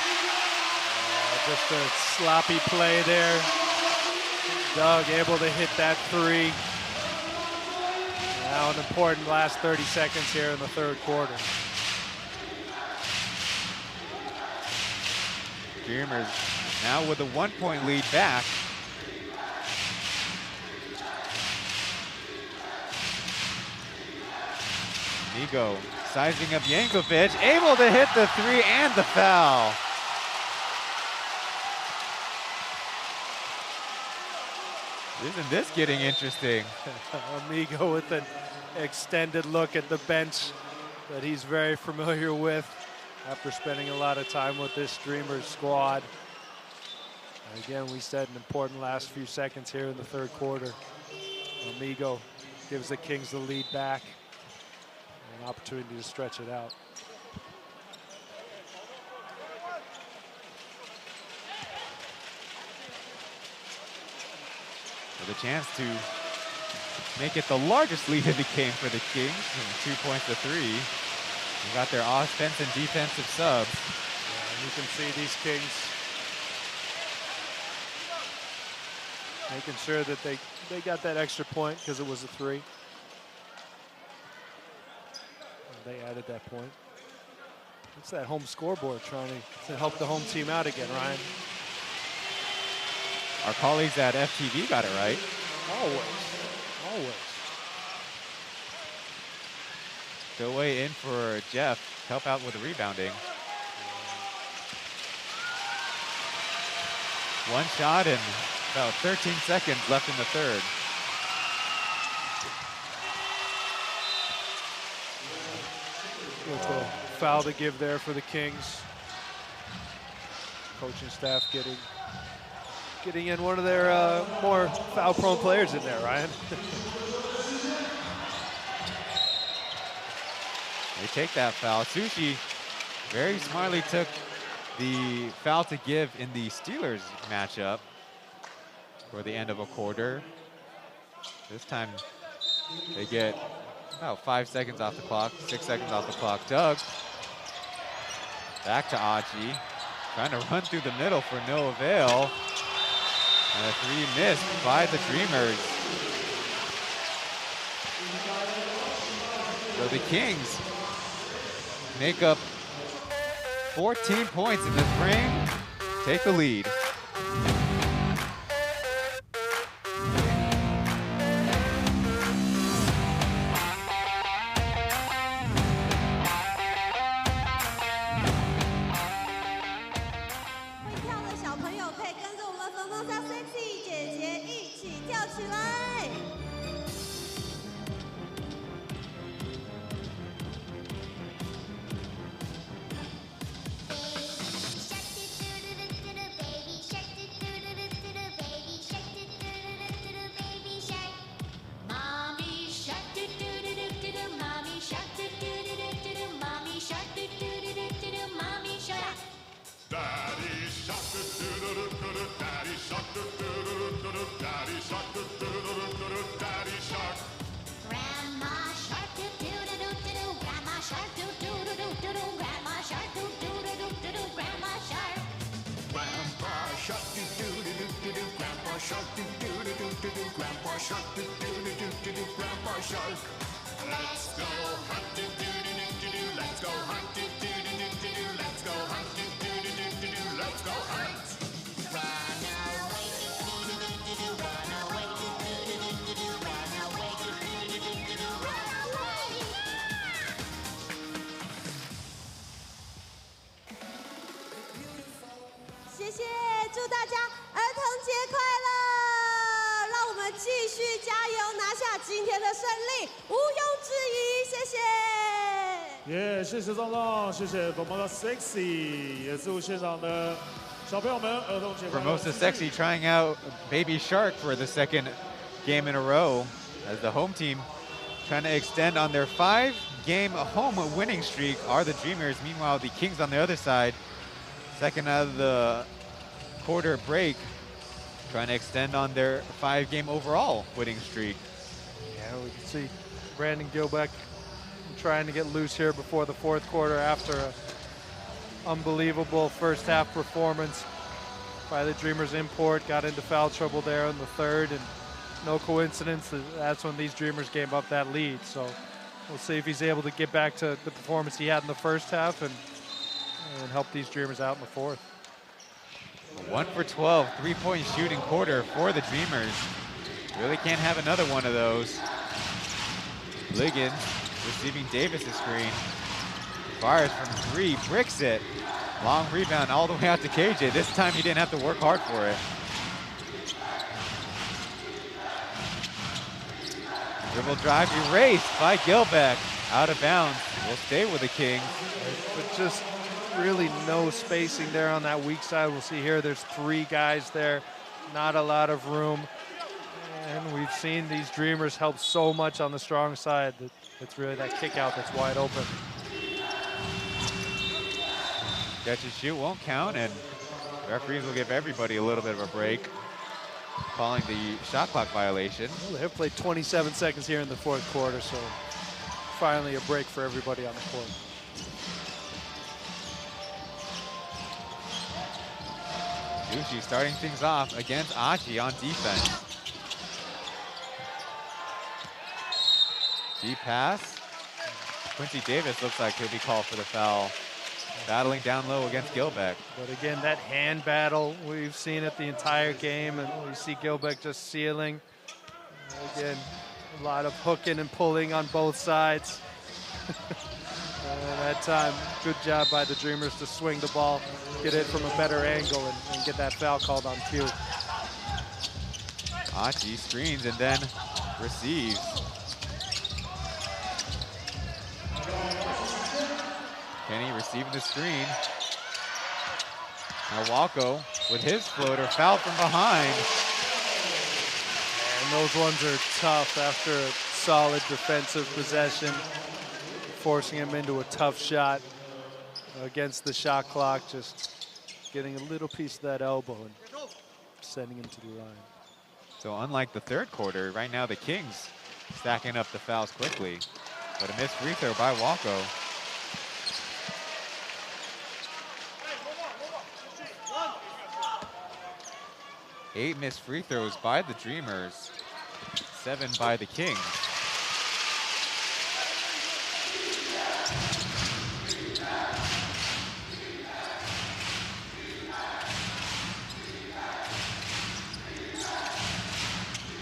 Just a sloppy play there. Doug able to hit that 3. Now an important last 30 seconds here in the third quarter. Dreamers now with a 1-point lead back. Migo sizing up Jankovic, able to hit the 3 and the foul. Isn't this getting interesting? Amigo with an extended look at the bench that he's very familiar with after spending a lot of time with this Dreamers squad. And again, we said an important last few seconds here in the third quarter. Amigo gives the Kings the lead back. An opportunity to stretch it out. With a chance to make it the largest lead of the game for the Kings, from 2 points to 3. They got their offense and defensive subs. Yeah, you can see these Kings making sure that they got that extra point because it was a 3. And they added that point. It's that home scoreboard trying to help the home team out again, Ryan. Our colleagues at FTV got it right. Always. Go way in for Jeff, help out with the rebounding. One shot and about 13 seconds left in the third. With a foul to give there for the Kings. Coaching staff getting in one of their more foul-prone players in there, Ryan. They take that foul. Sushi very smartly took the foul to give in the Steelers matchup for the end of a quarter. This time they get about 5 seconds off the clock, 6 seconds off the clock. Doug, back to Aji, trying to run through the middle for no avail. And a 3 missed by the Dreamers. So the Kings make up 14 points in this frame, take the lead. Let's go hunt, let's go hunt, let's go hunt, 耶，谢谢壮壮，谢谢 Formosa Sexy， 也祝现场的小朋友们儿童节快乐。 Formosa Sexy trying out Baby Shark for the second game in a row as the home team trying to extend on their 5-game home winning streak are the Dreamers. Meanwhile, the Kings on the other side, second out of the quarter break, trying to extend on their 5-game overall winning streak. Yeah, we can see Brandon Gilbeck trying to get loose here before the fourth quarter after an unbelievable first half performance by the Dreamers import. Got into foul trouble there in the third, and no coincidence that's when these Dreamers gave up that lead. So we'll see if he's able to get back to the performance he had in the first half and help these Dreamers out in the fourth. 1 for 12 3-point shooting quarter for the Dreamers. Really can't have another one of those. Liggins receiving Davis's screen. Fires from 3, bricks it. Long rebound all the way out to KJ. This time he didn't have to work hard for it. Dribble drive erased by Gilbeck. Out of bounds. Will stay with the Kings. But just really no spacing there on that weak side. We'll see here there's 3 guys there. Not a lot of room. And we've seen these Dreamers help so much on the strong side that it's really that kick out that's wide open. Catch and shoot won't count, and referees will give everybody a little bit of a break, calling the shot clock violation. Well, they have played 27 seconds here in the fourth quarter, so finally a break for everybody on the court. Sushi starting things off against Achi on defense. Deep pass. Quincy Davis looks like he'll be called for the foul. Battling down low against Gilbeck. But again, that hand battle, we've seen it the entire game, and we see Gilbeck just sealing. Again, a lot of hooking and pulling on both sides. And that time, good job by the Dreamers to swing the ball, get it from a better angle, and get that foul called on cue. Achi screens and then receives. Kenny receiving the screen. Now Walko with his floater, fouled from behind. And those ones are tough after a solid defensive possession, forcing him into a tough shot against the shot clock, just getting a little piece of that elbow and sending him to the line. So unlike the third quarter, right now the Kings stacking up the fouls quickly. But a missed free throw by Walko. 8 missed free throws by the Dreamers, 7 by the Kings.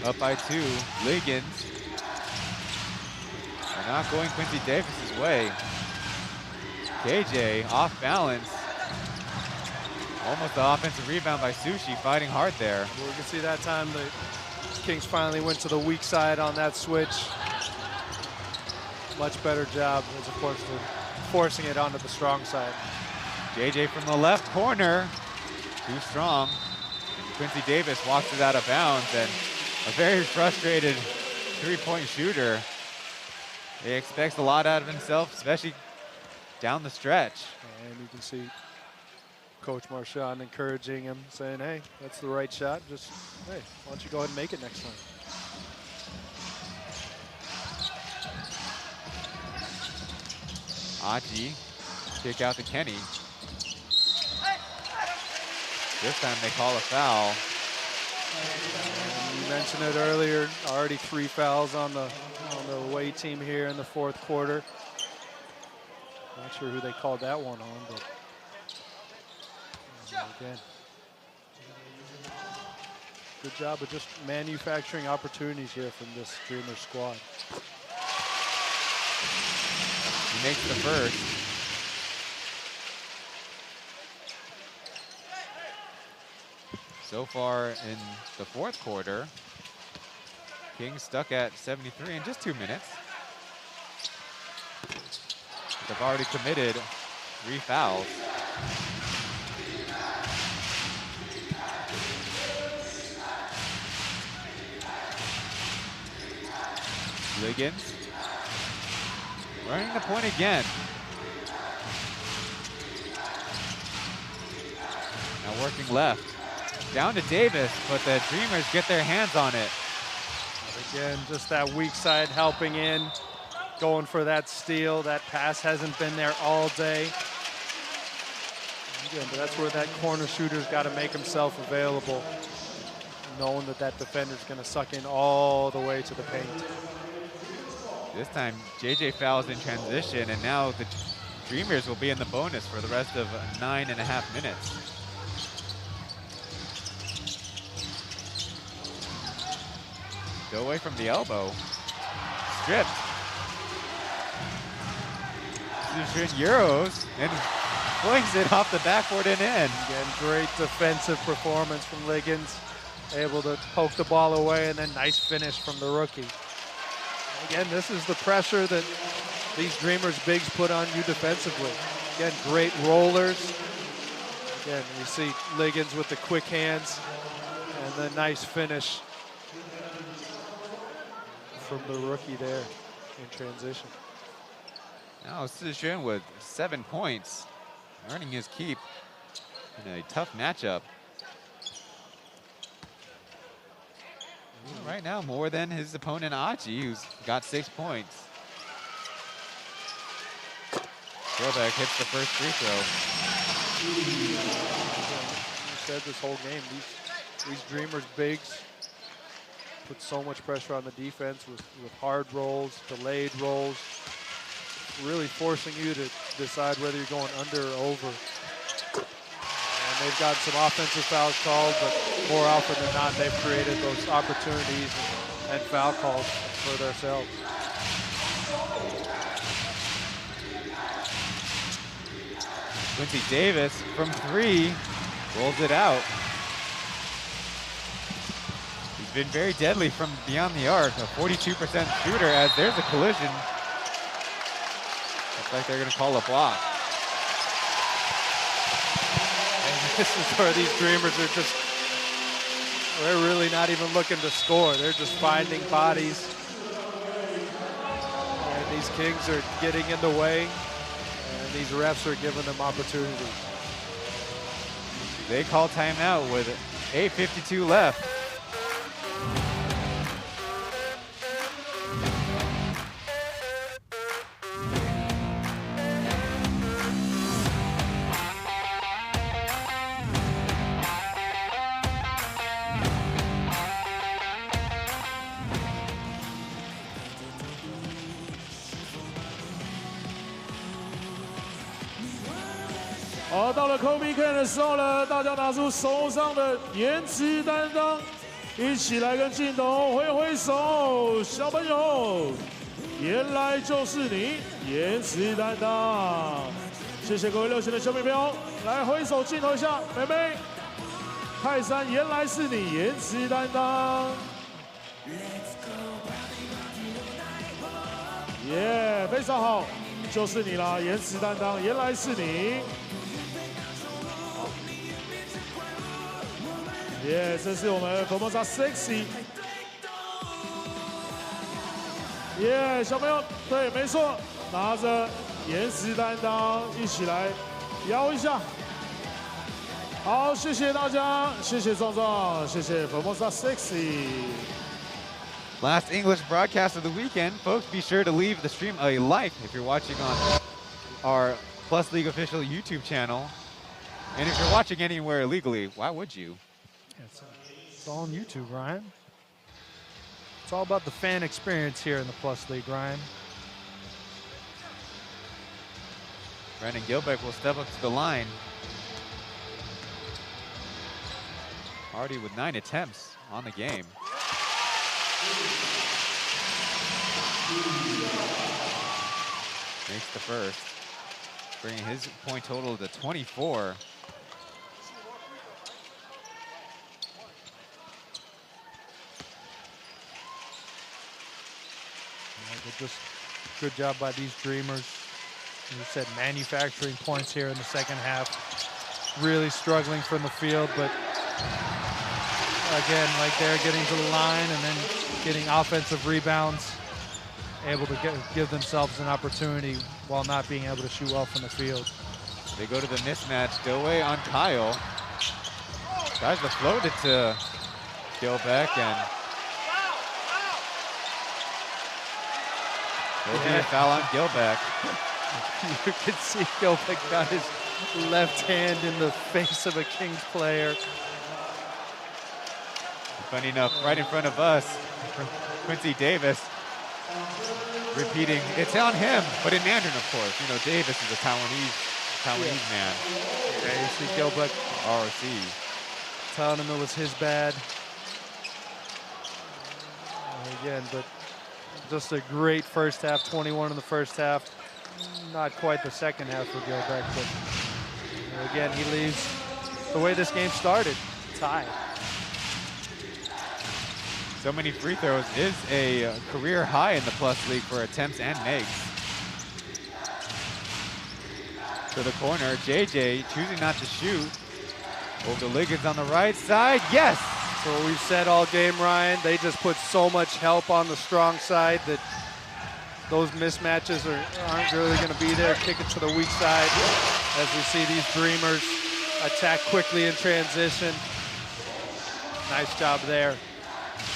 Up by 2, Liggins. They're not going Quincy Davis's way. KJ off balance. Almost the offensive rebound by Sushi, fighting hard there. Well, we can see that time the Kings finally went to the weak side on that switch. Much better job as opposed to forcing it onto the strong side. JJ from the left corner, too strong. Quincy Davis walks it out of bounds, and a very frustrated three-point shooter. He expects a lot out of himself, especially down the stretch. And you can see Coach Marchand encouraging him, saying, hey, that's the right shot. Just, hey, why don't you go ahead and make it next time? Achi, kick out to Kenny. This time they call a foul. You mentioned it earlier, already 3 fouls on the away team here in the fourth quarter. Not sure who they called that one on, but again, good job of just manufacturing opportunities here from this Dreamer squad. He makes the first. So far in the fourth quarter, Kings stuck at 73 in just 2 minutes. They've already committed 3 fouls. Liggins running the point again. Now working left. Down to Davis, but the Dreamers get their hands on it. Again, just that weak side helping in, going for that steal. That pass hasn't been there all day. Again, but that's where that corner shooter's got to make himself available, knowing that that defender's going to suck in all the way to the paint. This time, JJ fouls in transition, and now the Dreamers will be in the bonus for the rest of 9.5 minutes. Go away from the elbow. Stripped. Euros and flings it off the backboard and in. Again, great defensive performance from Liggins. Able to poke the ball away, and then nice finish from the rookie. Again, this is the pressure that these Dreamers bigs put on you defensively. Again, great rollers. Again, you see Liggins with the quick hands and the nice finish from the rookie there in transition. Now Sijun with 7 points, earning his keep in a tough matchup. Right now, more than his opponent Achi, who's got 6 points. Throwback hits the first free throw. You said this whole game, these Dreamers bigs put so much pressure on the defense with hard rolls, delayed rolls, really forcing you to decide whether you're going under or over. And they've got some offensive fouls called, but more often than not, they've created those opportunities and foul calls for themselves. Quincy Davis from 3 rolls it out. He's been very deadly from beyond the arc, a 42% shooter, as there's a collision. Looks like they're going to call a block. And this is where these Dreamers are just, they're really not even looking to score. They're just finding bodies. And these Kings are getting in the way, and these refs are giving them opportunities. They call timeout with 8:52 left.好，到了 Kobe Ken 的时候呢，大家拿出手上的颜值担当，一起来跟镜头挥挥手。小朋友，原来就是你，颜值担当。谢谢各位热情的小朋友，来挥手镜头一下，妹妹。泰山，原来是你，颜值担当。耶，非常好，就是你啦，颜值担当，原来是你。耶，这是我们 Formosa Sexy。耶，小朋友，对，没错，拿着颜值担当，一起来摇一下。好，谢谢大家，谢谢壮壮，谢谢 Formosa Sexy。 Last English broadcast of the weekend. Folks, be sure to leave the stream a like if you're watching on our Plus League official YouTube channel. And if you're watching anywhere illegally, why would you? It's all on YouTube, Ryan. It's all about the fan experience here in the Plus League, Ryan. Brandon Gilbeck will step up to the line. Already with 9 attempts on the game. Makes the first, bringing his point total to 24. Just good job by these Dreamers. you said, manufacturing points here in the second half. Really struggling from the field, but again, like they're getting to the line and then getting offensive rebounds, able to give themselves an opportunity while not being able to shoot well from the field. They go to the mismatch. Dewey on Kyle. Tries to float it to Gilbeck, and there'll be a foul on Gilbeck. You can see Gilbeck got his left hand in the face of a Kings player. Funny enough, right in front of us, Quincy Davis repeating, it's on him, but in Mandarin, of course. You know, Davis is a Taiwanese man. Yeah, you see Gilbeck ROC. telling him it was his bad. Again, but just a great first half, 21 in the first half. Not quite the second half for Gilbeck, but again, he leaves the way this game started, tied. So many free throws is a career high in the Plus League for attempts and makes. To the corner, JJ choosing not to shoot. Over to Liggins on the right side, yes! So what we've said all game, Ryan, they just put so much help on the strong side that those mismatches aren't really going to be there. Kick it to the weak side as we see these Dreamers attack quickly in transition. Nice job there,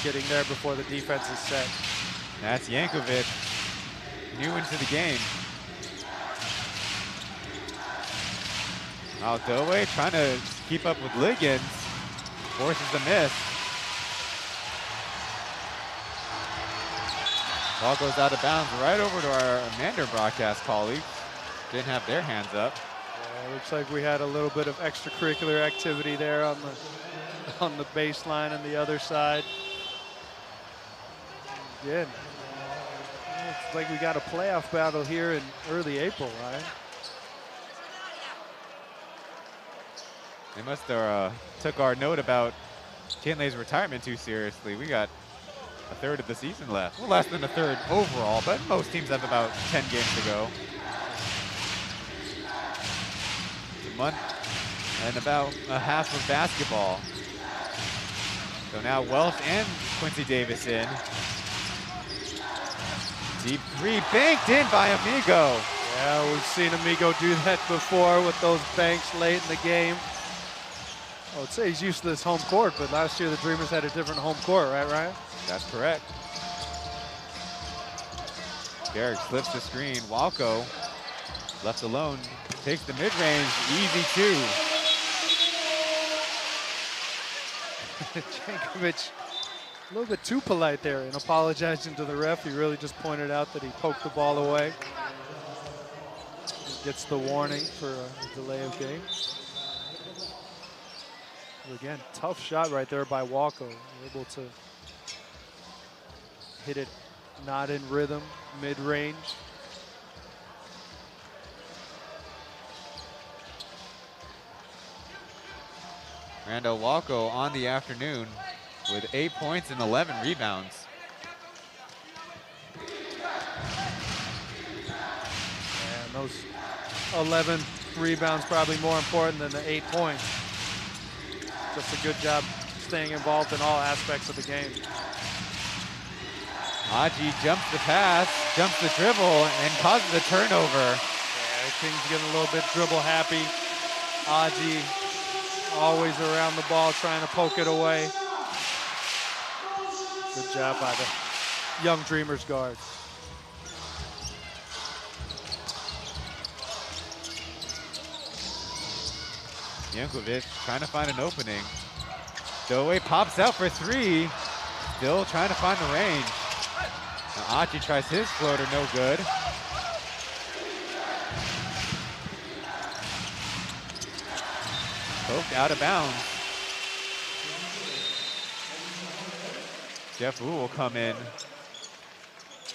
getting there before the defense is set. That's Yankovic, new into the game. Aldoe trying to keep up with Liggins, forces the miss. Ball goes out of bounds right over to our Mandarin broadcast colleagues. Didn't have their hands up. Yeah, looks like we had a little bit of extracurricular activity there on the baseline on the other side. Again, it's like we got a playoff battle here in early April, right? They must have took our note about Kinley's retirement too seriously. We got a third of the season left. Well, less than a third overall, but most teams have about 10 games to go. It's a month and about a half of basketball. So now Welsh and Quincy Davis in. Deep three, banked in by Amigo. Yeah, we've seen Amigo do that before with those banks late in the game. I would say he's used to this home court, but last year the Dreamers had a different home court, right, Ryan? That's correct. Derek slips the screen. Walco, left alone, takes the mid-range, easy two. Jankovic, a little bit too polite there and apologizing to the ref. He really just pointed out that he poked the ball away. He gets the warning for a delay of game. Again, tough shot right there by Walco. Able to hit it not in rhythm, mid-range. Randall Walco on the afternoon with 8 points and 11 rebounds. And those 11 rebounds probably more important than the 8 points. Just a good job staying involved in all aspects of the game. Aji jumps the pass, jumps the dribble, and causes a turnover. Yeah, Kings getting a little bit dribble happy. Aji always around the ball trying to poke it away. Good job by the young Dreamers guard. Yankovic trying to find an opening. Doe pops out for three. Still trying to find the range. Now Achi tries his floater, no good. Poked out of bounds. Jeff Wu will come in,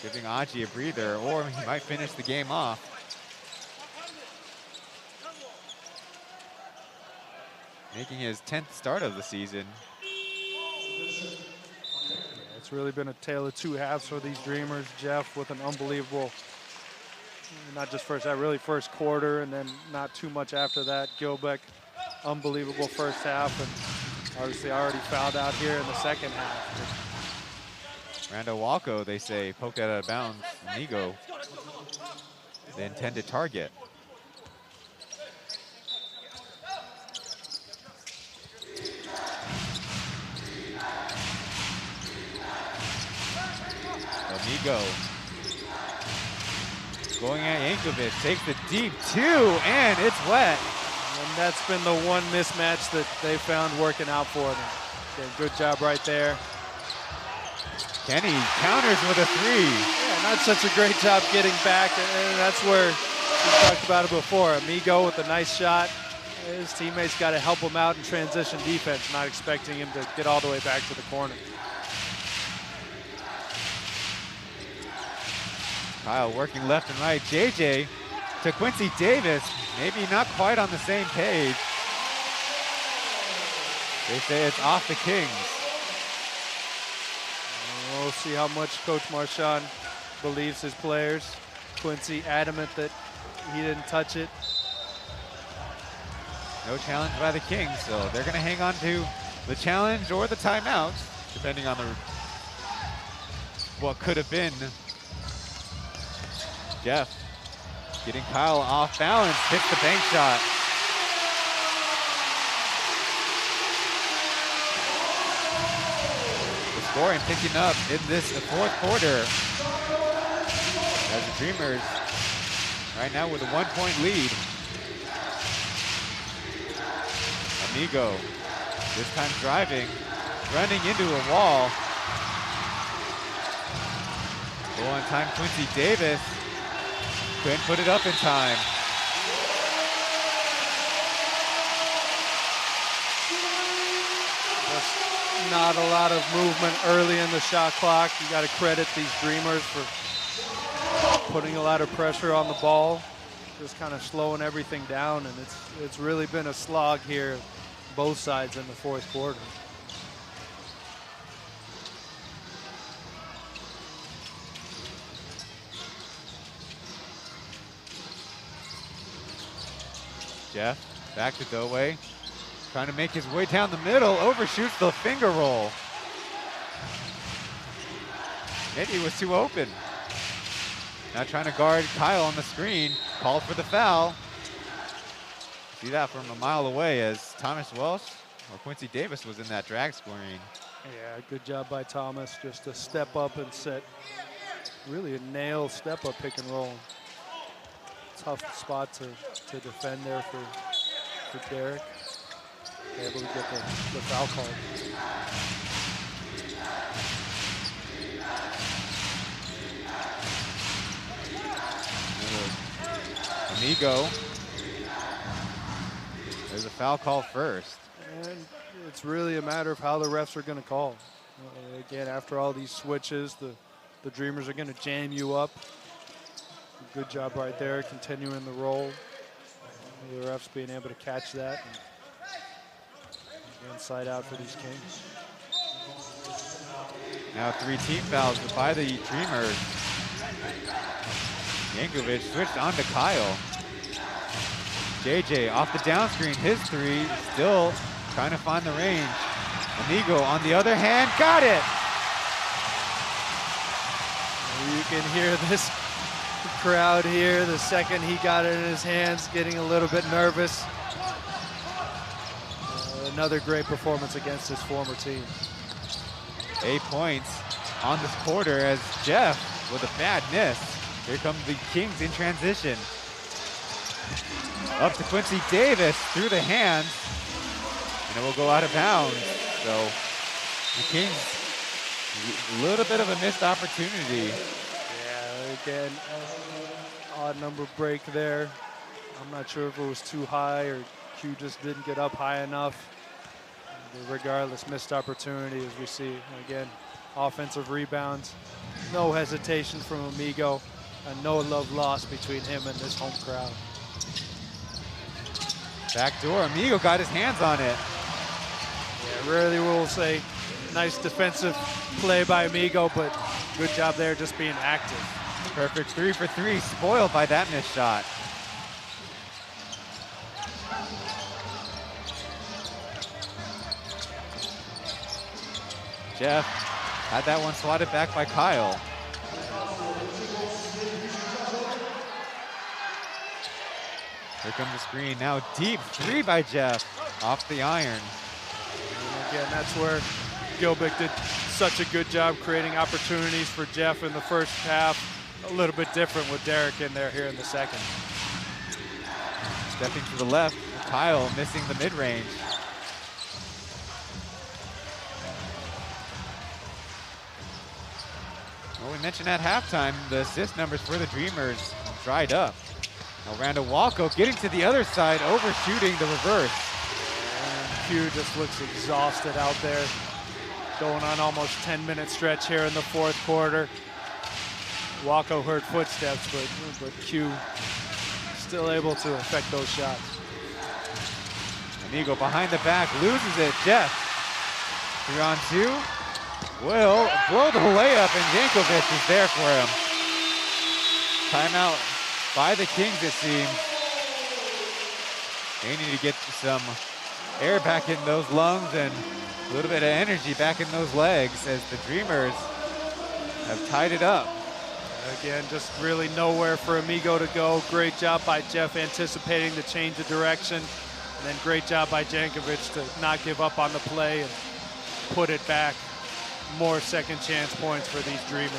giving Achi a breather, or he might finish the game off. Making his 10th start of the season. Yeah, it's really been a tale of two halves for these Dreamers. Jeff with an unbelievable not just first half, really first quarter, and then not too much after that. Gilbeck, unbelievable first half, and obviously already fouled out here in the second half. Rando Walco, they say, poked out of bounds. Amigo, the intended target. Amigo going at Yankovic, takes the deep two, and it's wet. And that's been the one mismatch that they found working out for them. Okay, good job right there. Kenny counters with a three. Yeah, not such a great job getting back, and that's where we talked about it before. Amigo with a nice shot. His teammates got to help him out in transition defense, not expecting him to get all the way back to the corner. Kyle working left and right. JJ to Quincy Davis. Maybe not quite on the same page. They say it's off the Kings. We'll see how much Coach Marchand believes his players. Quincy adamant that he didn't touch it. No challenge by the Kings, so they're going to hang on to the challenge or the timeout, depending on what could have been. Jeff getting Kyle off balance, hits the bank shot. The scoring picking up in this fourth quarter as the Dreamers right now with a 1-point lead. Amigo this time driving, running into a wall. Goal on time, Quincy Davis. Couldn't put it up in time. Just not a lot of movement early in the shot clock. You got to credit these Dreamers for putting a lot of pressure on the ball, just kind of slowing everything down, and it's really been a slog here, both sides in the fourth quarter. Jeff back to Doway, trying to make his way down the middle, overshoots the finger roll. Maybe he was too open. Now trying to guard Kyle on the screen, called for the foul. See that from a mile away as Thomas Welsh or Quincy Davis was in that drag screen. Yeah, good job by Thomas, just to step up and set really a nail step-up pick and roll. Tough spot to defend there for Derek. Able to get the foul called. Amigo. There's a foul call first. And it's really a matter of how the refs are going to call. Again, after all these switches, the Dreamers are going to jam you up. Good job right there, continuing the roll. The refs being able to catch that. And side out for these Kings. Now 3 team fouls by the Dreamers. Yankovic switched on to Kyle. JJ off the down screen, his 3, still trying to find the range. Amigo on the other hand, got it! You can hear this crowd here the second he got it in his hands, getting a little bit nervous. Another great performance against his former team. 8 points on this quarter as Jeff with a bad miss. Here come the Kings in transition. Up to Quincy Davis through the hands, and it will go out of bounds. So the Kings, a little bit of a missed opportunity. Yeah, again, odd number break there. I'm not sure if it was too high or Q just didn't get up high enough. But regardless, missed opportunity as we see. Again, offensive rebounds. No hesitation from Amigo, and no love lost between him and this home crowd. Backdoor, Amigo got his hands on it. Yeah, rarely will say nice defensive play by Amigo, but good job there just being active. Perfect 3 for 3, spoiled by that missed shot. Jeff had that one swatted back by Kyle. Here comes the screen, now deep 3 by Jeff, off the iron. And again, that's where Gilbert did such a good job creating opportunities for Jeff in the first half. A little bit different with Derek in there here in the second. Stepping to the left, Kyle missing the mid-range. Well, we mentioned at halftime, the assist numbers for the Dreamers dried up. Now Randall Walco getting to the other side, overshooting the reverse. And Q just looks exhausted out there. Going on almost 10-minute stretch here in the fourth quarter. Walco heard footsteps, but Q still able to affect those shots. Amigo behind the back, loses it. Jeff, 3 on 2. Will blow the layup, and Jankovic is there for him. Timeout by the Kings, it seems. They need to get some air back in those lungs and a little bit of energy back in those legs as the Dreamers have tied it up. Again, just really nowhere for Amigo to go. Great job by Jeff anticipating the change of direction. And then great job by Jankovic to not give up on the play and put it back. More second chance points for these Dreamers.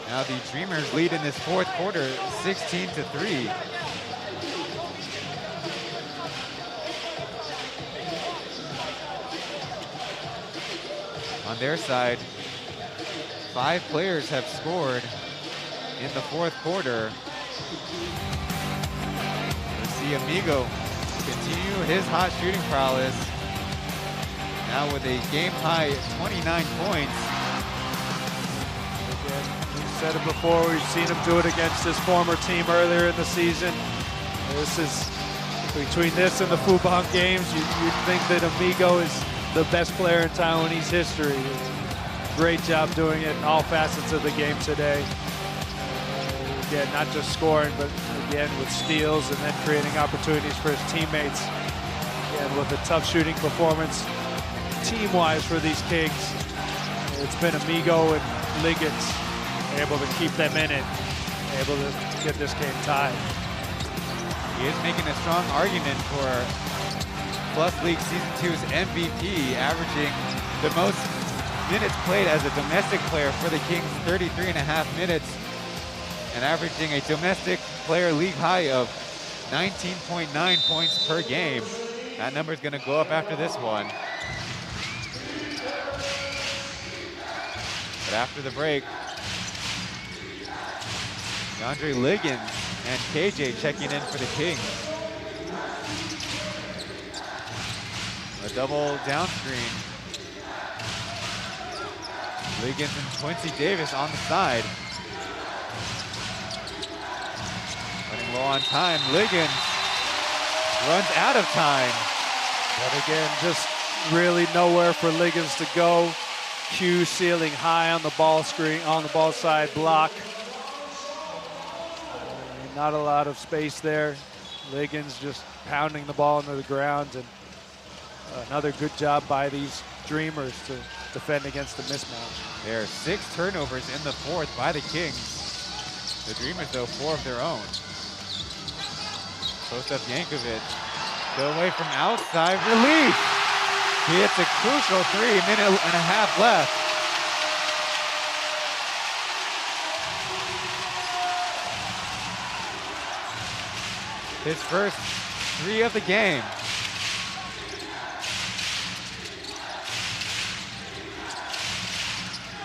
Now the Dreamers lead in this fourth quarter, 16-3. On their side, 5 players have scored in the fourth quarter. We see Amigo continue his hot shooting prowess. Now with a game-high 29 points. Again, we've said it before, we've seen him do it against his former team earlier in the season. This is, between this and the Fubon games, you'd think that Amigo is the best player in Taiwanese history. Great job doing it in all facets of the game today. Again, not just scoring, but again with steals and then creating opportunities for his teammates. Again, with a tough shooting performance team-wise for these Kings. It's been Amigo and Liggins able to keep them in it, able to get this game tied. He is making a strong argument for Plus League Season 2's MVP, averaging the most minutes played as a domestic player for the Kings, 33.5 minutes, and averaging a domestic player league high of 19.9 points per game. That number is going to go up after this one. But after the break, DeAndre Liggins and KJ checking in for the Kings. A double down screen. Liggins and Quincy Davis on the side. Running low on time. Liggins runs out of time. But again, just really nowhere for Liggins to go. Q ceiling high on the ball screen, on the ball side block. Not a lot of space there. Liggins just pounding the ball into the ground, and another good job by these Dreamers to defend against the mismatch. There are 6 turnovers in the fourth by the Kings. The Dreamers, though, 4 of their own. Post up Jankovic. Go away from outside. Release! He hits a crucial 3, minute and a half left. His first 3 of the game.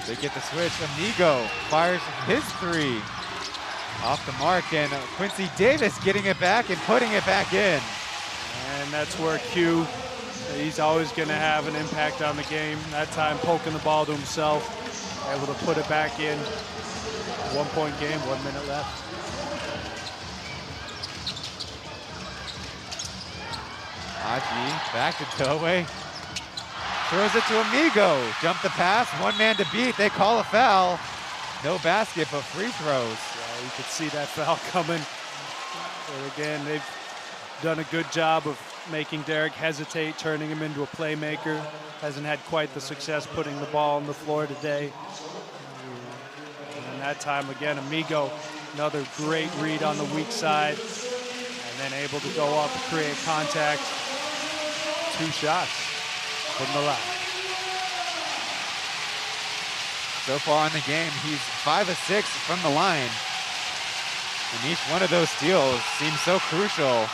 They get the switch. Amigo fires his 3 off the mark, and Quincy Davis getting it back and putting it back in. And that's where Q, he's always going to have an impact on the game. That time poking the ball to himself, able to put it back in. 1-point game, 1 minute left. Haji back to Toei. Throws it to Amigo. Jump the pass, one man to beat. They call a foul. No basket, but free throws. Yeah, you could see that foul coming. But again, they've done a good job of making Derek hesitate, turning him into a playmaker. Hasn't had quite the success putting the ball on the floor today. And that time, again, Amigo, another great read on the weak side. And then able to go up and create contact. 2 shots from the line. So far in the game, he's 5 of 6 from the line. And each one of those steals seems so crucial.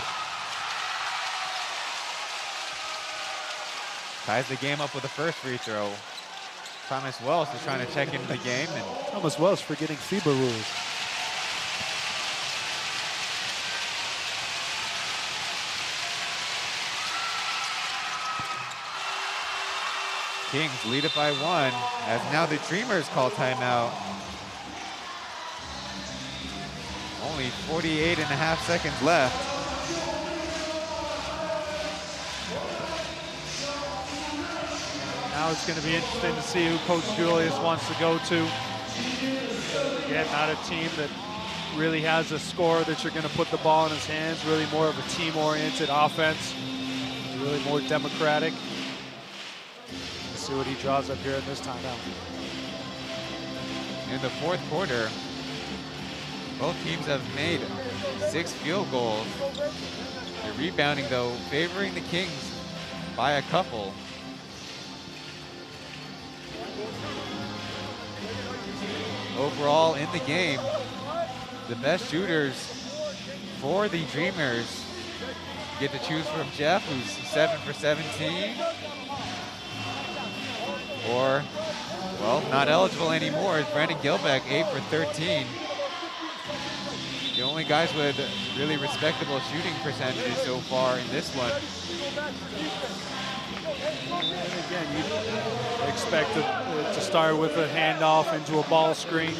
Ties the game up with the first free throw. Thomas Wells is trying to check into the game. And Thomas Wells forgetting FIBA rules. Kings lead it by 1, as now the Dreamers call timeout. Only 48.5 seconds left. Now it's going to be interesting to see who Coach Julius wants to go to. Again, not a team that really has a scorer that you're going to put the ball in his hands, really more of a team-oriented offense, really more democratic. Let's see what he draws up here in this timeout. In the fourth quarter, both teams have made 6 field goals. The rebounding, though, favoring the Kings by a couple. Overall in the game, the best shooters for the Dreamers get to choose from Jeff, who's 7 for 17. Or, well, not eligible anymore is Brandon Gilbeck, 8 for 13. The only guys with really respectable shooting percentages so far in this one. And again, you expect to start with a handoff into a ball screen.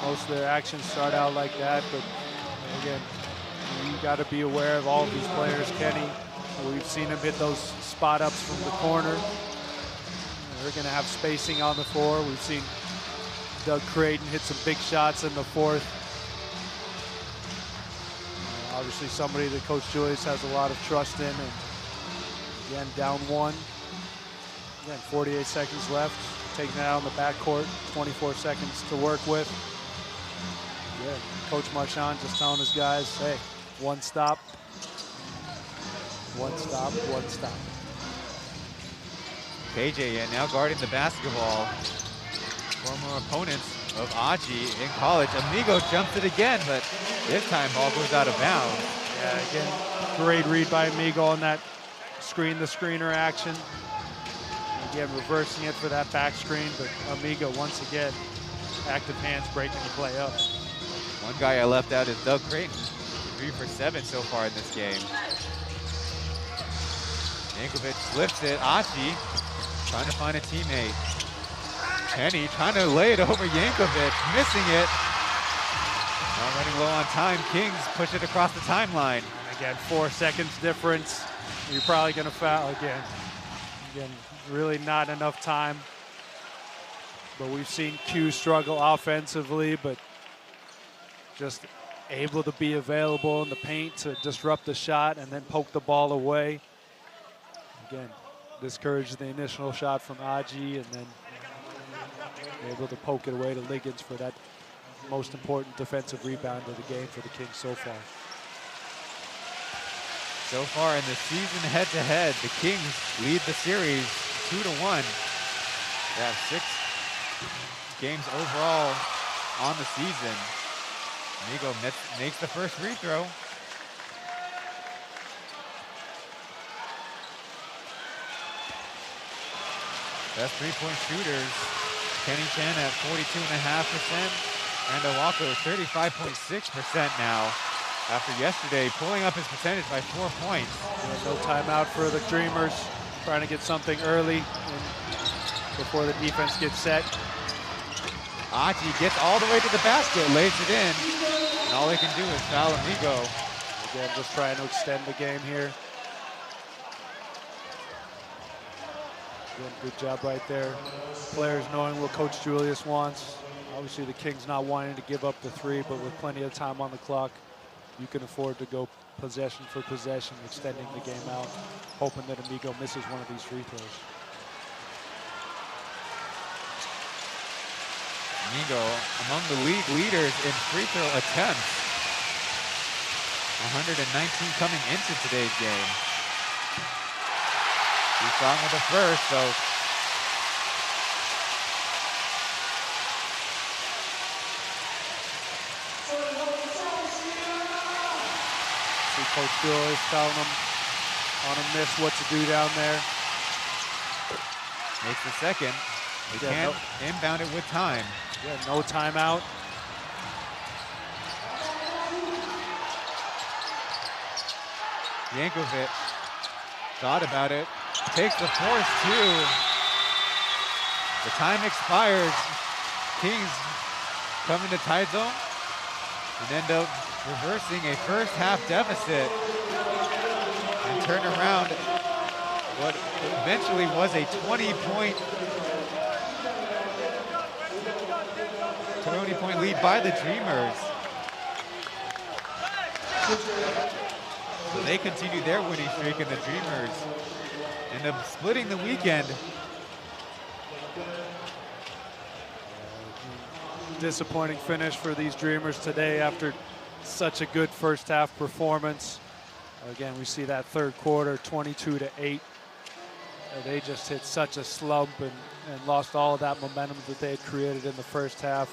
Most of their actions start out like that, but again, you got to be aware of all of these players. Kenny, we've seen him hit those spot ups from the corner. They're going to have spacing on the floor. We've seen Doug Creighton hit some big shots in the fourth. Obviously somebody that Coach Julius has a lot of trust in. And again, down 1. Again, 48 seconds left. Taking that out in the backcourt. 24 seconds to work with. Yeah, Coach Marchand just telling his guys, hey, 1 stop. 1 stop, 1 stop. KJ now guarding the basketball. Former opponents of Aji in college. Amigo jumps it again, but this time ball goes out of bounds. Yeah, again, great read by Amigo on that screen the screener action. Again, reversing it for that back screen, but Amigo once again, active hands breaking the play up. One guy I left out is Doug Creighton. 3 for 7 so far in this game. Yankovic flips it. Achi trying to find a teammate. Kenny trying to lay it over Yankovic, missing it. Now running low on time. Kings push it across the timeline. And again, 4 seconds difference. You're probably going to foul again. Again, really not enough time. But we've seen Q struggle offensively, but just able to be available in the paint to disrupt the shot and then poke the ball away. Again, discouraged the initial shot from Aji and then able to poke it away to Liggins for that most important defensive rebound of the game for the Kings so far. So far in the season head-to-head, the Kings lead the series 2-1. They have 6 games overall on the season. Amigo makes the first free throw. Best three-point shooters, Kenny Chen at 42.5%, and Owako 35.6% now. After yesterday pulling up his percentage by 4 points. Yeah, no timeout for the Dreamers, trying to get something early before the defense gets set. Achi gets all the way to the basket, lays it in, and all they can do is foul Amigo. Again, just trying to extend the game here. Again, good job right there. Players knowing what Coach Julius wants. Obviously, the Kings not wanting to give up the three, but with plenty of time on the clock, you can afford to go possession for possession, extending the game out, hoping that Amigo misses one of these free throws. Amigo among the league leaders in free throw attempts. 119 coming into today's game. He's strong with the first, so see Coach Bill is telling him on a miss what to do down there. Makes the second. They can't inbound it with time. Yeah, no timeout. Yankovic thought about it. Takes the force too. The time expires. Kings come into tie zone and end up reversing a first half deficit and turn around what eventually was a 20-point lead by the Dreamers. So they continue their winning streak, and the Dreamers end up splitting the weekend. Disappointing finish for these Dreamers today after such a good first half performance. Again, we see that third quarter, 22-8. They just hit such a slump and lost all of that momentum that they had created in the first half.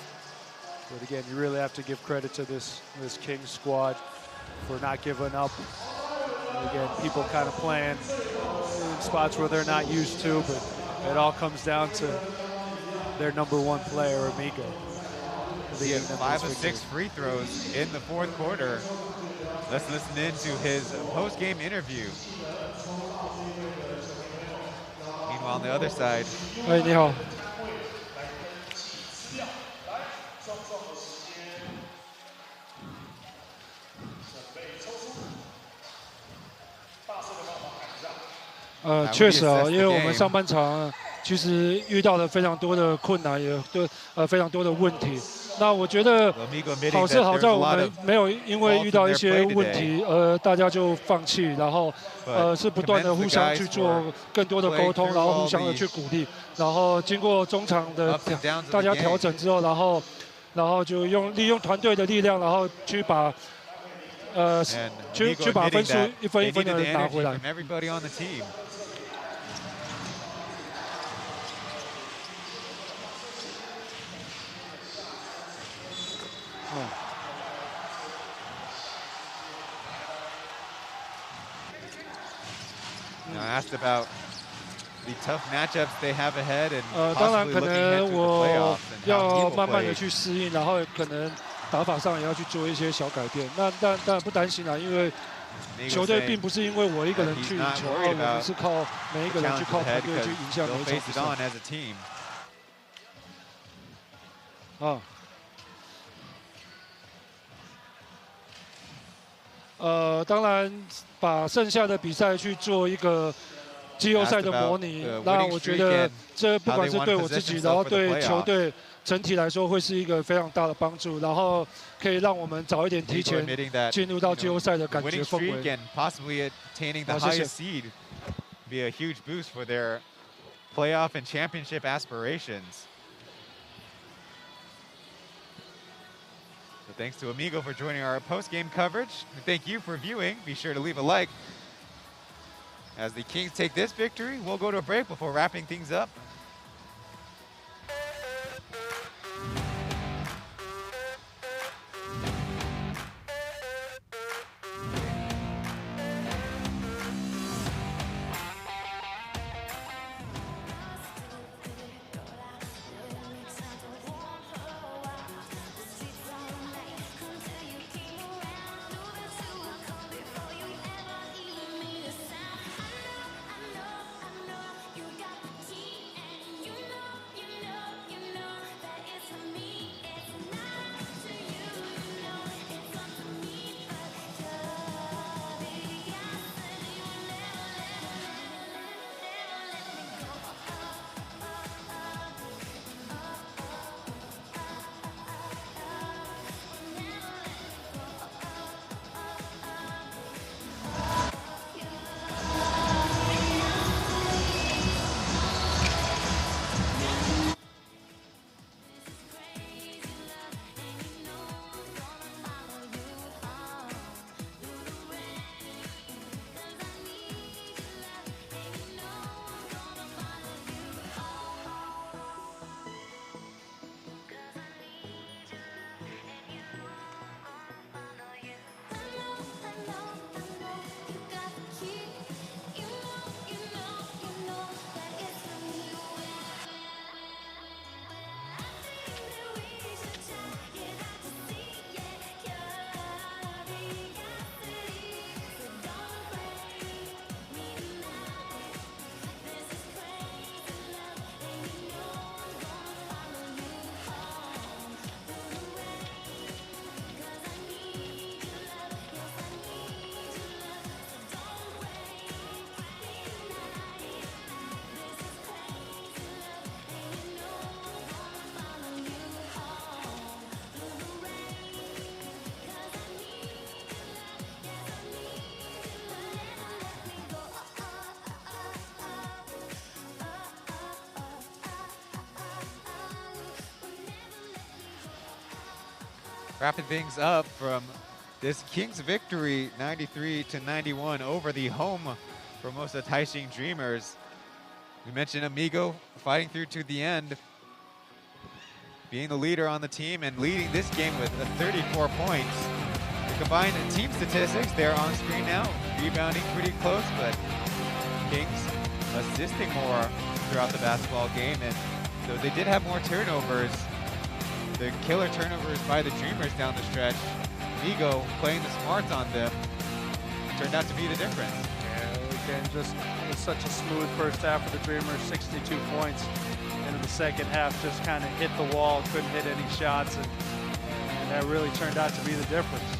But again, you really have to give credit to this Kings squad for not giving up. And again, people kind of playing in spots where they're not used to, but it all comes down to their #1 player, Amigo. He had 5 of 6 free throws in the fourth quarter. Let's listen in to his post-game interview. Meanwhile, on the other side. 哎，你好。确实啊，因为我们上半场其实遇到了非常多的困难，也非常多的问题。那我觉得好是好在我们没有因为遇到一些问题，大家就放弃，然后是不断的互相去做更多的沟通，然后互相的去鼓励，然后经过中场的大家调整之后，然后就利用团队的力量，然后去把去把分数一分一分的拿回来。Now asked about the tough matchups they have ahead and 当然 possibly 可 looking 能 ahead to the 我 playoffs and how he 要 will 慢慢的 play. 去适应，然后可能打法上也要去做一些小改变。但不担心啦，因为球队并不是因为我一个人去赢球，我们是靠每一个人去靠团队去影响每一场比赛。啊。当然把剩下的比赛去做一个季后赛的模拟，那我觉得这不管是对我自己，然后对球队整体来说会是一个非常大的帮助，然后可以让我们早一点提前进入到季后赛的感觉氛围。Possibly attaining the highest seed be a huge boost for their playoff and championship aspirations. So thanks to Amigo for joining our post-game coverage. And thank you for viewing. Be sure to leave a like. As the Kings take this victory, we'll go to a break before wrapping things up. wrapping things up from this Kings victory, 93-91 over the home Formosa Taishin Dreamers. We mentioned Amigo fighting through to the end, being the leader on the team and leading this game with 34 points. The combined team statistics, they're on screen now. Rebounding pretty close, but Kings assisting more throughout the basketball game. And though they did have more turnovers, the killer turnovers by the Dreamers down the stretch, Amigo playing the smarts on them turned out to be the difference. Yeah, again, just it was such a smooth first half for the Dreamers, 62 points. And in the second half, just kind of hit the wall, couldn't hit any shots, and that really turned out to be the difference.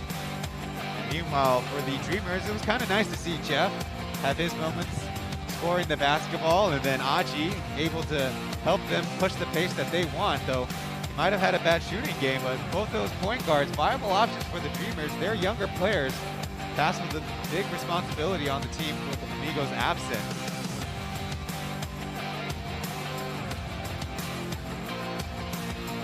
And meanwhile, for the Dreamers, it was kind of nice to see Jeff have his moments scoring the basketball, and then Aji able to help them push the pace that they want, though he might have had a bad shooting game, but both those point guards, viable options for the Dreamers. They're younger players, tasked with a big responsibility on the team with Amigo's absence.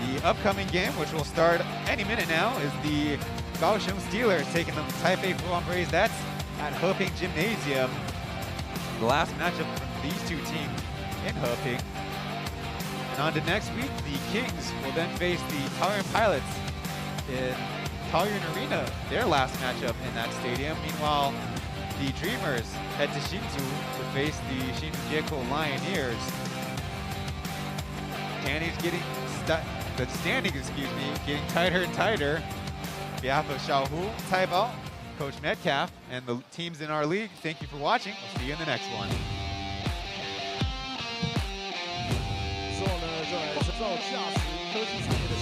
The upcoming game, which will start any minute now, is the Kaohsiung Steelers taking on the Taipei Flamboyants. That's at Heping Gymnasium. The last matchup from these two teams in Heping. And on to next week, the Kings will then face the Taoyuan Pilots in Taoyuan Arena, their last matchup in that stadium. Meanwhile, the Dreamers head to Hsinchu to face the Hsinchu Lioneers. The standing, getting tighter and tighter. On behalf of Xiaohu, Taibao, Coach Metcalf, and the teams in our league, thank you for watching. We'll see you in the next one. 之后呢，就来照驾驶科技产业的